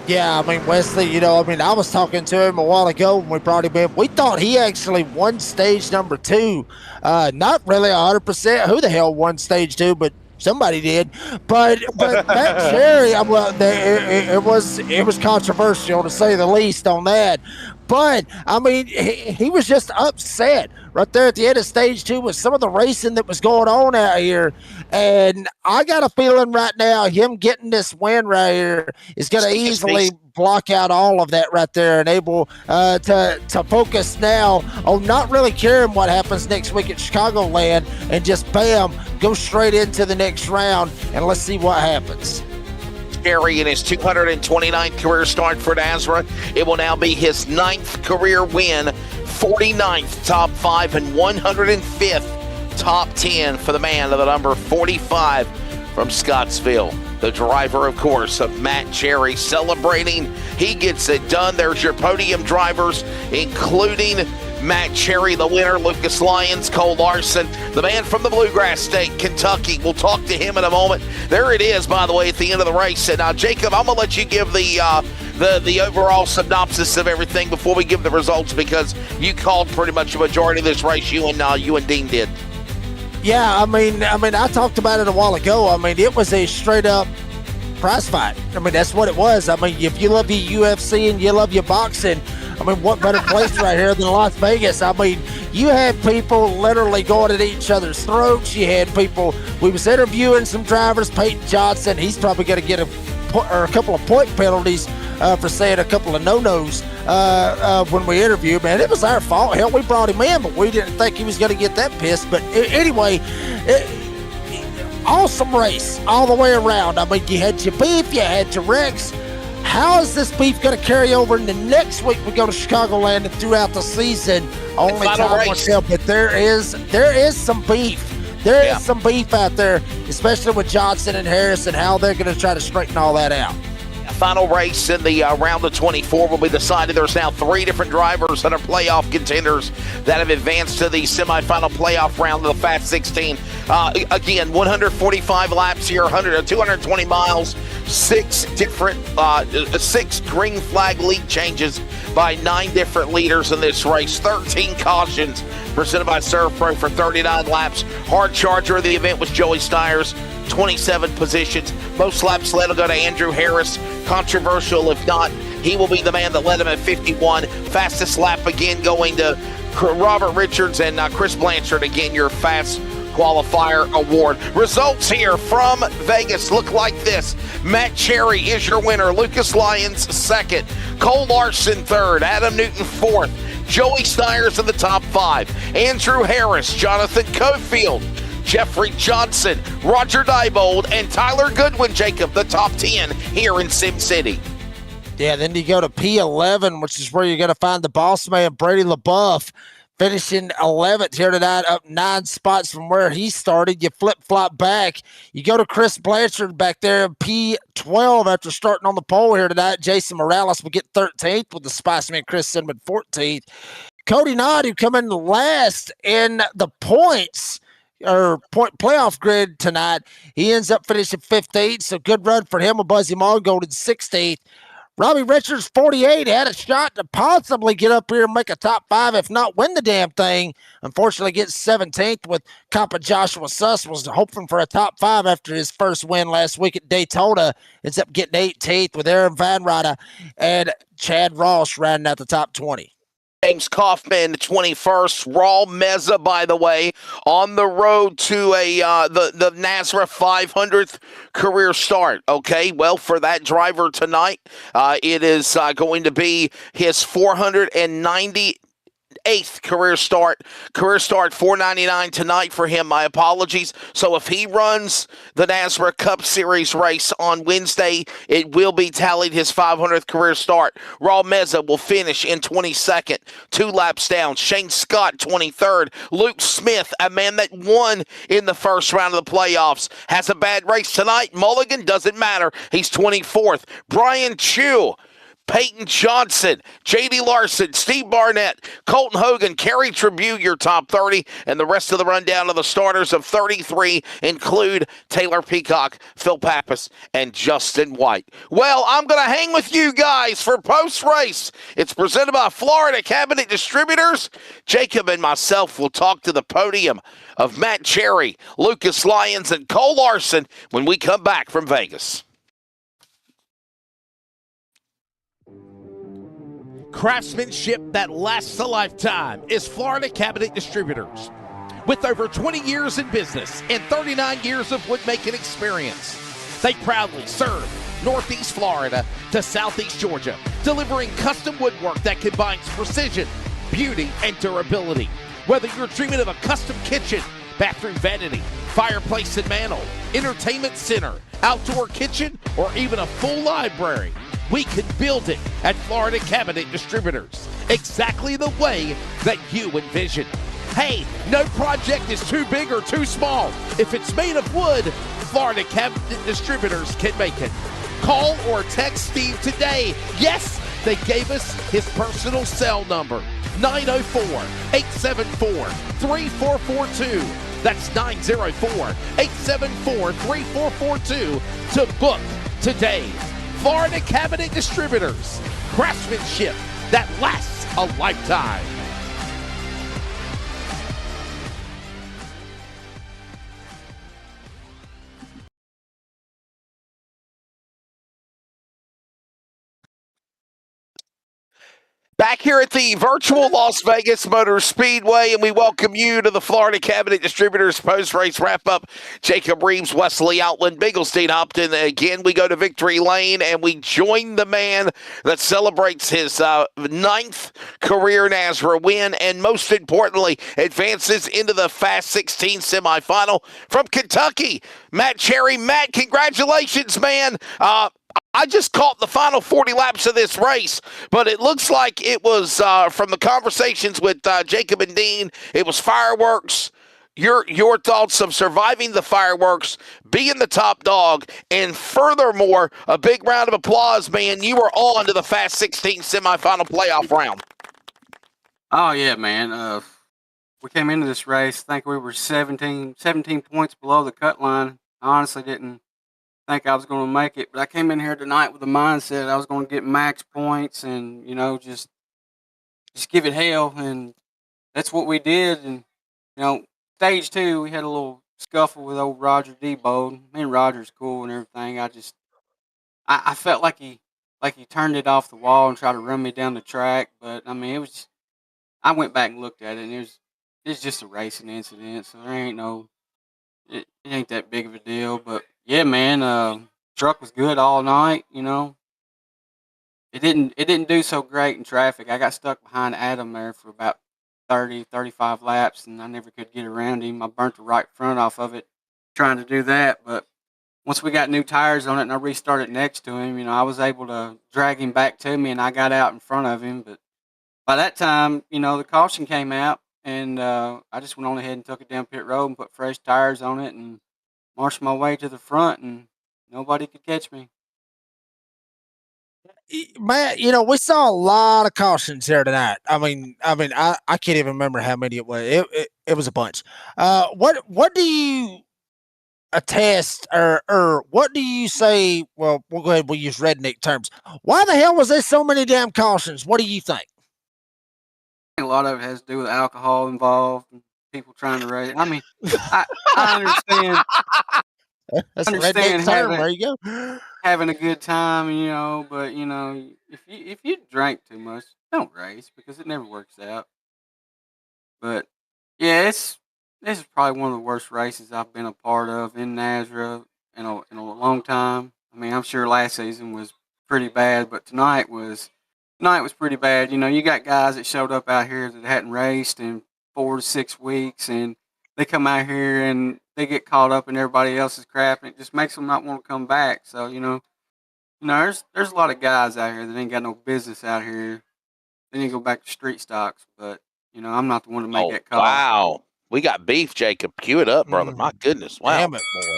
Yeah, I mean, Wesley, I was talking to him a while ago when we brought him in. We thought he actually won stage number 2. Not really 100%. Who the hell won stage 2, but somebody did. But Matt Cherry, it was controversial to say the least on that. But, I mean, he was just upset right there at the end of stage 2 with some of the racing that was going on out here. And I got a feeling right now him getting this win right here is going to easily block out all of that right there and able to focus now on not really caring what happens next week at Chicagoland and just, bam, go straight into the next round and let's see what happens. Cherry in his 229th career start for NASRA. It will now be his 9th career win, 49th top 5, and 105th top 10 for the man of the number 45 from Scottsville. the driver, of course, of Matt Cherry, celebrating. He gets it done. There's your podium drivers, including Matt Cherry, the winner, Lucas Lyons, Cole Larson, the man from the Bluegrass State, Kentucky. We'll talk to him in a moment. There it is, by the way, at the end of the race. And Jacob, I'm going to let you give the overall synopsis of everything before we give the results, because you called pretty much a majority of this race. You and Dean did. Yeah, I mean, I talked about it a while ago. I mean, it was a straight-up prize fight. I mean, that's what it was. I mean, if you love your UFC and you love your boxing, I mean, what better place right here than Las Vegas? I mean, you had people literally going at each other's throats. You had people, we was interviewing some drivers, Peyton Johnson. He's probably going to get a couple of point penalties for saying a couple of no-nos when we interviewed, man. It was our fault. Hell, we brought him in, but we didn't think he was going to get that pissed. But anyway, awesome race all the way around. I mean, you had your beef, you had your wrecks. How is this beef going to carry over into next week? We go to Chicagoland and throughout the season. Only time will tell, but there is some beef. There is some beef out there, especially with Johnson and Harris, and how they're going to try to straighten all that out. Final race in the round of 24 will be decided. There's now 3 different drivers that are playoff contenders that have advanced to the semifinal playoff round of the Fast 16. Again, 145 laps here, 220 miles, 6 different 6 green flag lead changes by 9 different leaders in this race, 13 cautions presented by Serve Pro for 39 laps. Hard charger of the event was Joey Stiers, 27 positions. Most laps led will go to Andrew Harris. Controversial, if not, he will be the man that led him at 51. Fastest lap again going to Robert Richards and Chris Blanchard. Again, your fast qualifier award. Results here from Vegas look like this. Matt Cherry is your winner. Lucas Lyons second. Cole Larson third. Adam Newton fourth. Joey Stiers in the top 5. Andrew Harris, Jonathan Cofield, Jeffrey Johnson, Roger Diebold, and Tyler Goodwin, Jacob, the top 10 here in Sim City. Yeah, then you go to P11, which is where you're going to find the boss man, Brady LaBeouf, finishing 11th here tonight, up 9 spots from where he started. You flip-flop back. You go to Chris Blanchard back there in P12 after starting on the pole here tonight. Jason Morales will get 13th with the Spiceman Chris Cinnamon 14th. Cody Nod, who come in last in the points or point playoff grid tonight, he ends up finishing 15th, so good run for him with Buzzy Mongold in 16th. Robbie Richards, 48, had a shot to possibly get up here and make a top 5, if not win the damn thing. Unfortunately, gets 17th with Compa Joshua Suss, was hoping for a top 5 after his first win last week at Daytona. Ends up getting 18th with Aaron Van Ryder and Chad Ross rounding out the top 20. James Kaufman, 21st. Raul Meza, by the way, on the road to the NASRA 500th career start. Okay, well, for that driver tonight, it is going to be his 498th career start. Career start 499 tonight for him. My apologies. So if he runs the NASRA Cup Series race on Wednesday, it will be tallied his 500th career start. Raul Meza will finish in 22nd, 2 laps down. Shane Scott, 23rd. Luke Smith, a man that won in the first round of the playoffs, has a bad race tonight. Mulligan, doesn't matter. He's 24th. Brian Chew, Peyton Johnson, J.D. Larson, Steve Barnett, Colton Hogan, Kerry Tribute, your top 30, and the rest of the rundown of the starters of 33 include Taylor Peacock, Phil Pappas, and Justin White. Well, I'm going to hang with you guys for post-race. It's presented by Florida Cabinet Distributors. Jacob and myself will talk to the podium of Matt Cherry, Lucas Lyons, and Cole Larson when we come back from Vegas. Craftsmanship that lasts a lifetime is Florida Cabinet Distributors. With over 20 years in business and 39 years of woodmaking experience, they proudly serve Northeast Florida to Southeast Georgia, delivering custom woodwork that combines precision, beauty, and durability. Whether you're dreaming of a custom kitchen, bathroom vanity, fireplace and mantle, entertainment center, outdoor kitchen, or even a full library, we can build it at Florida Cabinet Distributors, exactly the way that you envision. Hey, no project is too big or too small. If it's made of wood, Florida Cabinet Distributors can make it. Call or text Steve today. Yes, they gave us his personal cell number, 904-874-3442. That's 904-874-3442 to book today. Florida Cabinet Distributors, craftsmanship that lasts a lifetime. Back here at the virtual Las Vegas Motor Speedway, and we welcome you to the Florida Cabinet Distributors post-race wrap-up. Jacob Reeves, Wesley Outland, Bigglestein Hopton. Again, we go to Victory Lane, and we join the man that celebrates his ninth career NASRA win, and most importantly, advances into the Fast 16 semifinal from Kentucky. Matt Cherry. Matt, congratulations, man. I just caught the final 40 laps of this race, but it looks like it was from the conversations with Jacob and Dean, it was fireworks. Your thoughts of surviving the fireworks, being the top dog, and furthermore, a big round of applause, man. You were on to the Fast 16 semifinal playoff round. Oh, yeah, man. We came into this race, I think we were 17 points below the cut line. I honestly didn't think I was going to make it, but I came in here tonight with the mindset I was going to get max points and, just give it hell, and that's what we did. And, stage 2, we had a little scuffle with old Roger Debo. Me and Roger's cool and everything. I felt like he turned it off the wall and tried to run me down the track, but, I mean, I went back and looked at it, and it's just a racing incident, so there ain't it ain't that big of a deal. But yeah, man, truck was good all night. It didn't do so great in traffic. I got stuck behind Adam there for about 35 laps, and I never could get around him. I burnt the right front off of it trying to do that. But once we got new tires on it and I restarted next to him, I was able to drag him back to me, and I got out in front of him. But by that time, the caution came out, and I just went on ahead and took it down pit road and put fresh tires on it and marched my way to the front, and nobody could catch me. Matt, we saw a lot of cautions here tonight. I can't even remember how many it was. It was a bunch. What do you attest or what do you say? Well, we'll go ahead. We'll use redneck terms. Why the hell was there so many damn cautions? What do you think? A lot of it has to do with alcohol involved and people trying to race. I mean, I understand. That's a redneck term. There you go. Having a good time, but if you drink too much, don't race because it never works out. But yeah, this is probably one of the worst races I've been a part of in NASRA in a long time. I mean, I'm sure last season was pretty bad, but tonight was pretty bad. You got guys that showed up out here that hadn't raced in 4 to 6 weeks, and they come out here and they get caught up in everybody else's crap, and it just makes them not want to come back. So, there's a lot of guys out here that ain't got no business out here. They need to go back to street stocks, but, I'm not the one to make that call. Wow. We got beef, Jacob. Cue it up, brother. My goodness. Wow. Damn it, boy.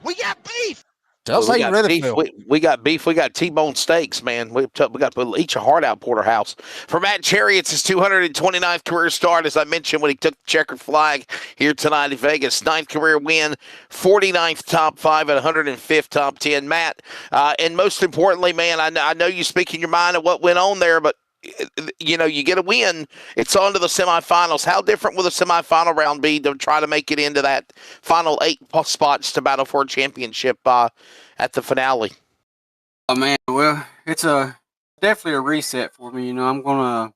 We got beef. Just we like got beef. We got beef. We got T-bone steaks, man. We got to put each a heart out porterhouse. For Matt Cherry, it's his 229th career start, as I mentioned, when he took the checkered flag here tonight in Vegas. 9th career win, 49th top 5 and 105th top 10. Matt, and most importantly, man, I know you speak in your mind of what went on there, but you get a win, it's on to the semifinals. How different will the semifinal round be to try to make it into that final 8 spots to battle for a championship at the finale? Oh man, well, it's definitely a reset for me. I'm gonna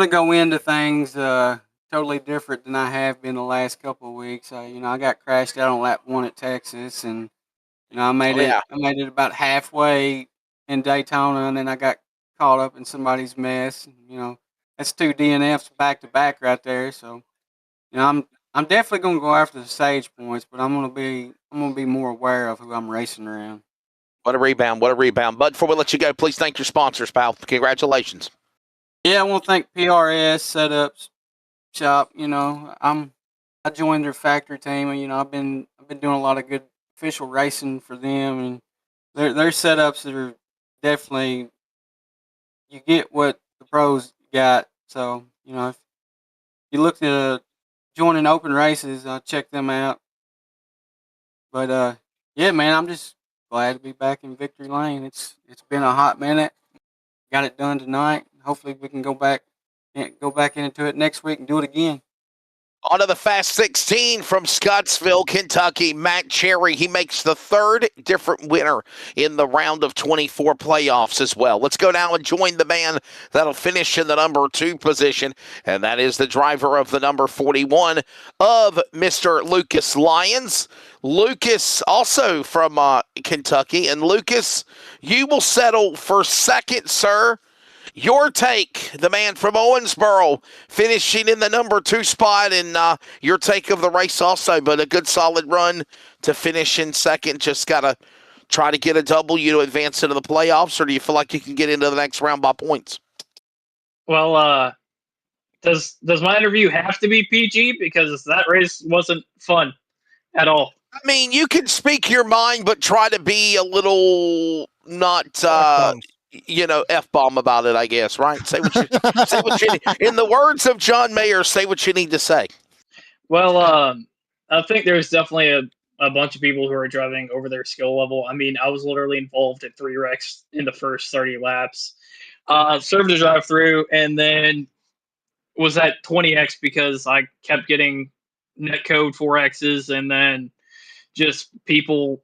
go into things totally different than I have been the last couple of weeks. I got crashed out on lap 1 at Texas, and I made it about halfway in Daytona, and then I got caught up in somebody's mess. That's 2 DNFs back to back right there. So, I'm definitely gonna go after the stage points, but I'm gonna be more aware of who I'm racing around. What a rebound! What a rebound! Bud, before we let you go, please thank your sponsors, pal. Congratulations. Yeah, I want to thank PRS Setups Shop. I joined their factory team, and I've been doing a lot of good official racing for them, and their setups that are definitely, you get what the pros got. So if you look to joining open races, check them out. But yeah, man, I'm just glad to be back in victory lane. It's been a hot minute. Got it done tonight. Hopefully, we can go back into it next week and do it again. On to the Fast 16 from Scottsville, Kentucky. Matt Cherry, he makes the third different winner in the round of 24 playoffs as well. Let's go now and join the man that'll finish in the number 2 position, and that is the driver of the number 41 of Mr. Lucas Lyons. Lucas, also from Kentucky. And Lucas, you will settle for second, sir. Your take, the man from Owensboro, finishing in the number 2 spot, and your take of the race also, but a good solid run to finish in second. Just got to try to get a W to advance into the playoffs, or do you feel like you can get into the next round by points? Well, does my interview have to be PG? Because that race wasn't fun at all. I mean, you can speak your mind, but try to be a little not F-bomb about it, I guess, right? Say what you need. In the words of John Mayer, say what you need to say. Well, I think there's definitely a bunch of people who are driving over their skill level. I mean, I was literally involved in 3 wrecks in the first 30 laps. Served the drive through and then was at 20x because I kept getting net code 4x's and then just people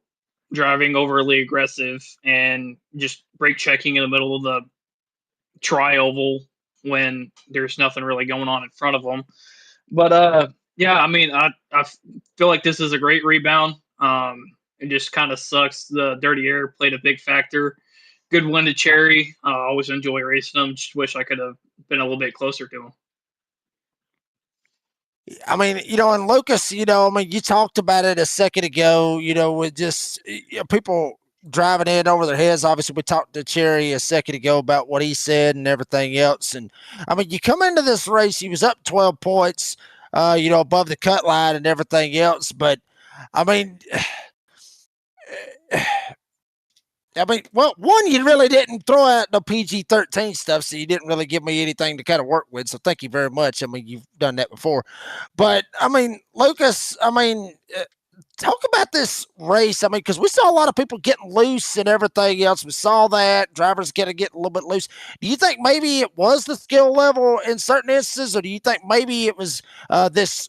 driving overly aggressive and just brake checking in the middle of the tri-oval when there's nothing really going on in front of them. But yeah, I mean, I feel like this is a great rebound. It just kind of sucks. The dirty air played a big factor. Good win to Cherry. I always enjoy racing them. Just wish I could have been a little bit closer to him. I mean, and Lucas, you talked about it a second ago, with just people driving in over their heads. Obviously, we talked to Cherry a second ago about what he said and everything else. And I mean, you come into this race, he was up 12 points, above the cut line and everything else. But I mean, well, one, you really didn't throw out no PG-13 stuff, so you didn't really give me anything to kind of work with. So thank you very much. I mean, you've done that before. But, I mean, Lucas, talk about this race. I mean, because we saw a lot of people getting loose and everything else. We saw that. Drivers get a little bit loose. Do you think maybe it was the skill level in certain instances, or do you think maybe it was the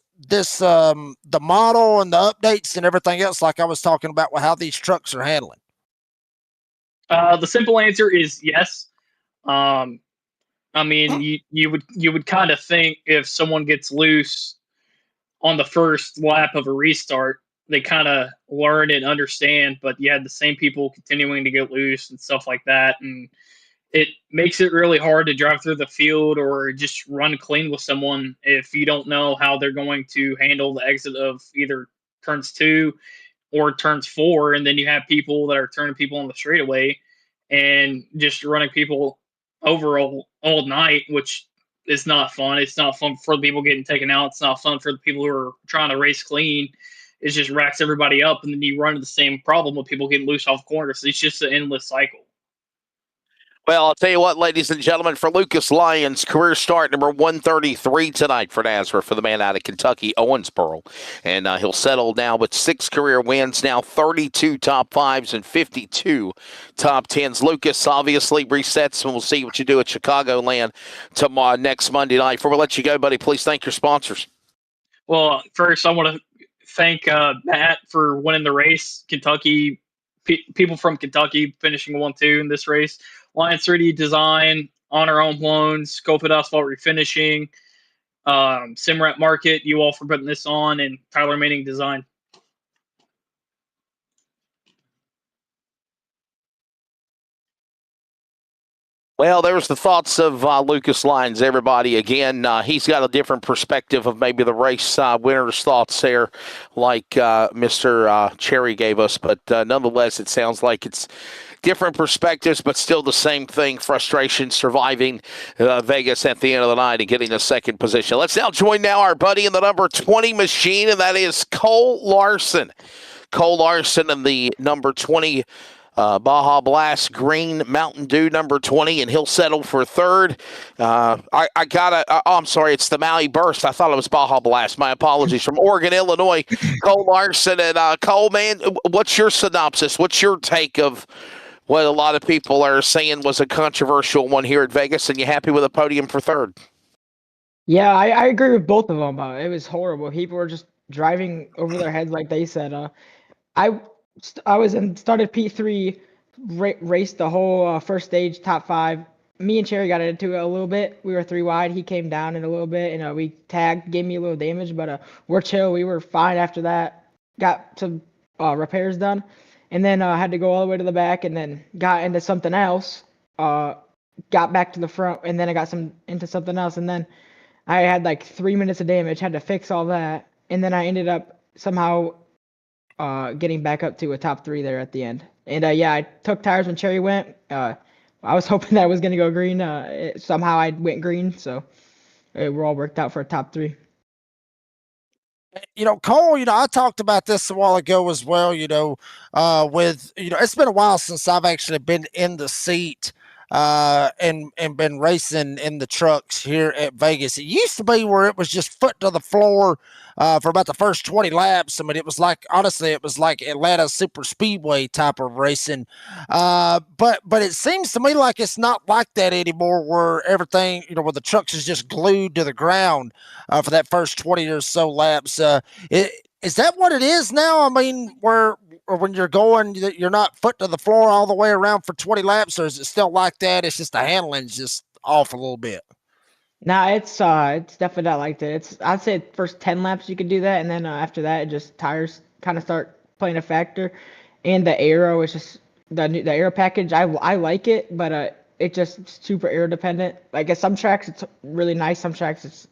model and the updates and everything else, like I was talking about with how these trucks are handling? The simple answer is yes. I mean, you would kind of think if someone gets loose on the first lap of a restart, they kind of learn and understand, but you had the same people continuing to get loose and stuff like that. And it makes it really hard to drive through the field or just run clean with someone if you don't know how they're going to handle the exit of either turns 2 or turns 4, and then you have people that are turning people on the straightaway and just running people over all night, which is not fun. It's not fun for the people getting taken out. It's not fun for the people who are trying to race clean. It just racks everybody up, and then you run into the same problem with people getting loose off corners. It's just an endless cycle. Well, I'll tell you what, ladies and gentlemen, for Lucas Lyons, career start number 133 tonight for NASRA for the man out of Kentucky, Owensboro. And he'll settle now with 6 career wins, now 32 top 5s and 52 top 10s. Lucas obviously resets, and we'll see what you do at Chicagoland tomorrow, next Monday night. Before we let you go, buddy, please thank your sponsors. Well, first, I want to thank Matt for winning the race. Kentucky, people from Kentucky finishing 1-2 in this race. Lions 3D Design, Honor Home Loans, Scope It Asphalt Refinishing, Simrat Market, you all for putting this on, and Tyler Manning Design. Well, there's the thoughts of Lucas Lyons, everybody. Again, he's got a different perspective of maybe the race winner's thoughts there, like Mr. Cherry gave us. But nonetheless, it sounds like it's different perspectives, but still the same thing. Frustration, surviving Vegas at the end of the night and getting a second position. Let's now join our buddy in the number 20 machine, and that is Cole Larson. Cole Larson and the number 20 Baja Blast Green Mountain Dew number 20, and he'll settle for third. I'm sorry, it's the Maui Burst. I thought it was Baja Blast. My apologies. From Oregon, Illinois, Cole Larson. And Cole, man, what's your synopsis? What's your take of what a lot of people are saying was a controversial one here at Vegas, and you happy with a podium for third? Yeah, I agree with both of them. It was horrible. People were just driving over their heads, like they said. I started P3, raced the whole first stage, top 5. Me and Cherry got into it a little bit. We were 3 wide. He came down in a little bit, and we tagged, gave me a little damage, but we're chill. We were fine after that. Got some repairs done, and then had to go all the way to the back, and then got into something else. Got back to the front, and then I got into something else, and then I had like 3 minutes of damage. Had to fix all that, and then I ended up somehow getting back up to a top 3 there at the end. And yeah, I took tires when Cherry went. I was hoping that I was going to go green. Somehow I went green, so we're all worked out for a top 3. Cole, I talked about this a while ago as well, with, it's been a while since I've actually been in the seat and been racing in the trucks here at Vegas. It used to be where it was just foot to the floor for about the first 20 laps. I mean, it was like Atlanta Super Speedway type of racing. But it seems to me like it's not like that anymore, where everything, where the trucks is just glued to the ground for that first 20 or so laps. Is that what it is now? I mean, or when you're going, you're not foot to the floor all the way around for 20 laps, or is it still like that? It's just the handling's just off a little bit. Nah, it's definitely not like that. I'd say first 10 laps you could do that, and then after that, it just tires kind of start playing a factor, and the aero is just the aero package. I like it, but it just super aero dependent. Like at some tracks it's really nice, some tracks it's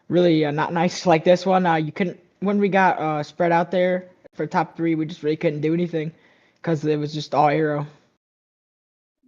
really not nice. Like this one, you couldn't when we got spread out there for top 3, we just really couldn't do anything because it was just all aero.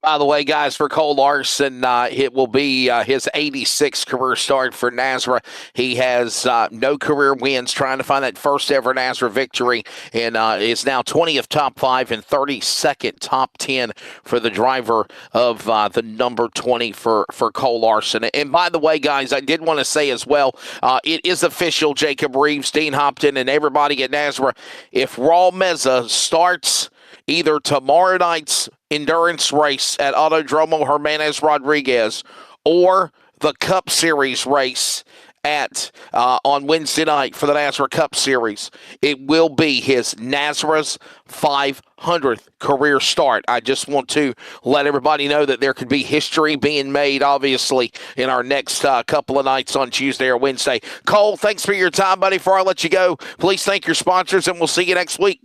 By the way, guys, for Cole Larson, it will be his 86th career start for NASRA. He has no career wins, trying to find that first ever NASRA victory, and is now 20th top 5 and 32nd top 10 for the driver of the number 20 for Cole Larson. And by the way, guys, I did want to say as well, it is official, Jacob Reeves, Dean Hopton, and everybody at NASRA. If Raw Meza starts either tomorrow night's endurance race at Autodromo Hermanes Rodriguez or the Cup Series race at on Wednesday night for the NASRA Cup Series, it will be his NASRA's 500th career start. I just want to let everybody know that there could be history being made, obviously, in our next couple of nights on Tuesday or Wednesday. Cole, thanks for your time, buddy. Before I let you go, please thank your sponsors, and we'll see you next week.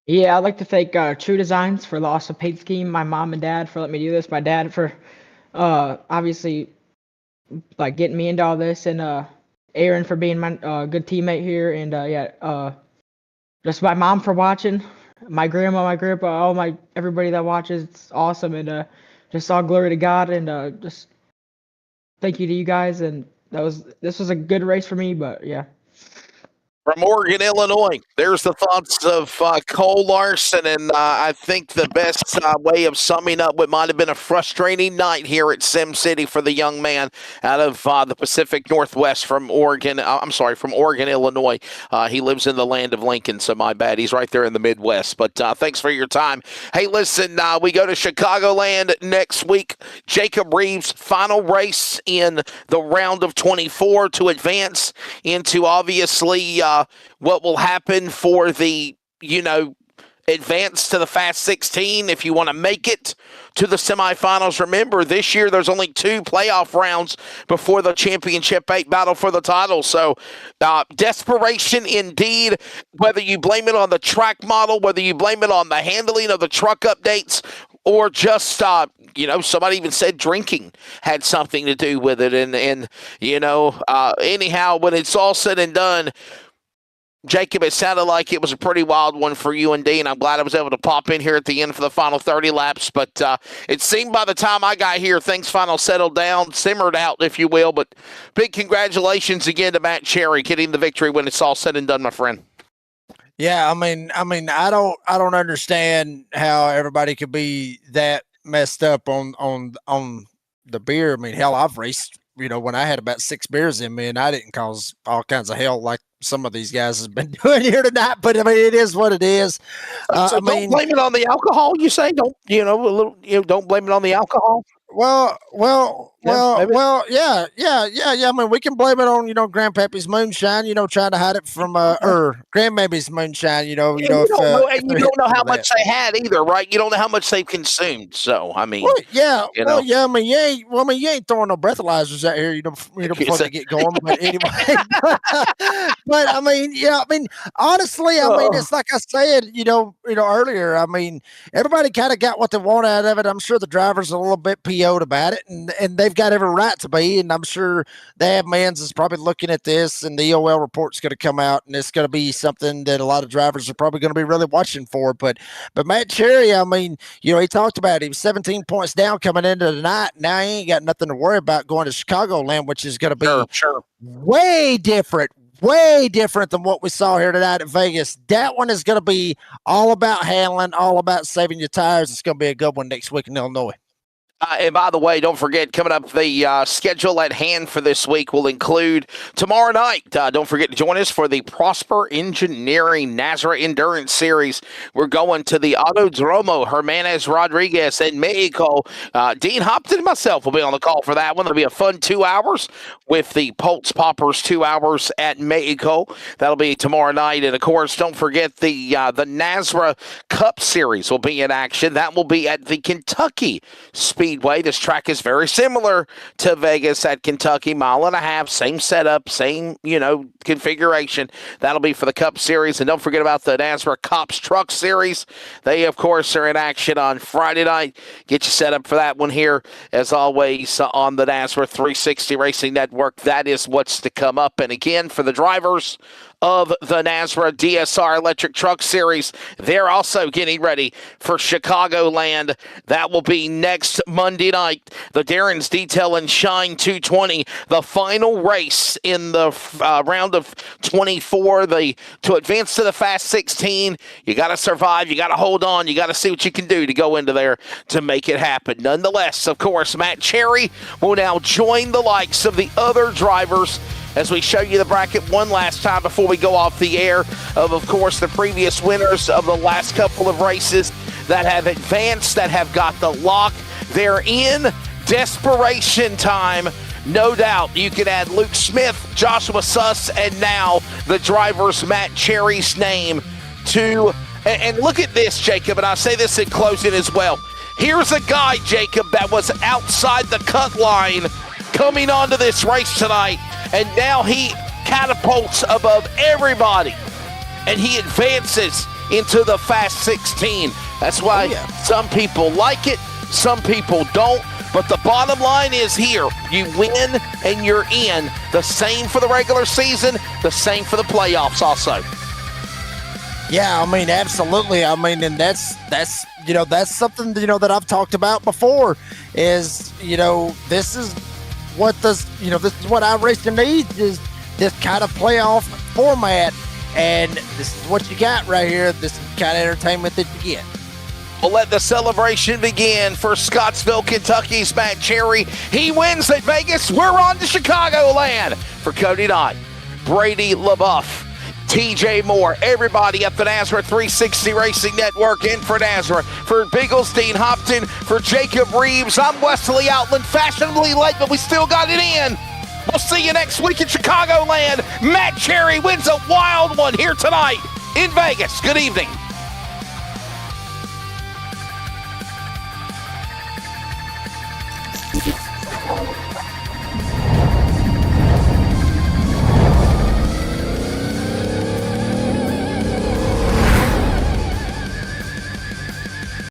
Yeah, I'd like to thank True Designs for the awesome paint scheme, my mom and dad for letting me do this, my dad for obviously like getting me into all this, and Aaron for being my good teammate here, and just my mom for watching, my grandma, my grandpa, everybody that watches. It's awesome, and just all glory to God, and just thank you to you guys. And this was a good race for me, but yeah. From Oregon, Illinois, there's the thoughts of Cole Larson, and I think the best way of summing up what might have been a frustrating night here at Sim City for the young man out of the Pacific Northwest from Oregon. From Oregon, Illinois. He lives in the land of Lincoln, so my bad. He's right there in the Midwest. But thanks for your time. Hey, listen, we go to Chicagoland next week. Jacob Reeves' final race in the round of 24 to advance into, obviously, what will happen for the, advance to the Fast 16 if you want to make it to the semifinals. Remember, this year there's only 2 playoff rounds before the Championship 8 battle for the title. So desperation indeed, whether you blame it on the track model, whether you blame it on the handling of the truck updates, or just, somebody even said drinking had something to do with it. And anyhow, when it's all said and done, Jacob, it sounded like it was a pretty wild one for you and Dean. I'm glad I was able to pop in here at the end for the final 30 laps. But it seemed by the time I got here, things finally settled down, simmered out, if you will. But big congratulations again to Matt Cherry getting the victory when it's all said and done, my friend. Yeah, I don't understand how everybody could be that messed up on the beer. I mean, hell, I've raced, when I had about 6 beers in me, and I didn't cause all kinds of hell like some of these guys has been doing here tonight. But I mean, it is what it is. So don't blame it on the alcohol. You say don't don't blame it on the alcohol. Well, maybe. yeah. I mean, we can blame it on Grandpappy's moonshine. Trying to hide it from or Grandmammy's moonshine. You don't know, and you don't know how much they had either, right? You don't know how much they've consumed. So I mean, yeah. I mean, you ain't throwing no breathalyzers out here. Before they get going. But anyway, but I mean, honestly, I mean, it's like I said, earlier. I mean, everybody kind of got what they want out of it. I'm sure the drivers are a little bit PO'd about it, and they've got every right to be. And I'm sure the admins is probably looking at this, and the EOL report's going to come out, and it's going to be something that a lot of drivers are probably going to be really watching for. But Matt Cherry, I mean, he talked about it. He was 17 points down coming into the night. Now he ain't got nothing to worry about going to Chicagoland, which is going to be way different than what we saw here tonight at Vegas. That one is going to be all about handling, all about saving your tires. It's going to be a good one next week in Illinois. And by the way, don't forget, coming up, the schedule at hand for this week will include tomorrow night. Don't forget to join us for the Prosper Engineering NASRA Endurance Series. We're going to the Autodromo Hermanes Rodriguez in Mexico. Dean Hopton and myself will be on the call for that one. It'll be a fun 2 hours with the Pulse Poppers 2 hours at Mexico. That'll be tomorrow night. And, of course, don't forget the NASRA Cup Series will be in action. That will be at the Kentucky Speedway. This track is very similar to Vegas at Kentucky, 1.5 miles, same setup, same, configuration. That'll be for the Cup Series. And don't forget about the NASRA Cops Truck Series. They, of course, are in action on Friday night. Get you set up for that one here, as always, on the NASRA 360 Racing Network. That is what's to come up. And again, for the drivers of the NASRA DSR Electric Truck Series, they're also getting ready for Chicagoland. That will be next Monday night. The Darren's Detail and Shine 220, the final race in the round of 24. To advance to the Fast 16, you got to survive, you got to hold on, you got to see what you can do to go into there to make it happen. Nonetheless, of course, Matt Cherry will now join the likes of the other drivers as we show you the bracket one last time before we go off the air of course, the previous winners of the last couple of races that have advanced, that have got the lock. They're in desperation time. No doubt you can add Luke Smith, Joshua Suss, and now the driver's Matt Cherry's name to, and look at this, Jacob, and I'll say this in closing as well. Here's a guy, Jacob, that was outside the cut line coming onto this race tonight, and now he catapults above everybody, and he advances into the Fast 16. That's why some people like it, some people don't, but the bottom line is here. You win and you're in. The same for the regular season, the same for the playoffs also. Yeah, I mean, absolutely. I mean, and that's something, that I've talked about before is, this is what this is what iRacing needs, is this kind of playoff format, and this is what you got right here. This is the kind of entertainment that you get. We'll let the celebration begin for Scottsville, Kentucky's Matt Cherry. He wins at Vegas. We're on to Chicagoland. For Cody Knott, Brady LaBeouf, TJ Moore, everybody at the NASRA 360 Racing Network, and for NASRA, for Biggles, Dean Hopton, for Jacob Reeves, I'm Wesley Outland, fashionably late, but we still got it in. We'll see you next week in Chicagoland. Matt Cherry wins a wild one here tonight in Vegas. Good evening.